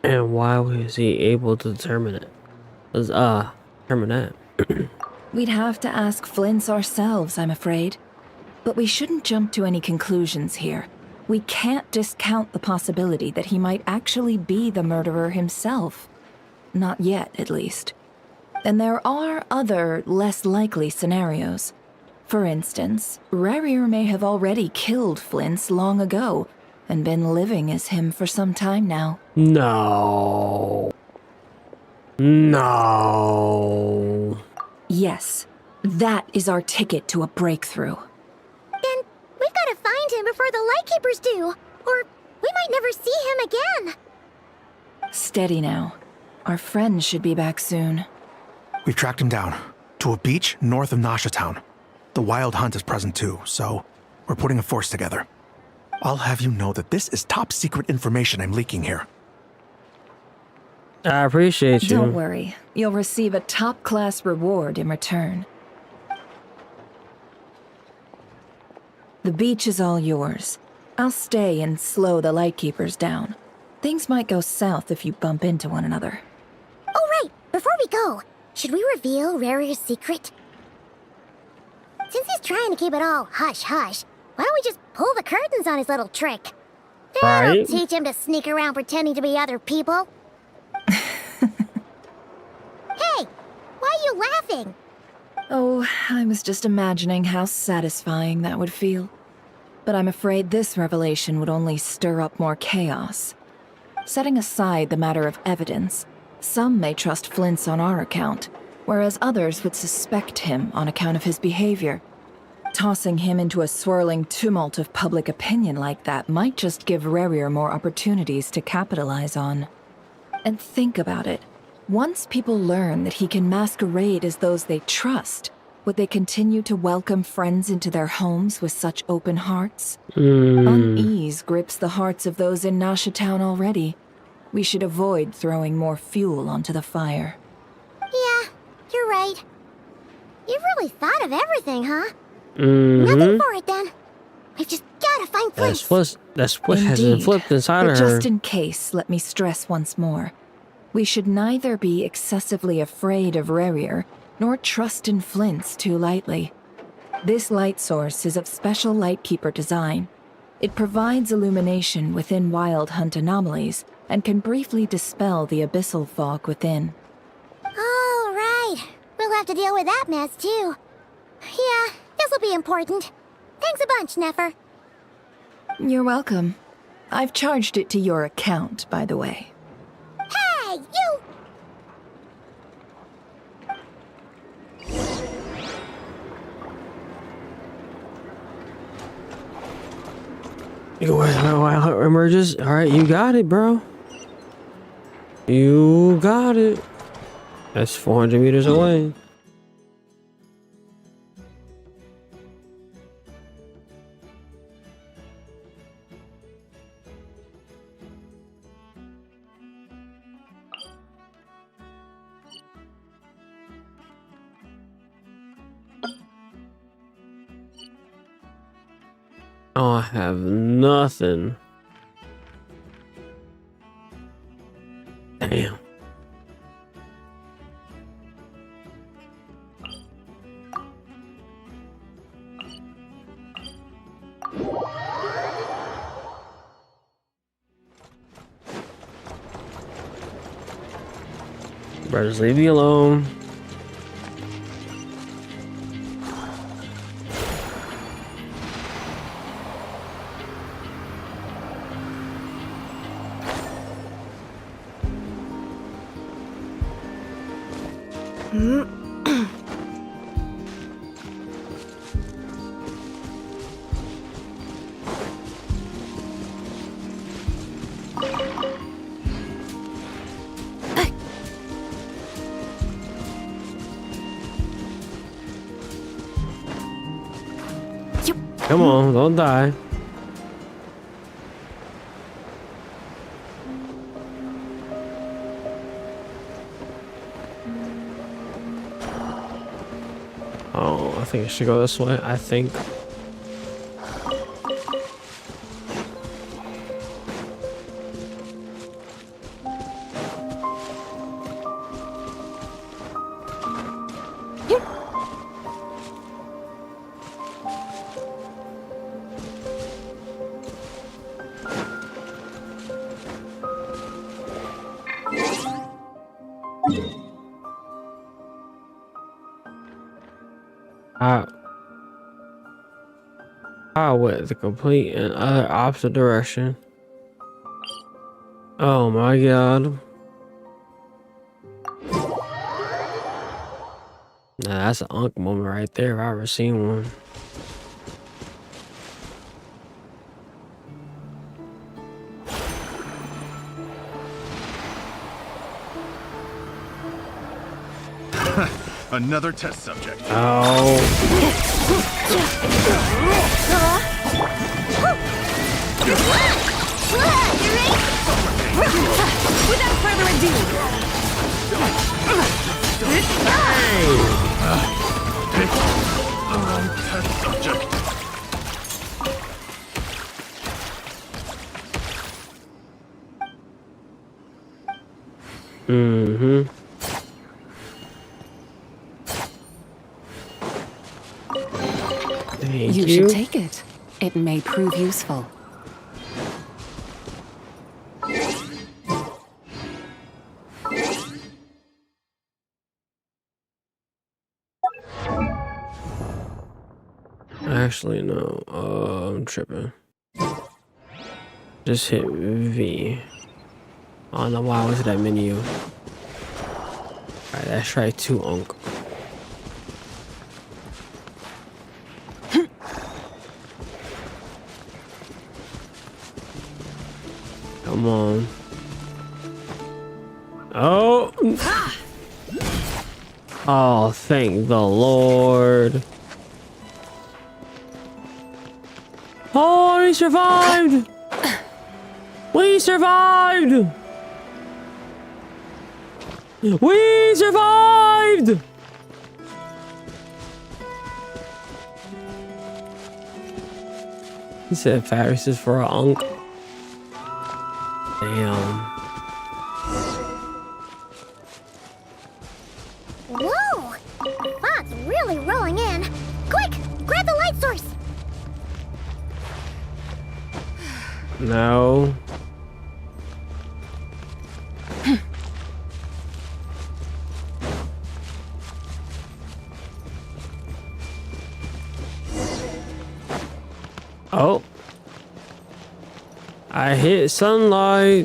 And why was he able to determine it? Determine that. We'd have to ask Flints ourselves, I'm afraid. But we shouldn't jump to any conclusions here. We can't discount the possibility that he might actually be the murderer himself. Not yet, at least. And there are other, less likely scenarios. For instance, Rarier may have already killed Flints long ago, and been living as him for some time now. No. No. Yes, that is our ticket to a breakthrough. Then we've got to find him before the Lightkeepers do, or we might never see him again. Steady now. Our friend should be back soon. We've tracked him down to a beach north of Nasha Town. The Wild Hunt is present too, so we're putting a force together. I'll have you know that this is top secret information I'm leaking here. I appreciate you. Don't worry. You'll receive a top-class reward in return. The beach is all yours. I'll stay and slow the Lightkeepers down. Things might go south if you bump into one another. Oh, right. Before we go, should we reveal Rarier's secret? Since he's trying to keep it all hush-hush, why don't we just pull the curtains on his little trick? That'll Right. teach him to sneak around pretending to be other people. Hey, why are you laughing? Oh, I was just imagining how satisfying that would feel. But I'm afraid this revelation would only stir up more chaos. Setting aside the matter of evidence, some may trust Flint's on our account, whereas others would suspect him on account of his behavior. Tossing him into a swirling tumult of public opinion like that might just give Rarier more opportunities to capitalize on. And think about it. Once people learn that he can masquerade as those they trust, would they continue to welcome friends into their homes with such open hearts? Unease grips the hearts of those in Nasha Town already. We should avoid throwing more fuel onto the fire. Yeah, you're right. You've really thought of everything, huh? Nothing for it, then. We've just gotta find Flint. That switch hasn't flipped inside But of her. just in case, let me stress once more. We should neither be excessively afraid of Rarier, nor trust in Flints too lightly. This light source is of special Lightkeeper design. It provides illumination within Wild Hunt anomalies, and can briefly dispel the abyssal fog within. All right. We'll have to deal with that mess, too. Yeah, this'll be important. Thanks a bunch, Nefer. You're welcome. I've charged it to your account, by the way. Hey, you! While it emerges. Alright, you got it, bro. You got it. That's 400 meters away. Oh, I have nothing. Damn. Bro, just leave me alone. Come on, don't die. Oh, I think I should go this way. I think. I went the complete and other opposite direction. Oh my god. Nah, that's an unk moment right there if I ever seen one. Another test subject. Oh. Without further ado. Test subject. Mm-hmm. Thank you. You should take it. It may prove useful. Actually, no. I'm tripping. Just hit V. I don't know why I went to that menu. Alright, let's try 2 unk. Come on. Oh! Oh, thank the Lord. Oh, we survived! We survived! We survived! He said viruses for a unk. Damn. Whoa! The fog's really rolling in. Quick, grab the light source. No. Oh. I hit sunlight.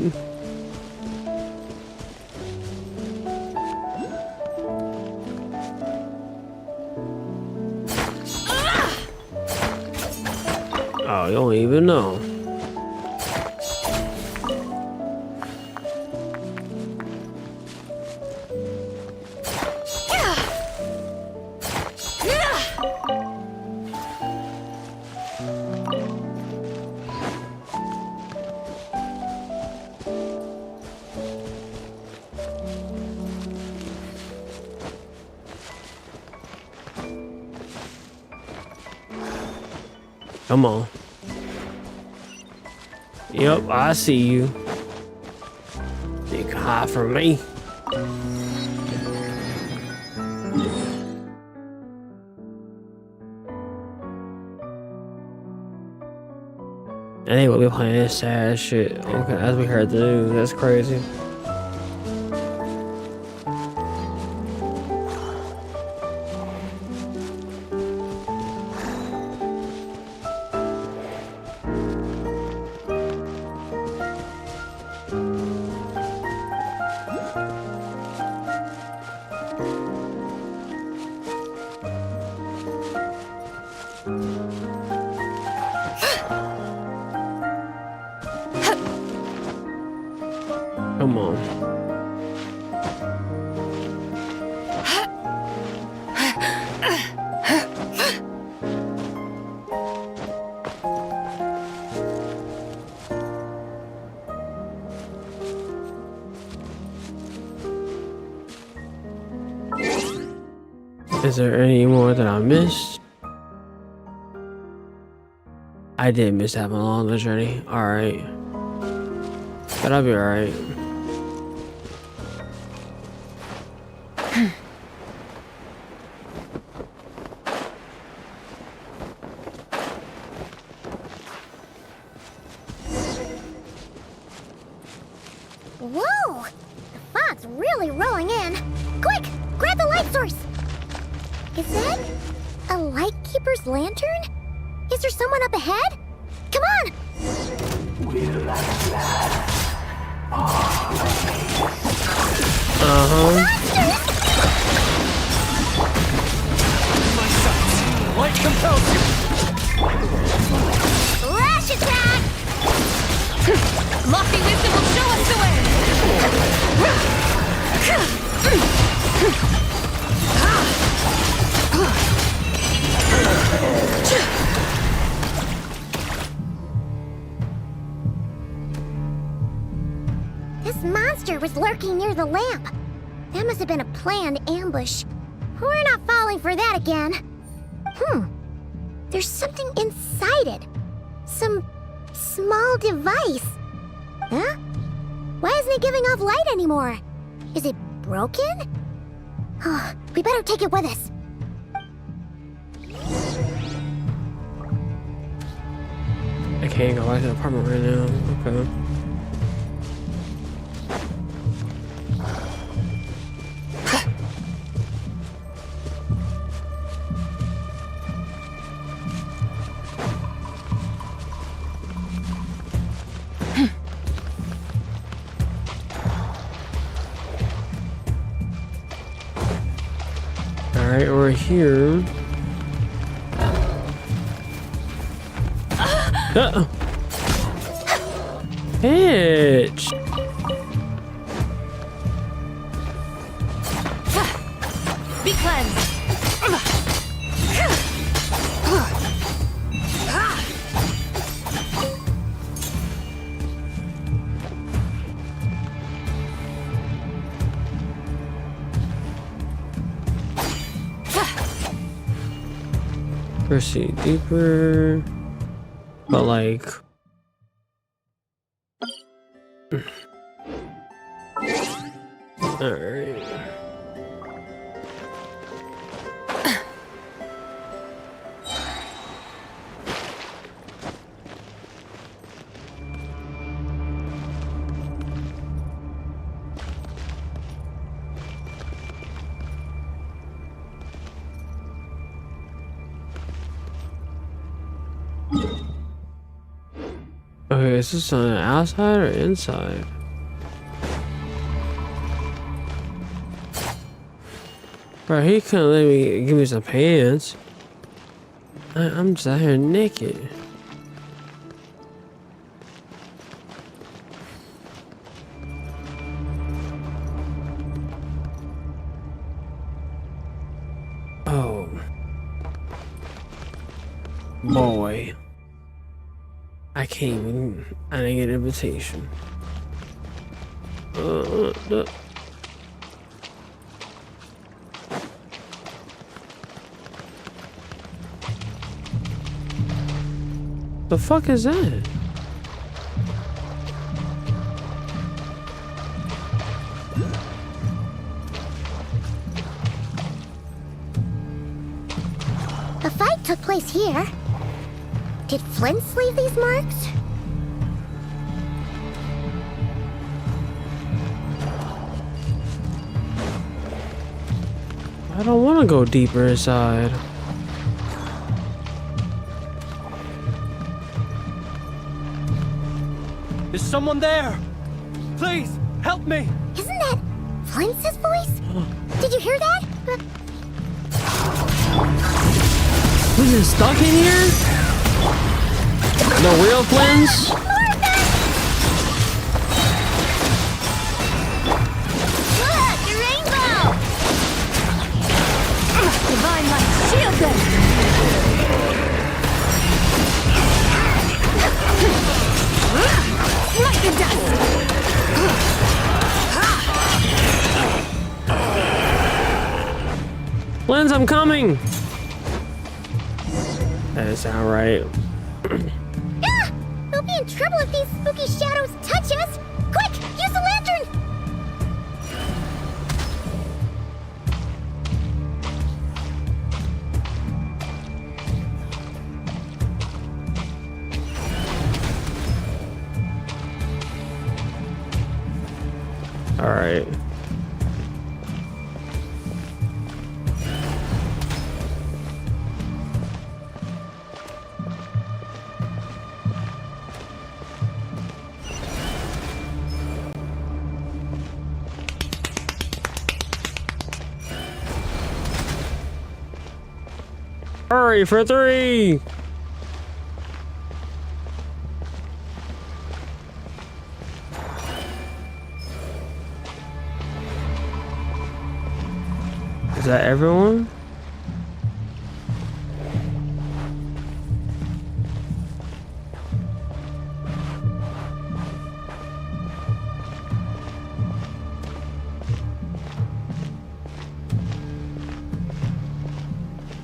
Oh, you don't even know. Come on. Yep, I see you. You can hide from me. Anyway, we're playing this sad shit. Okay, as we heard the news, that's crazy. Come on. Is there any more that I missed? I did miss having along the journey. Alright. But I'll be alright. Whoa! The fog's really rolling in. Quick! Grab the light source! Is that a lightkeeper's lantern? Is there someone up ahead? Come on! Light compels you! Lash attack! Lofty wisdom will show us the way! This monster was lurking near the lamp. That must have been a planned ambush. We're not falling for that again. There's something inside it. Some small device. Huh? Why isn't it giving off light anymore? Is it broken? Oh, we better take it with us. I can't go back to the apartment right now. Okay. Alright, we're here. Bitch! Be cleansed! Proceed deeper. But like... Alright. Okay, is this on the outside or inside? Bro, he couldn't let me give me some pants. I'm just out here naked. Oh. Boy. I can't even. I didn't get an invitation. The fuck is that? A fight took place here. Did Flint leave these marks? I don't want to go deeper inside. Is someone there? Please, help me! Isn't that Flint's voice? Did you hear that? Who's it stuck in here? The real Flint's? Look, the rainbow! Divine light, shield them! Light the dust! Lens, I'm coming! That doesn't sound right. Ah! We'll be in trouble if these spooky shadows touch us! Quick, use the lantern! All right. Hurry for 3! Is that everyone?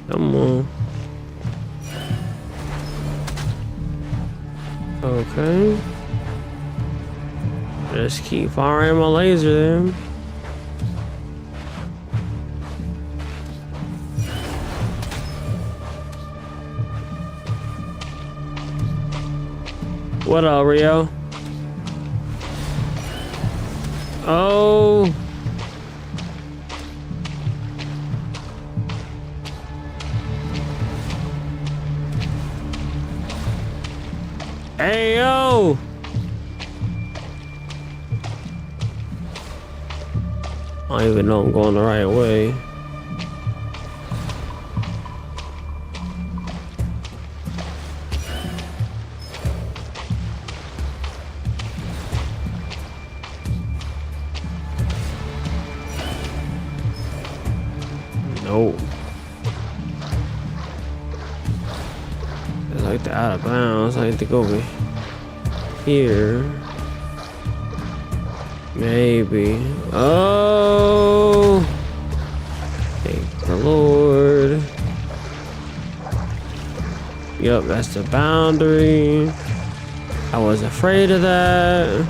Come on. Okay. Just keep firing my laser then. What up, Rio? Oh. Hey, yo! I don't even know I'm going the right way. Nope. It's like the out of bounds. I need to go over here. Maybe. Oh! Thank the Lord. Yup, that's the boundary. I was afraid of that.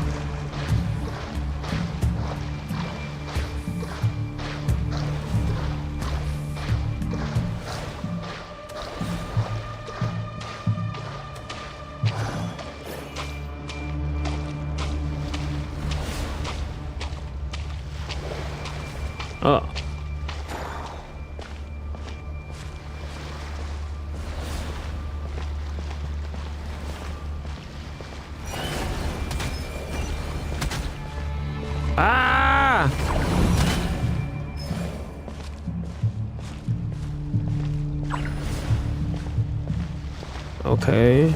Oh. Ah! Okay.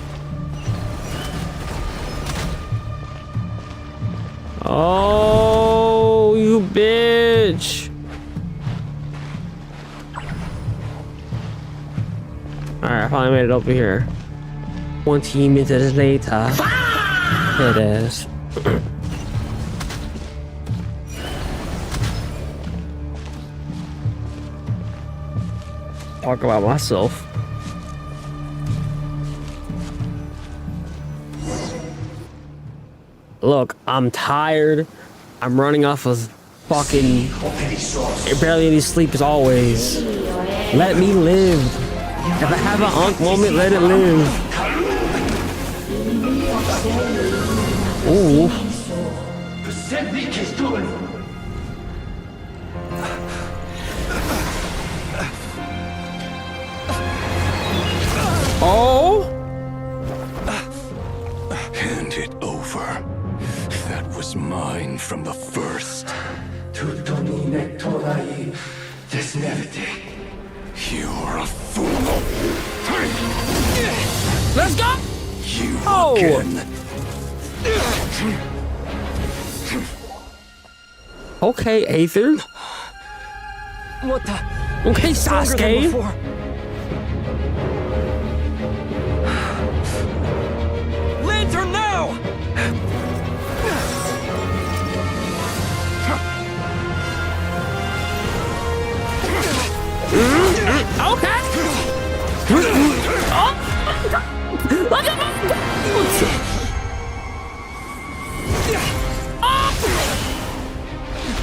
Oh, you bitch. Alright, I finally made it over here. 20 minutes later. It is. Talk about myself. Look, I'm tired. I'm running off of fucking barely any sleep as always. Let me live. If I have an unk moment, let it live. Ooh. Oh! Hand it over. That was mine from the first. You're a fool. Let's go! You again. Okay, Aether. What the? Okay, Stronger than Sasuke. before. Lantern now! Look at my boots!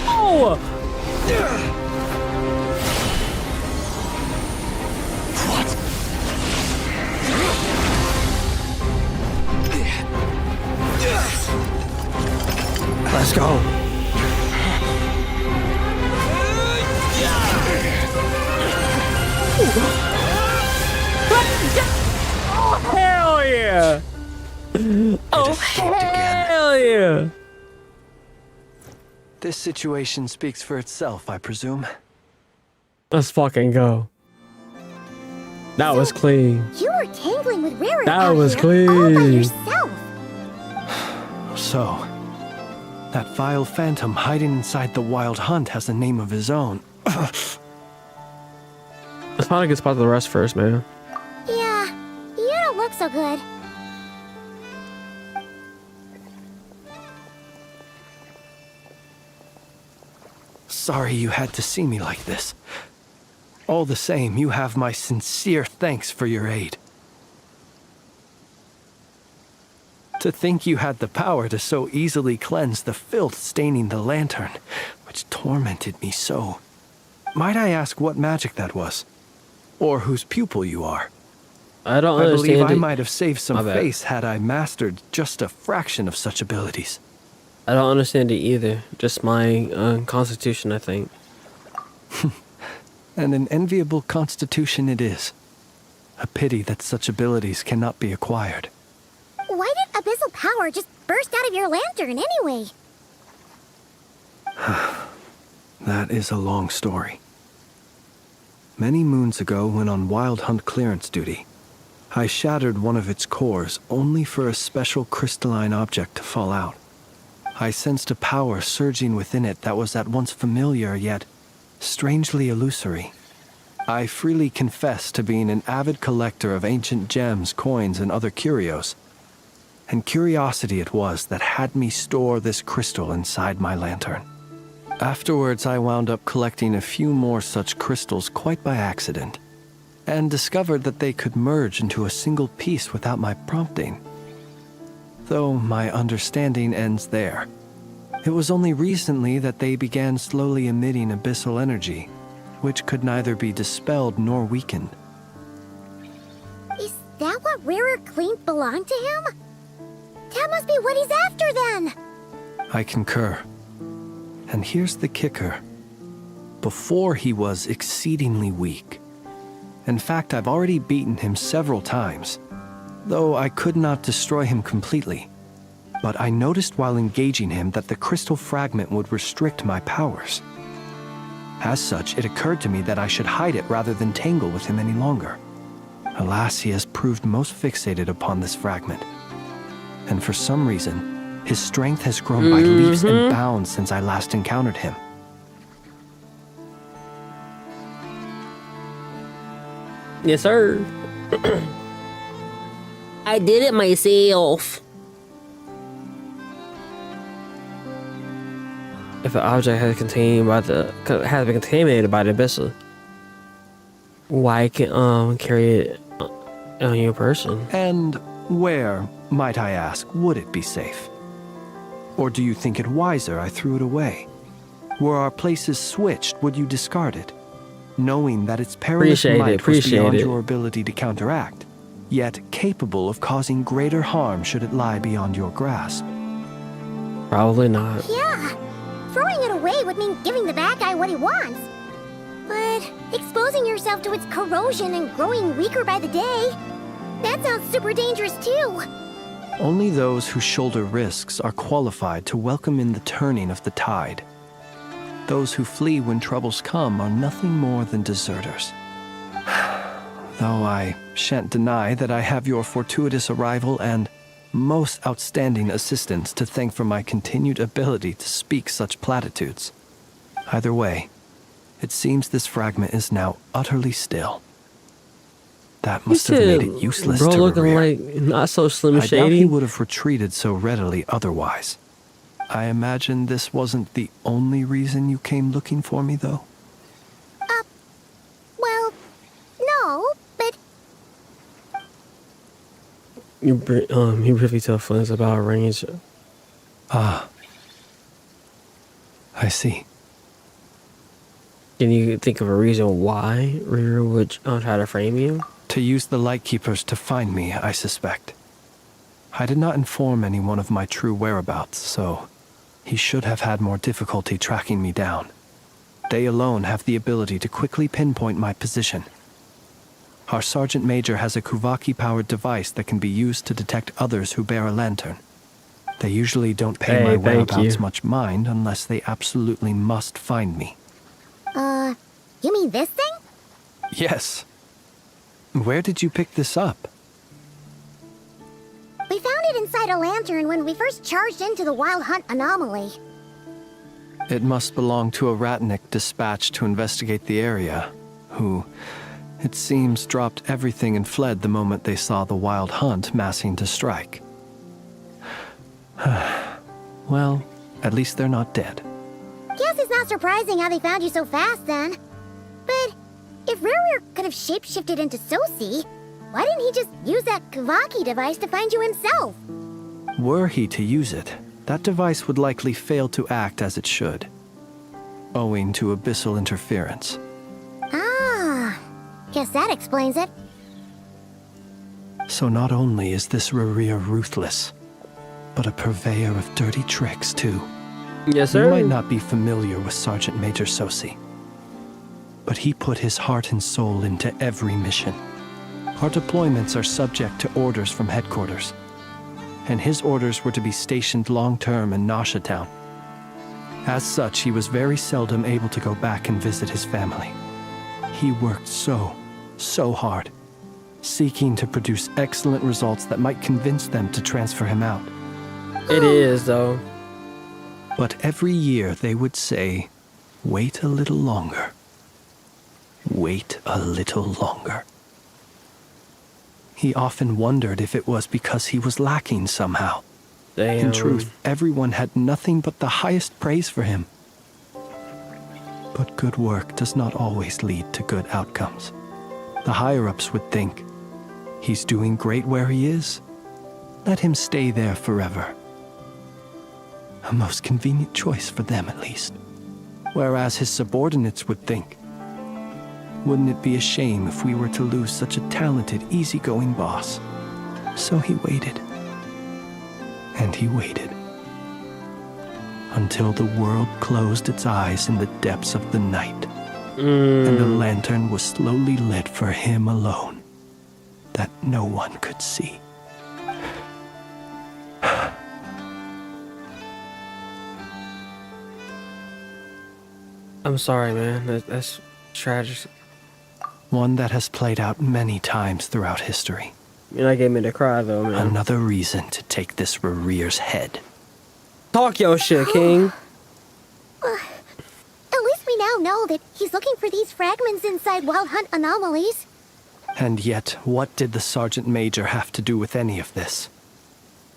Oh! Let's go. Oh, hell yeah. Oh, hell yeah. This situation speaks for itself, I presume. Let's fucking go. That was clean. You were tangling with Rarier That out was here all by clean. yourself. So, that vile phantom hiding inside the wild hunt has a name of his own. Let's find a good spot to rest first, man. Yeah, you don't look so good. Sorry you had to see me like this. All the same, you have my sincere thanks for your aid. To think you had the power to so easily cleanse the filth staining the lantern, which tormented me so. Might I ask what magic that was? Or whose pupil you are? I don't I understand. believe I might have saved some My bad. face had I mastered just a fraction of such abilities. I don't understand it either. Just my constitution, I think. And an enviable constitution it is. A pity that such abilities cannot be acquired. Why did abyssal power just burst out of your lantern anyway? That is a long story. Many moons ago, when on wild hunt clearance duty, I shattered one of its cores only for a special crystalline object to fall out. I sensed a power surging within it that was at once familiar yet strangely illusory. I freely confess to being an avid collector of ancient gems, coins, and other curios. And curiosity it was that had me store this crystal inside my lantern. Afterwards, I wound up collecting a few more such crystals quite by accident, and discovered that they could merge into a single piece without my prompting. Though my understanding ends there. It was only recently that they began slowly emitting abyssal energy, which could neither be dispelled nor weakened. Is that what Rarier claimed belonged to him? That must be what he's after then! I concur. And here's the kicker. Before he was exceedingly weak. In fact, I've already beaten him several times, though I could not destroy him completely. But I noticed while engaging him that the crystal fragment would restrict my powers. As such, it occurred to me that I should hide it rather than tangle with him any longer. Alas, he has proved most fixated upon this fragment. And for some reason, his strength has grown by leaps and bounds since I last encountered him. Yes, sir. I did it myself. If an object has been contaminated by the abyssal, why can carry it on your person? And where, might I ask, would it be safe? Or do you think it wiser I threw it away? Were our places switched, would you discard it? Knowing that its perilous might was beyond your ability to counteract, yet capable of causing greater harm should it lie beyond your grasp. Probably not. Yeah, throwing it away would mean giving the bad guy what he wants. But exposing yourself to its corrosion and growing weaker by the day, that sounds super dangerous too. Only those who shoulder risks are qualified to welcome in the turning of the tide. Those who flee when troubles come are nothing more than deserters. Though I shan't deny that I have your fortuitous arrival and most outstanding assistance to thank for my continued ability to speak such platitudes. Either way, it seems this fragment is now utterly still. That must have made it useless to looking Rarier. like not so slim I doubt shady. he would have retreated so readily otherwise. I imagine this wasn't the only reason you came looking for me, though? Well, no, but... You briefly tell Flint about range. Ah. I see. Can you think of a reason why Rarier would try to frame you? To use the Lightkeepers to find me, I suspect. I did not inform anyone of my true whereabouts, so he should have had more difficulty tracking me down. They alone have the ability to quickly pinpoint my position. Our Sergeant Major has a Kuvaki-powered device that can be used to detect others who bear a lantern. They usually don't pay my whereabouts much mind unless they absolutely must find me. You mean this thing? Yes. Where did you pick this up? We found it inside a lantern when we first charged into the Wild Hunt anomaly. It must belong to a Ratnik dispatched to investigate the area, who, it seems, dropped everything and fled the moment they saw the Wild Hunt massing to strike. Well, at least they're not dead. Guess it's not surprising how they found you so fast, then. But if Rarier could have shapeshifted into Sosi, why didn't he just use that Kuvaki device to find you himself? Were he to use it, that device would likely fail to act as it should, owing to abyssal interference. Ah, guess that explains it. So not only is this Rarier ruthless, but a purveyor of dirty tricks, too. Yes, sir. You might not be familiar with Sergeant Major Sosi, but he put his heart and soul into every mission. Our deployments are subject to orders from headquarters, and his orders were to be stationed long-term in Nasha Town. As such, he was very seldom able to go back and visit his family. He worked so hard, seeking to produce excellent results that might convince them to transfer him out. It is, though. But every year they would say, wait a little longer. Wait a little longer. He often wondered if it was because he was lacking somehow. Damn. In truth, everyone had nothing but the highest praise for him. But good work does not always lead to good outcomes. The higher-ups would think, he's doing great where he is. Let him stay there forever. A most convenient choice for them, at least. Whereas his subordinates would think, wouldn't it be a shame if we were to lose such a talented, easygoing boss? So he waited. And he waited. Until the world closed its eyes in the depths of the night. And the lantern was slowly lit for him alone, that no one could see. I'm sorry, man. That's tragic. One that has played out many times throughout history. You're not getting me to cry, though, man. Another reason to take this Rarier's head. Talk your shit, King. At least we now know that he's looking for these fragments inside Wild Hunt anomalies. And yet, what did the Sergeant Major have to do with any of this?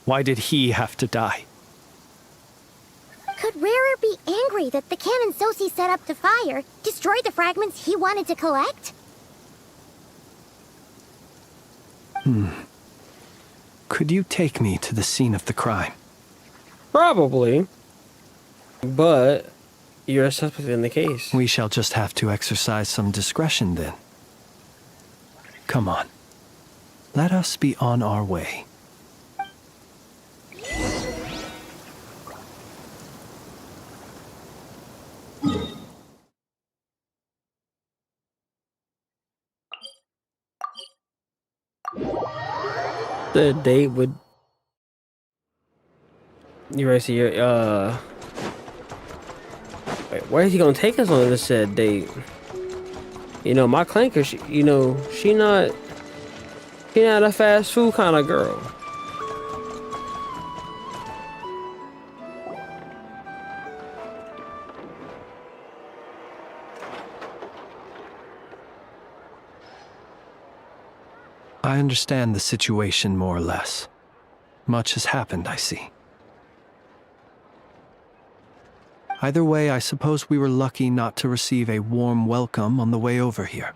Why did he have to die? Could Rarier be angry that the cannon Sosi set up to fire destroyed the fragments he wanted to collect? Could you take me to the scene of the crime? Probably. But you're a suspect in the case. We shall just have to exercise some discretion then. Come on. Let us be on our way. The date would... You ready to see your, Wait, where is he gonna take us on this said date? You know, my clanker, she not a fast food kind of girl. I understand the situation more or less. Much has happened, I see. Either way, I suppose we were lucky not to receive a warm welcome on the way over here.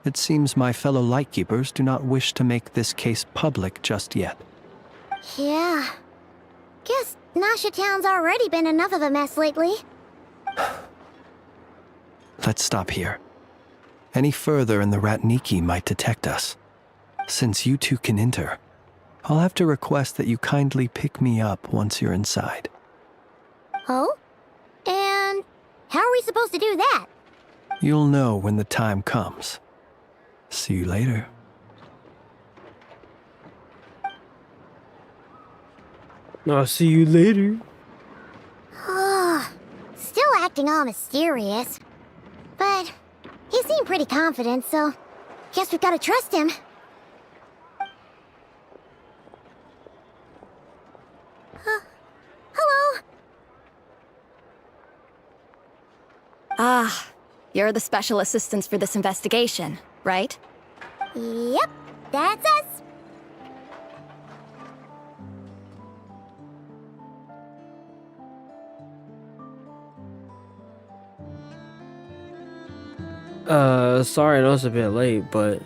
It seems my fellow Lightkeepers do not wish to make this case public just yet. Yeah. Guess Nasha Town's already been enough of a mess lately. Let's stop here. Any further and the Ratniki might detect us. Since you two can enter, I'll have to request that you kindly pick me up once you're inside. Oh? And how are we supposed to do that? You'll know when the time comes. See you later. I'll see you later. Still acting all mysterious. But he seemed pretty confident, so guess we've got to trust him. Hello? Ah, you're the special assistants for this investigation, right? Yep, that's us. Sorry I know it's a bit late, but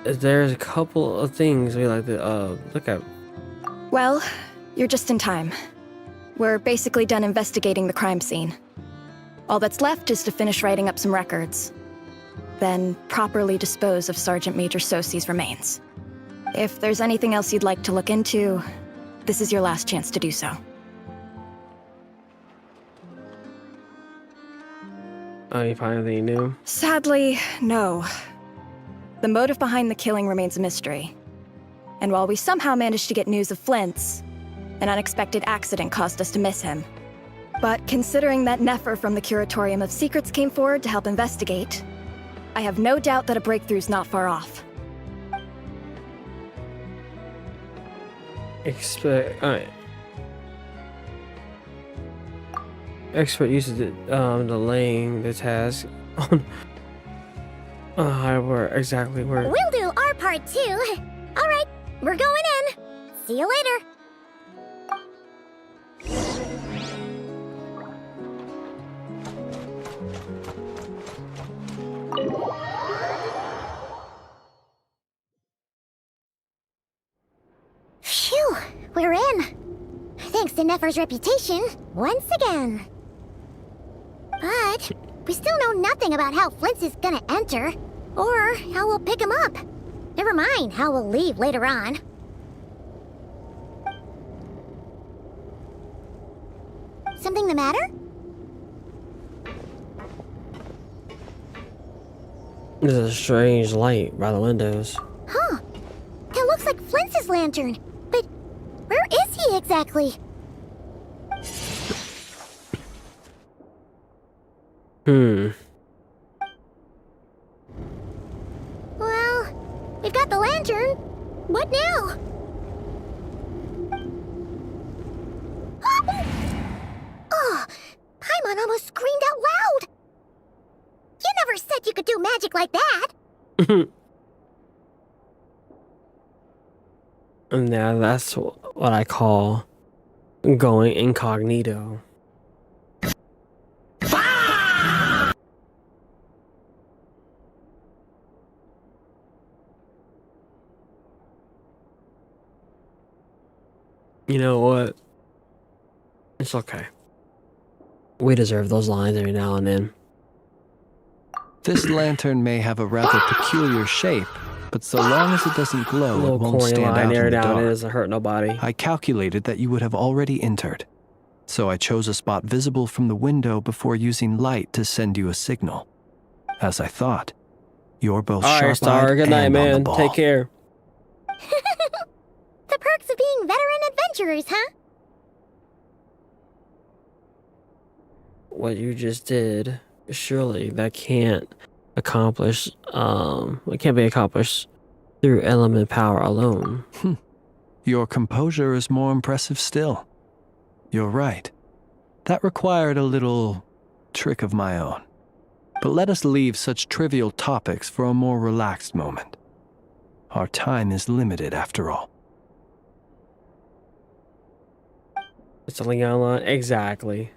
there's a couple of things we like to, look at. Well, you're just in time. We're basically done investigating the crime scene. All that's left is to finish writing up some records. Then properly dispose of Sergeant Major Sosi's remains. If there's anything else you'd like to look into, this is your last chance to do so. Oh, you find anything new? Sadly, no. The motive behind the killing remains a mystery. And while we somehow managed to get news of Flint's, an unexpected accident caused us to miss him. But considering that Nefer from the Curatorium of Secrets came forward to help investigate, I have no doubt that a breakthrough's not far off. Expert uses delaying the task on where exactly where. We'll do our part too. All right, we're going in. See you later. Phew, we're in. Thanks to Nefer's reputation, once again. But we still know nothing about how Flint's is gonna enter, or how we'll pick him up. Never mind how we'll leave later on. Something the matter? There's a strange light by the windows. Huh. That looks like Flint's lantern. But where is he exactly? Well, we've got the lantern. What now? Oh, Paimon almost screamed out loud. You never said you could do magic like that. Now that's what I call going incognito. You know what? It's okay. We deserve those lines every now and then. This lantern may have a rather peculiar shape, but so long as it doesn't glow, Little it won't corny stand line out there in the down. It dark. doesn't hurt nobody. I calculated that you would have already entered, so I chose a spot visible from the window before using light to send you a signal. As I thought, you're both All right, sharp-eyed Star. Good night, and on the man. ball. Take care. The perks of being veteran adventurers, huh? What you just did, surely that can't accomplish. It can't be accomplished through element power alone. Your composure is more impressive still. You're right. That required a little trick of my own. But let us leave such trivial topics for a more relaxed moment. Our time is limited after all. It's a Leon line. Exactly.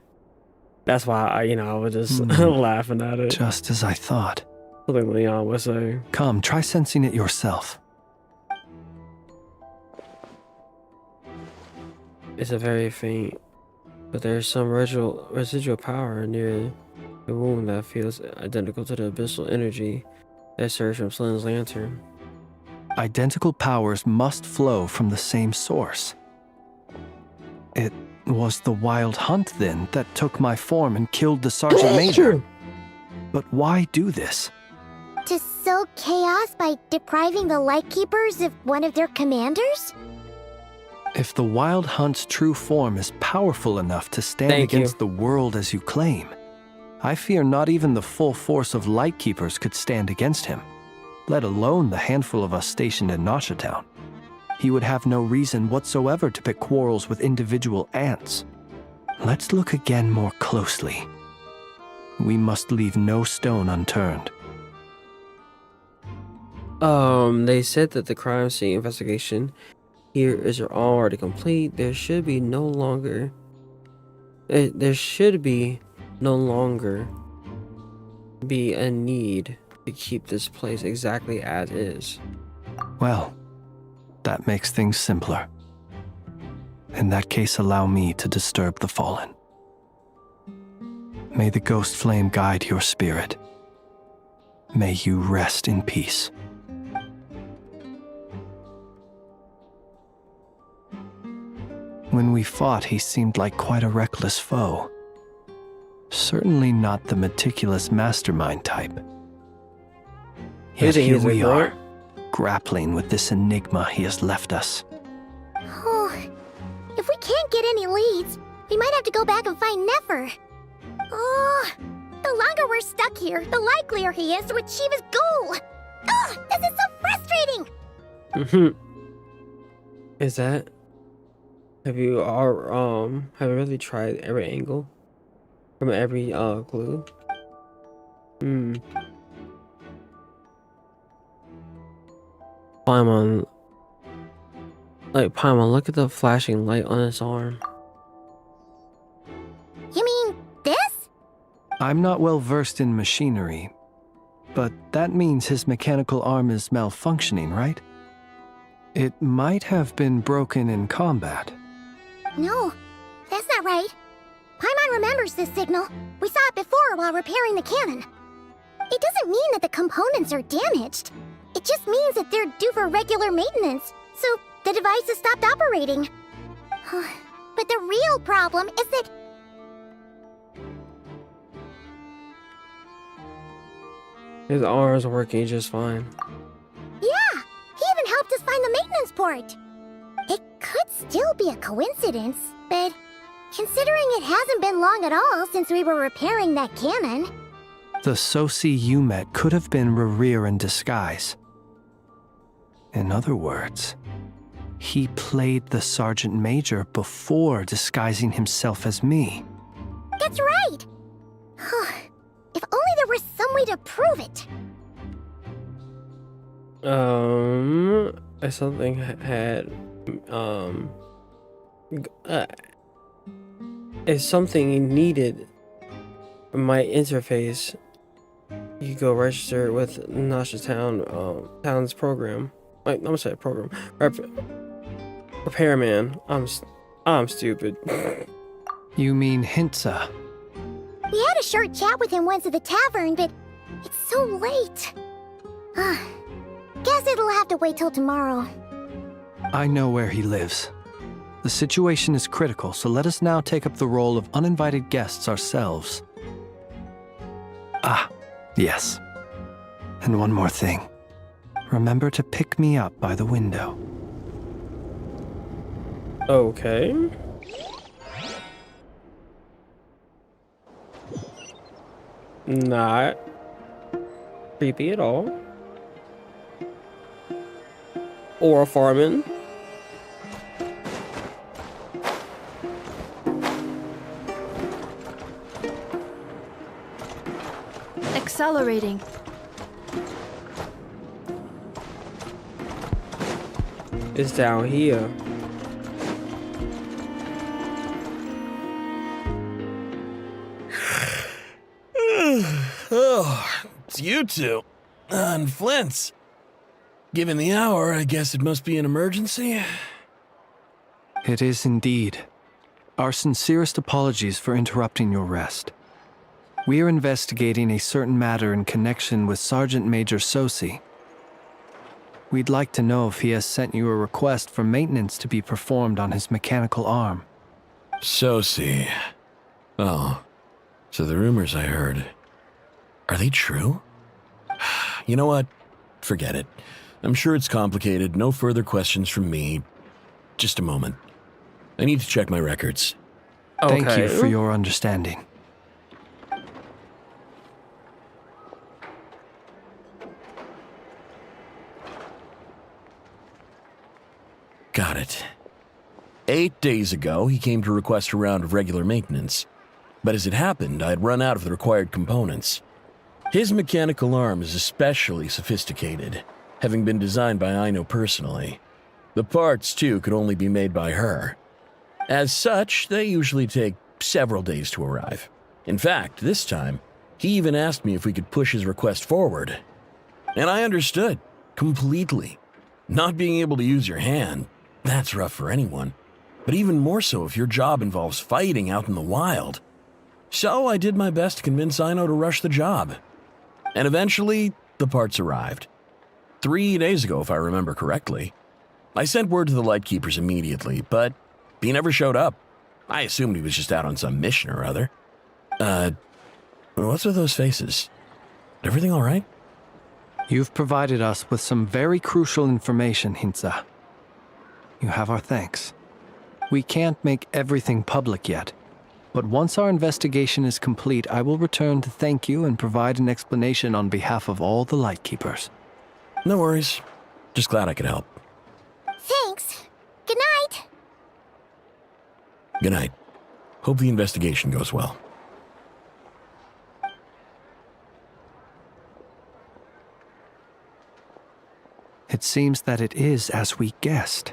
That's why I was just laughing at it. Just as I thought. Something Leon would say. Come, try sensing it yourself. It's a very faint, but there's some residual power near the wound that feels identical to the abyssal energy that surged from Flynn's lantern. Identical powers must flow from the same source. It was the wild hunt, then, that took my form and killed the Sergeant Major. But why do this? To sow chaos by depriving the Lightkeepers of one of their commanders? If the Wild Hunt's true form is powerful enough to stand against the world as you claim, I fear not even the full force of Lightkeepers could stand against him, let alone the handful of us stationed in Noshatown. He would have no reason whatsoever to pick quarrels with individual ants. Let's look again more closely. We must leave no stone unturned. They said that the crime scene investigation here is already complete. There should be no longer be a need to keep this place exactly as is. Well, that makes things simpler. In that case, allow me to disturb the fallen. May the ghost flame guide your spirit. May you rest in peace. When we fought, he seemed like quite a reckless foe. Certainly not the meticulous mastermind type. Yet here we are, grappling with this enigma he has left us. Oh, if we can't get any leads, we might have to go back and find Nefer. Oh, the longer we're stuck here, the likelier he is to achieve his goal. Oh, this is so frustrating. Is that? Have you really tried every angle from every clue? Paimon, look at the flashing light on his arm. You mean this? I'm not well versed in machinery, but that means his mechanical arm is malfunctioning, right? It might have been broken in combat. No, that's not right. Paimon remembers this signal. We saw it before while repairing the cannon. It doesn't mean that the components are damaged. It just means that they're due for regular maintenance, so the device has stopped operating. But the real problem is that... His arm's working just fine. Yeah, he even helped us find the maintenance port. It could still be a coincidence, but considering it hasn't been long at all since we were repairing that cannon... The Sosi you met could have been Rarier in disguise. In other words, he played the Sergeant Major before disguising himself as me. That's right! If only there was some way to prove it. If something had if something needed my interface, you go register with town's program. I'm gonna say program. Repairman. I'm stupid. You mean Hintsa? We had a short chat with him once at the tavern, but it's so late. Guess it'll have to wait till tomorrow. I know where he lives. The situation is critical, so let us now take up the role of uninvited guests ourselves. Ah, yes. And one more thing. Remember to pick me up by the window. Okay. Not creepy at all. Or a farming. Accelerating. It's down here. Oh, it's you two. And Flint's. Given the hour, I guess it must be an emergency. It is indeed. Our sincerest apologies for interrupting your rest. We are investigating a certain matter in connection with Sergeant Major Sosi. We'd like to know if he has sent you a request for maintenance to be performed on his mechanical arm. Sosi. Oh, so the rumors I heard, are they true? You know what? Forget it. I'm sure it's complicated. No further questions from me. Just a moment. I need to check my records. Thank you for your understanding. Got it. 8 days ago, he came to request a round of regular maintenance. But as it happened, I had run out of the required components. His mechanical arm is especially sophisticated, having been designed by Aino personally. The parts, too, could only be made by her. As such, they usually take several days to arrive. In fact, this time, he even asked me if we could push his request forward. And I understood, completely. Not being able to use your hand, that's rough for anyone. But even more so if your job involves fighting out in the wild. So I did my best to convince Aino to rush the job. And eventually, the parts arrived. 3 days ago, if I remember correctly. I sent word to the Lightkeepers immediately, but he never showed up. I assumed he was just out on some mission or other. What's with those faces? Everything all right? You've provided us with some very crucial information, Hintsa. You have our thanks. We can't make everything public yet, but once our investigation is complete, I will return to thank you and provide an explanation on behalf of all the Lightkeepers. No worries. Just glad I could help. Thanks. Good night. Good night. Hope the investigation goes well. It seems that it is as we guessed.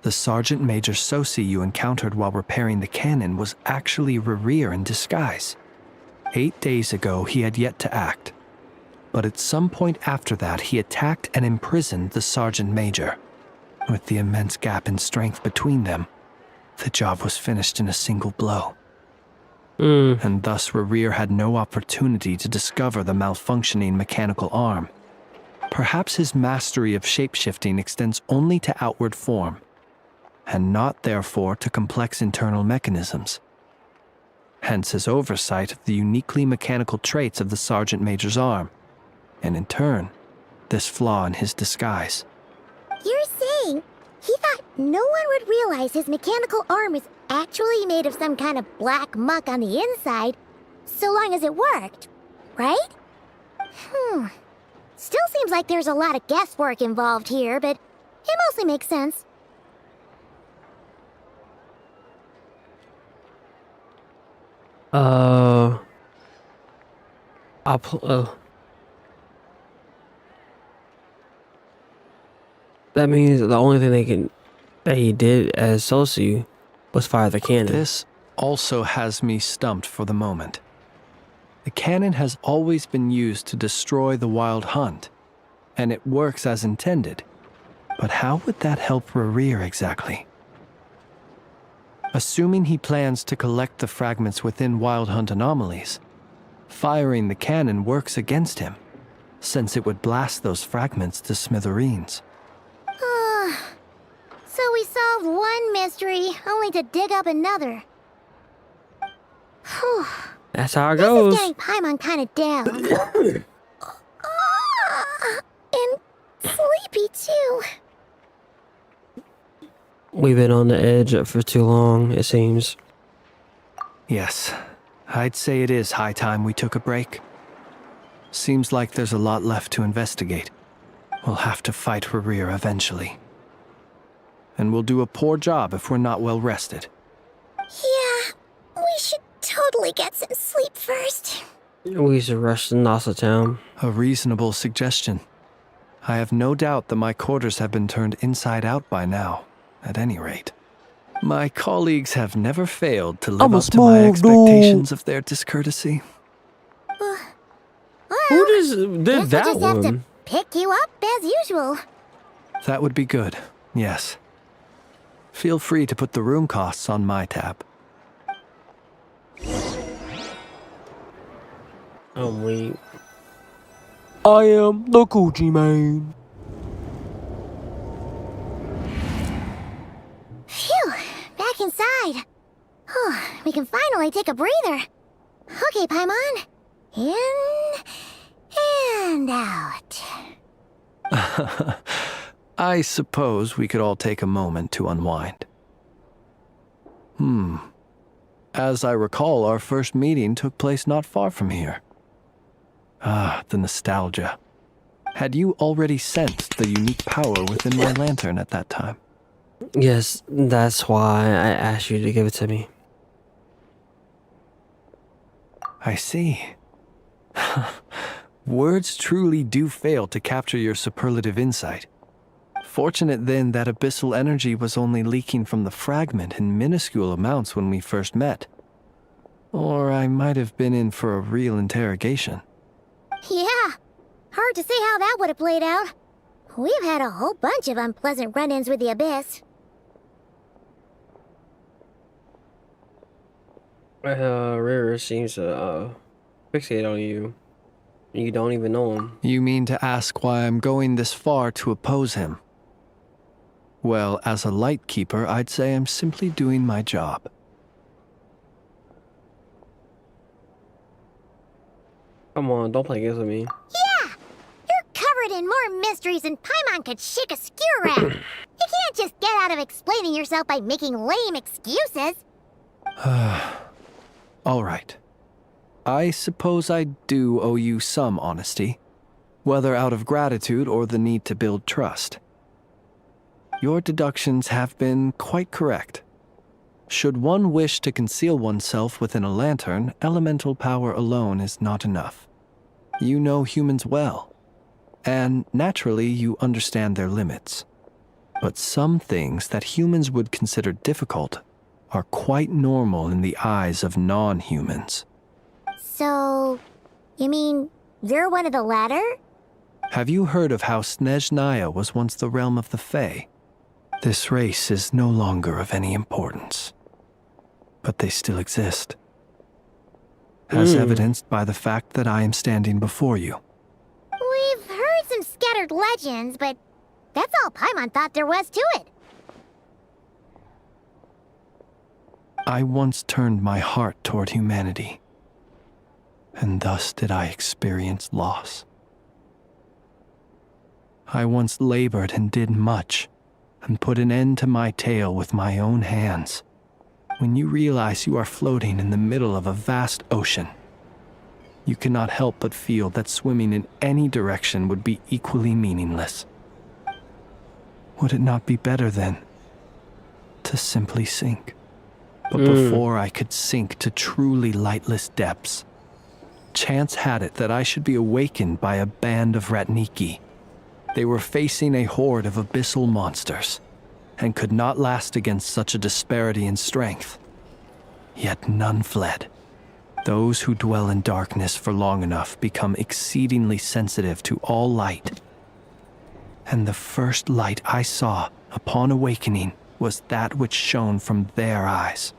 The Sergeant Major Sosi you encountered while repairing the cannon was actually Rarier in disguise. 8 days ago, he had yet to act. But at some point after that, he attacked and imprisoned the Sergeant Major. With the immense gap in strength between them, the job was finished in a single blow. And thus Rarier had no opportunity to discover the malfunctioning mechanical arm. Perhaps his mastery of shapeshifting extends only to outward form, and not therefore to complex internal mechanisms. Hence his oversight of the uniquely mechanical traits of the Sergeant Major's arm, and in turn, this flaw in his disguise. You're saying he thought no one would realize his mechanical arm is actually made of some kind of black muck on the inside, so long as it worked, right? Still seems like there's a lot of guesswork involved here, but it mostly makes sense. That means the only thing that he did as Sosi was fire the cannon. This also has me stumped for the moment. The cannon has always been used to destroy the wild hunt, and it works as intended. But how would that help Rarier exactly? Assuming he plans to collect the fragments within wild hunt anomalies, firing the cannon works against him, since it would blast those fragments to smithereens. So we solved one mystery, only to dig up another. Whew. That's how it goes. This is getting Paimon kind of down. And sleepy, too. We've been on the edge for too long, it seems. Yes, I'd say it is high time we took a break. Seems like there's a lot left to investigate. We'll have to fight Rarier eventually. And we'll do a poor job if we're not well rested. Yeah, we should totally get some sleep first. We should rush to Nasa Town. A reasonable suggestion. I have no doubt that my quarters have been turned inside out by now, at any rate. My colleagues have never failed to live up to my expectations of their discourtesy. Who just did Guess that we'll just have to one. pick you up as usual. That would be good, yes. Feel free to put the room costs on my tab. I'm weak. I am the Gucci man. Phew, back inside. Whew, we can finally take a breather. Okay, Paimon. In and out. I suppose we could all take a moment to unwind. As I recall, our first meeting took place not far from here. Ah, the nostalgia. Had you already sensed the unique power within my lantern at that time? Yes, that's why I asked you to give it to me. I see. Words truly do fail to capture your superlative insight. Fortunate then that abyssal energy was only leaking from the fragment in minuscule amounts when we first met. Or I might have been in for a real interrogation. Yeah, hard to say how that would have played out. We've had a whole bunch of unpleasant run-ins with the Abyss. Rarier seems to fixate on you. You don't even know him. You mean to ask why I'm going this far to oppose him? Well, as a light keeper, I'd say I'm simply doing my job. Come on, don't play games with me. Yeah! You're covered in more mysteries than Paimon could shake a skewer at. You can't just get out of explaining yourself by making lame excuses. All right. I suppose I do owe you some honesty, whether out of gratitude or the need to build trust. Your deductions have been quite correct. Should one wish to conceal oneself within a lantern, elemental power alone is not enough. You know humans well, and naturally you understand their limits. But some things that humans would consider difficult are quite normal in the eyes of non-humans. So, you mean you're one of the latter? Have you heard of how Snezhnaya was once the realm of the Fae? This race is no longer of any importance, but they still exist. As evidenced by the fact that I am standing before you. We've heard some scattered legends, but that's all Paimon thought there was to it. I once turned my heart toward humanity, and thus did I experience loss. I once labored and did much, and put an end to my tale with my own hands. When you realize you are floating in the middle of a vast ocean, you cannot help but feel that swimming in any direction would be equally meaningless. Would it not be better, then, to simply sink? But before I could sink to truly lightless depths, chance had it that I should be awakened by a band of Ratniki. They were facing a horde of abyssal monsters, and could not last against such a disparity in strength. Yet none fled. Those who dwell in darkness for long enough become exceedingly sensitive to all light. And the first light I saw upon awakening was that which shone from their eyes.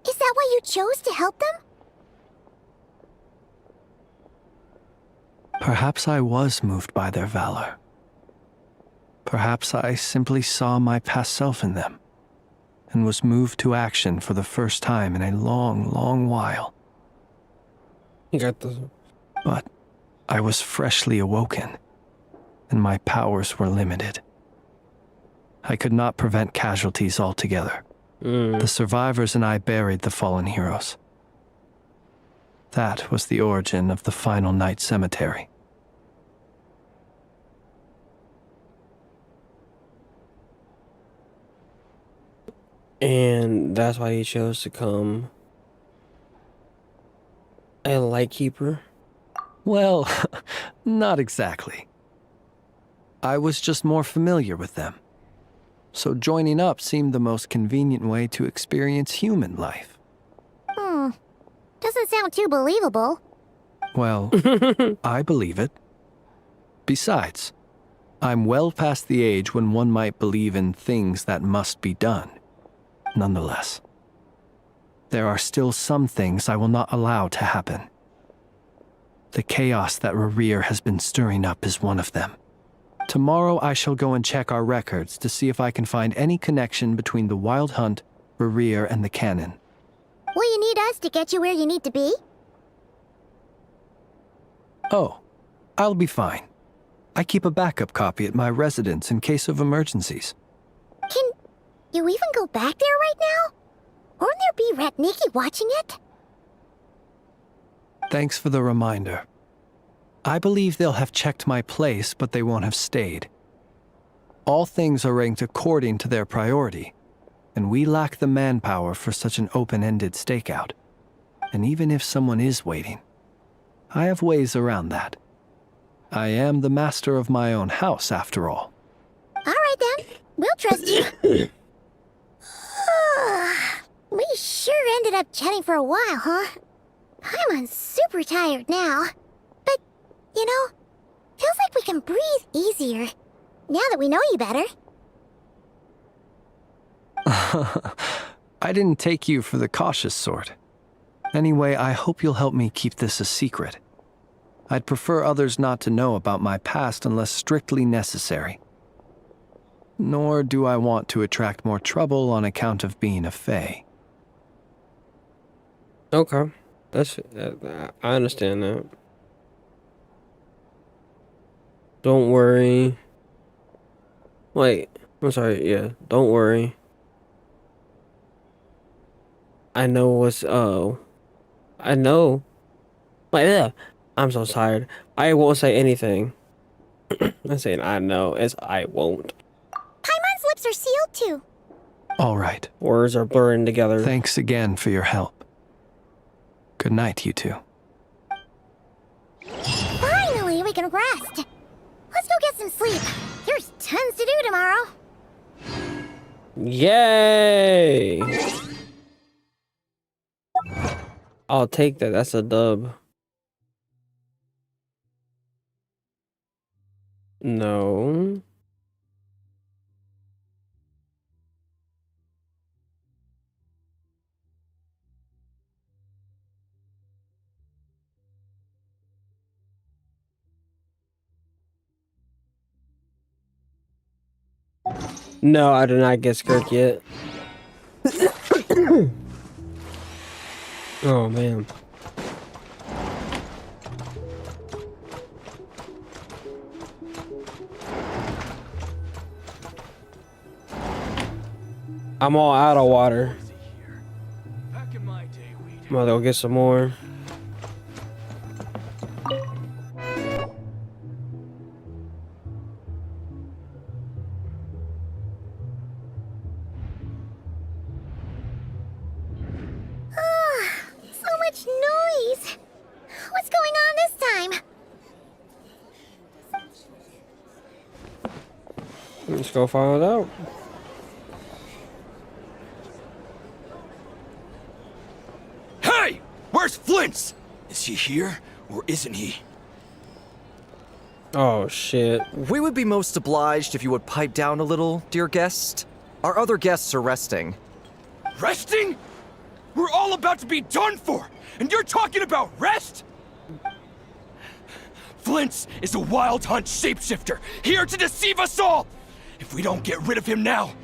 Is that why you chose to help them? Perhaps I was moved by their valor. Perhaps I simply saw my past self in them, and was moved to action for the first time in a long, long while. You got this. But I was freshly awoken, and my powers were limited. I could not prevent casualties altogether. The survivors and I buried the fallen heroes. That was the origin of the final night cemetery. And that's why he chose to come a lightkeeper. Well, not exactly. I was just more familiar with them. So joining up seemed the most convenient way to experience human life. Doesn't sound too believable. Well, I believe it. Besides, I'm well past the age when one might believe in things that must be done. Nonetheless, there are still some things I will not allow to happen. The chaos that Rarier has been stirring up is one of them. Tomorrow I shall go and check our records to see if I can find any connection between the Wild Hunt, Rarier, and the Cannon. Will you need us to get you where you need to be? Oh, I'll be fine. I keep a backup copy at my residence in case of emergencies. Can you even go back there right now? Won't there be Ratniki watching it? Thanks for the reminder. I believe they'll have checked my place, but they won't have stayed. All things are ranked according to their priority, and we lack the manpower for such an open-ended stakeout. And even if someone is waiting, I have ways around that. I am the master of my own house, after all. All right then, we'll trust you. We sure ended up chatting for a while, huh? I'm super tired now. But, you know, feels like we can breathe easier, now that we know you better. I didn't take you for the cautious sort. Anyway, I hope you'll help me keep this a secret. I'd prefer others not to know about my past unless strictly necessary. Nor do I want to attract more trouble on account of being a fae. Okay. That's I understand that. Don't worry. Wait, I'm sorry, yeah. Don't worry. I know what's I know. Like, yeah. I'm so tired. I won't say anything. I'm saying I know. It's I won't. Paimon's lips are sealed too. All right. Words are blurring together. Thanks again for your help. Good night, you two. Finally, we can rest. Let's go get some sleep. There's tons to do tomorrow. Yay! I'll take that. That's a dub. No. No, I did not get Skirk yet. Oh, man. I'm all out of water. I'm gonna go get some more. So much noise. What's going on this time? Let's go find out. Hey! Where's Flint's? Is he here, or isn't he? Oh, shit. We would be most obliged if you would pipe down a little, dear guest. Our other guests are resting. Resting? We're all about to be done for, and you're talking about rest? Flint's is a wild hunt shapeshifter, here to deceive us all! If we don't get rid of him now,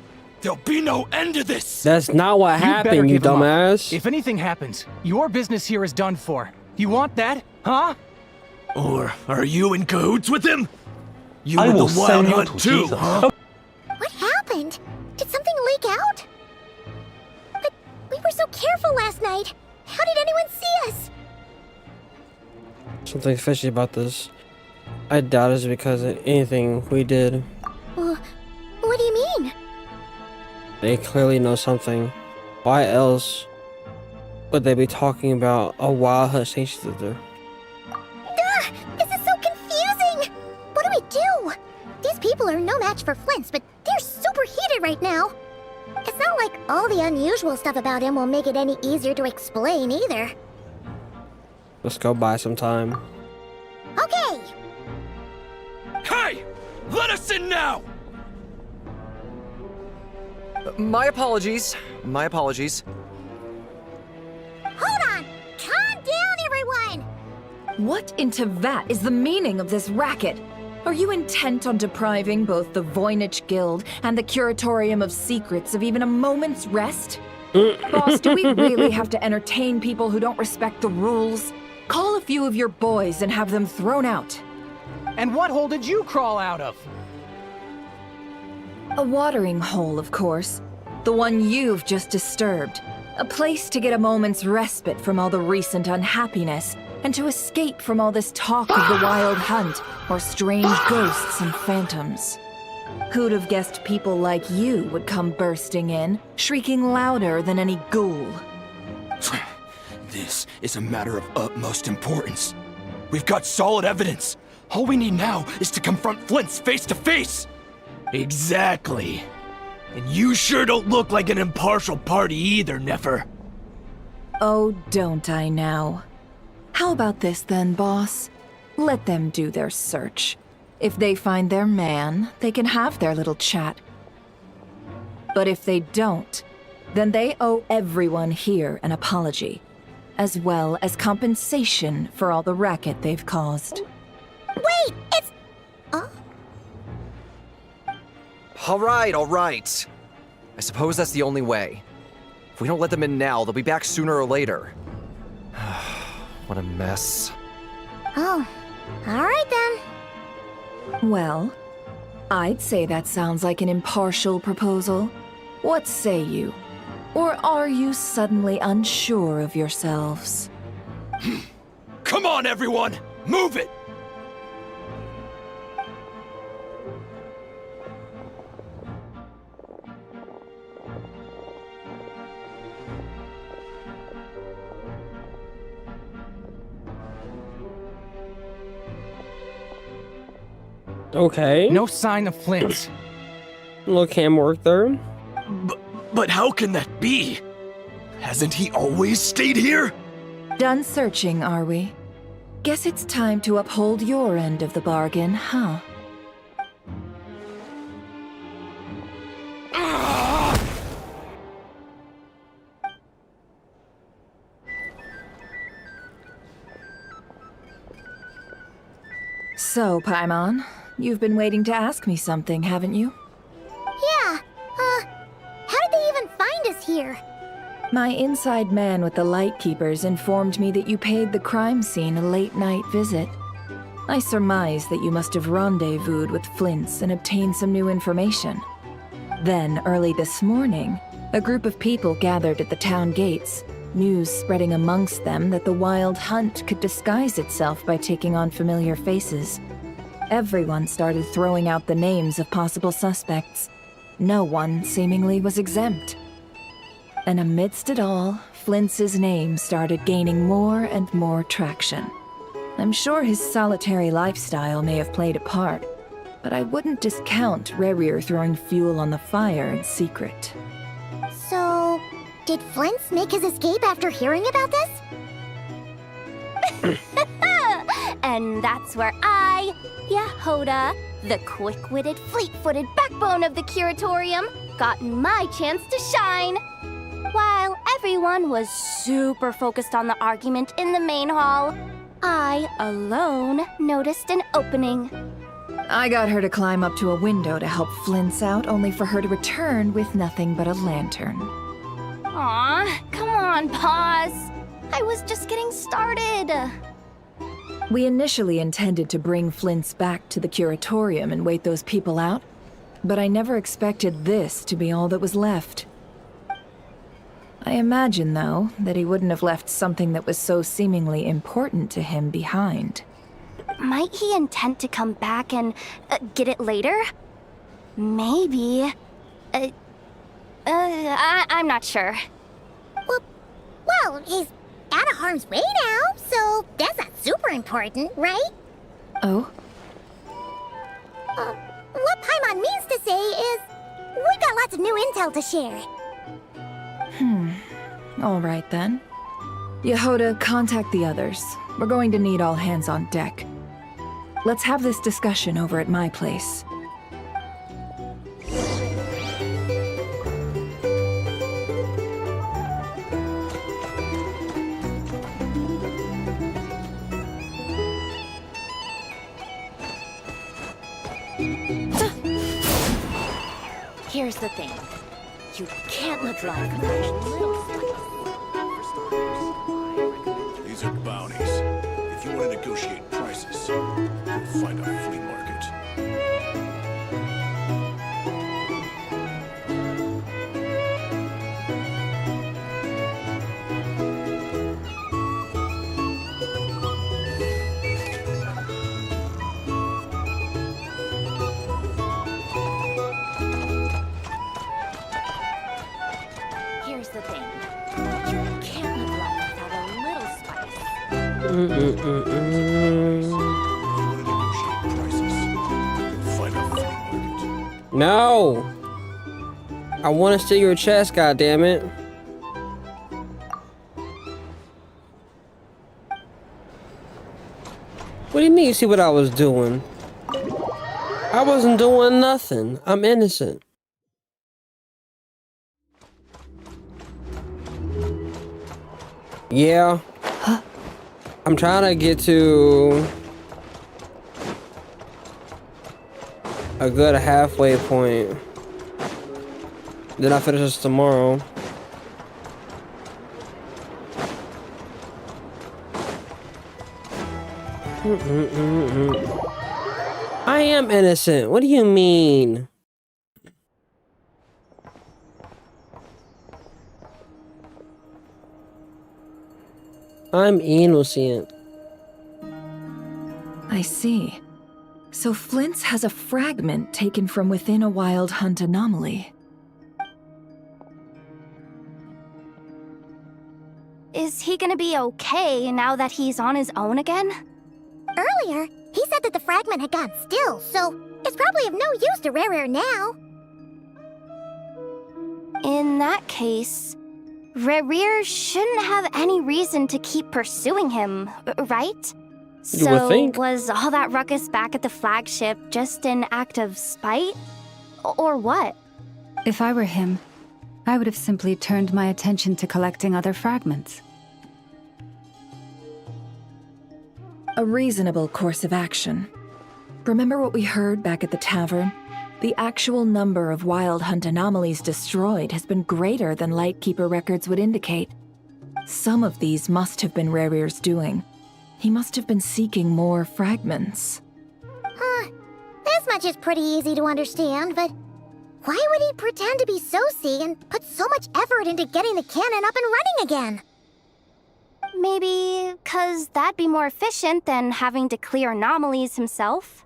there'll be no end to this! That's not what happened, you dumbass. If anything happens, your business here is done for. You want that, huh? Or are you in cahoots with him? You I with will the wild send you hunt to too, Jesus. huh? What happened? Did something leak out? But we were so careful last night. How did anyone see us? Something fishy about this. I doubt it's because of anything we did. Well, what do you mean? They clearly know something. Why else would they be talking about a wild hunt shapeshifter? This is so confusing! What do we do? These people are no match for Flint's, but they're super heated right now. It's not like all the unusual stuff about him will make it any easier to explain either. Let's go buy some time. Okay. Hey! Let us in now! My apologies. My apologies. Hold on! Calm down, everyone! What in Teyvat is the meaning of this racket? Are you intent on depriving both the Voynich Guild and the Curatorium of Secrets of even a moment's rest? Boss, do we really have to entertain people who don't respect the rules? Call a few of your boys and have them thrown out. And what hole did you crawl out of? A watering hole, of course. The one you've just disturbed. A place to get a moment's respite from all the recent unhappiness, and to escape from all this talk of the wild hunt, or strange ghosts and phantoms. Who'd have guessed people like you would come bursting in, shrieking louder than any ghoul? This is a matter of utmost importance. We've got solid evidence. All we need now is to confront Flint's face to face. Exactly. And you sure don't look like an impartial party either, Nefer. Oh, don't I now? How about this then, boss? Let them do their search. If they find their man, they can have their little chat. But if they don't, then they owe everyone here an apology, as well as compensation for all the racket they've caused. Wait, it's... All right. I suppose that's the only way. If we don't let them in now, they'll be back sooner or later. What a mess. Oh, all right then. Well, I'd say that sounds like an impartial proposal. What say you? Or are you suddenly unsure of yourselves? Come on, everyone! Move it! Okay. No sign of Flint. Little cam work there. But how can that be? Hasn't he always stayed here? Done searching, are we? Guess it's time to uphold your end of the bargain, huh? So, Paimon, you've been waiting to ask me something, haven't you? Yeah, how did they even find us here? My inside man with the Lightkeepers informed me that you paid the crime scene a late-night visit. I surmise that you must have rendezvoused with Flint's and obtained some new information. Then, early this morning, a group of people gathered at the town gates, news spreading amongst them that the wild hunt could disguise itself by taking on familiar faces. Everyone started throwing out the names of possible suspects. No one, seemingly, was exempt. And amidst it all, Flint's name started gaining more and more traction. I'm sure his solitary lifestyle may have played a part, but I wouldn't discount Rarier throwing fuel on the fire in secret. So, did Flint's make his escape after hearing about this? And that's where I, Yehoda, the quick-witted, fleet-footed backbone of the Curatorium, got my chance to shine. While everyone was super focused on the argument in the main hall, I alone noticed an opening. I got her to climb up to a window to help Flint's out, only for her to return with nothing but a lantern. Aw, come on, pause. I was just getting started. We initially intended to bring Flint's back to the Curatorium and wait those people out, but I never expected this to be all that was left. I imagine, though, that he wouldn't have left something that was so seemingly important to him behind. Might he intend to come back and get it later? Maybe. I'm not sure. Well, he's out of harm's way now, so that's not super important, right? Oh? What Paimon means to say is, we've got lots of new intel to share. All right then. Yehoda, contact the others. We're going to need all hands on deck. Let's have this discussion over at my place. Here's the thing. You can't live life without little spice. These are bounties. If you want to negotiate prices, you'll find a flea market. Here's the thing. You can't live life without a little spice. No! I want to steal your chest, goddammit. What do you mean you see what I was doing? I wasn't doing nothing. I'm innocent. Yeah. I'm trying to get to a good halfway point. Then I finish this tomorrow. I am innocent. What do you mean? I'm innocent. I see. So Flint's has a fragment taken from within a wild hunt anomaly. Is he gonna be okay now that he's on his own again? Earlier, he said that the fragment had gone still, so it's probably of no use to Rarier now. In that case, Rarier shouldn't have any reason to keep pursuing him, right? You would think. Was all that ruckus back at the flagship just an act of spite? Or what? If I were him, I would have simply turned my attention to collecting other fragments. A reasonable course of action. Remember what we heard back at the tavern? The actual number of wild hunt anomalies destroyed has been greater than Lightkeeper records would indicate. Some of these must have been Rarier's doing. He must have been seeking more fragments. This much is pretty easy to understand, but why would he pretend to be Soci and put so much effort into getting the cannon up and running again? Maybe 'cause that'd be more efficient than having to clear anomalies himself?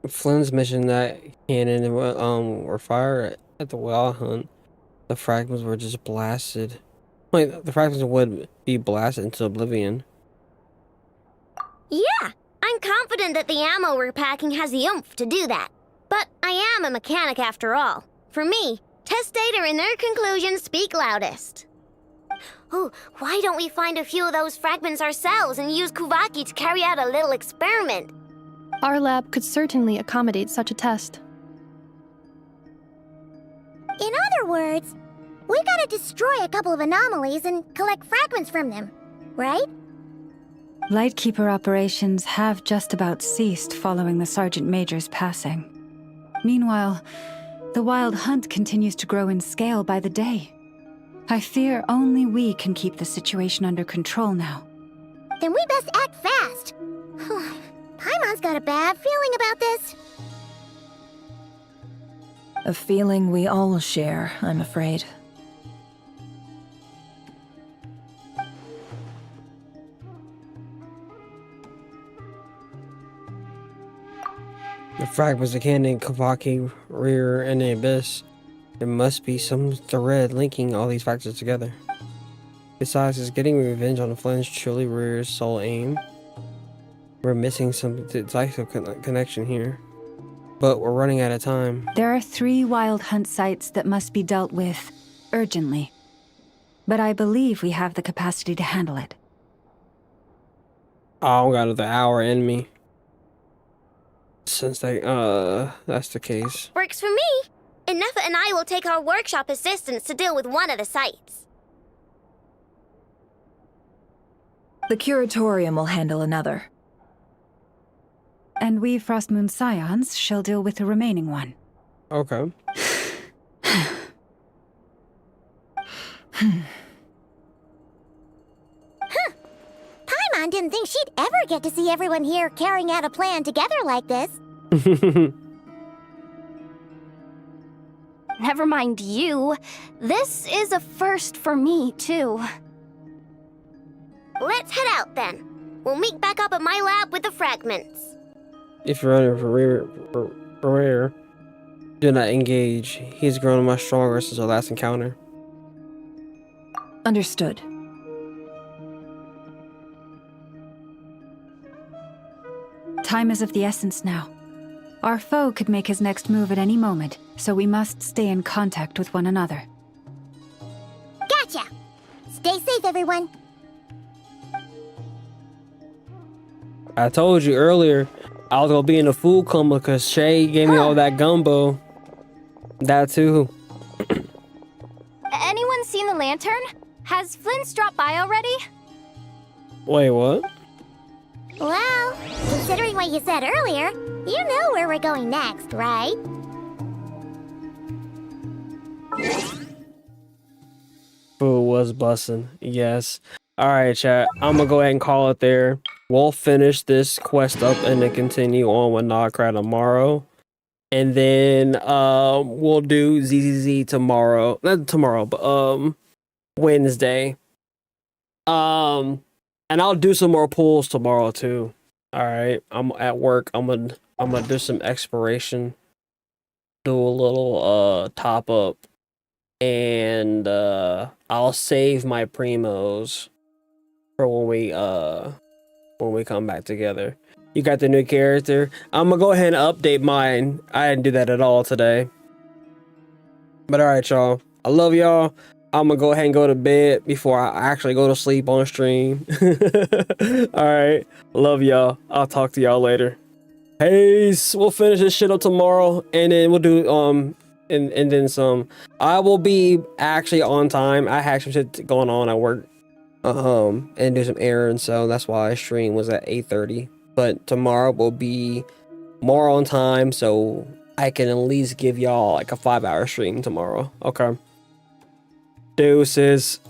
Flynn's mission that cannon were fired at the wild hunt. The fragments were just blasted. Wait, the fragments would be blasted into oblivion. Yeah, I'm confident that the ammo we're packing has the oomph to do that. But I am a mechanic after all. For me, test data and their conclusions speak loudest. Oh, why don't we find a few of those fragments ourselves and use Kuvaki to carry out a little experiment? Our lab could certainly accommodate such a test. In other words, we gotta destroy a couple of anomalies and collect fragments from them, right? Lightkeeper operations have just about ceased following the Sergeant Major's passing. Meanwhile, the wild hunt continues to grow in scale by the day. I fear only we can keep the situation under control now. Then we best act fast. Paimon's got a bad feeling about this. A feeling we all share, I'm afraid. The fragments of cannon, Kavaki, rear, and the abyss. There must be some thread linking all these factors together. Besides, is getting revenge on the Flynn's truly Rear's sole aim? We're missing some decisive connection here. But we're running out of time. There are 3 wild hunt sites that must be dealt with urgently. but I believe we have the capacity to handle it. I don't got another hour in me. Since that's the case. Works for me. Enough and I will take our workshop assistants to deal with one of the sites. The curatorium will handle another. And we Frostmoon Scions shall deal with the remaining one. Okay. Paimon didn't think she'd ever get to see everyone here carrying out a plan together like this. Never mind you. This is a first for me, too. Let's head out then. We'll meet back up at my lab with the fragments. If you're running for Rarier, do not engage. He's grown much stronger since our last encounter. Understood. Time is of the essence now. Our foe could make his next move at any moment, so we must stay in contact with one another. Gotcha! Stay safe, everyone. I told you earlier, I was gonna be in a food coma because Shay gave me all that gumbo. That too. Anyone seen the lantern? Has Flint's dropped by already? Wait, what? Well, considering what you said earlier, you know where we're going next, right? Food was bussin', yes. Alright, chat. I'm gonna go ahead and call it there. We'll finish this quest up and then continue on with Nod Krai tomorrow. And then we'll do ZZZ tomorrow. Not tomorrow, but Wednesday. And I'll do some more pulls tomorrow too. Alright. I'm at work. I'm gonna do some exploration. Do a little top up. And I'll save my primos for when we come back together. You got the new character. I'm gonna go ahead and update mine. I didn't do that at all today. But alright, y'all. I love y'all. I'm gonna go ahead and go to bed before I actually go to sleep on stream. Alright. Love y'all. I'll talk to y'all later. Peace. We'll finish this shit up tomorrow. And then we'll do and then some. I will be actually on time. I had some shit going on at work. And do some errands, so that's why stream was at 8:30. But tomorrow will be more on time, so I can at least give y'all like a 5-hour stream tomorrow. Okay. Deuces.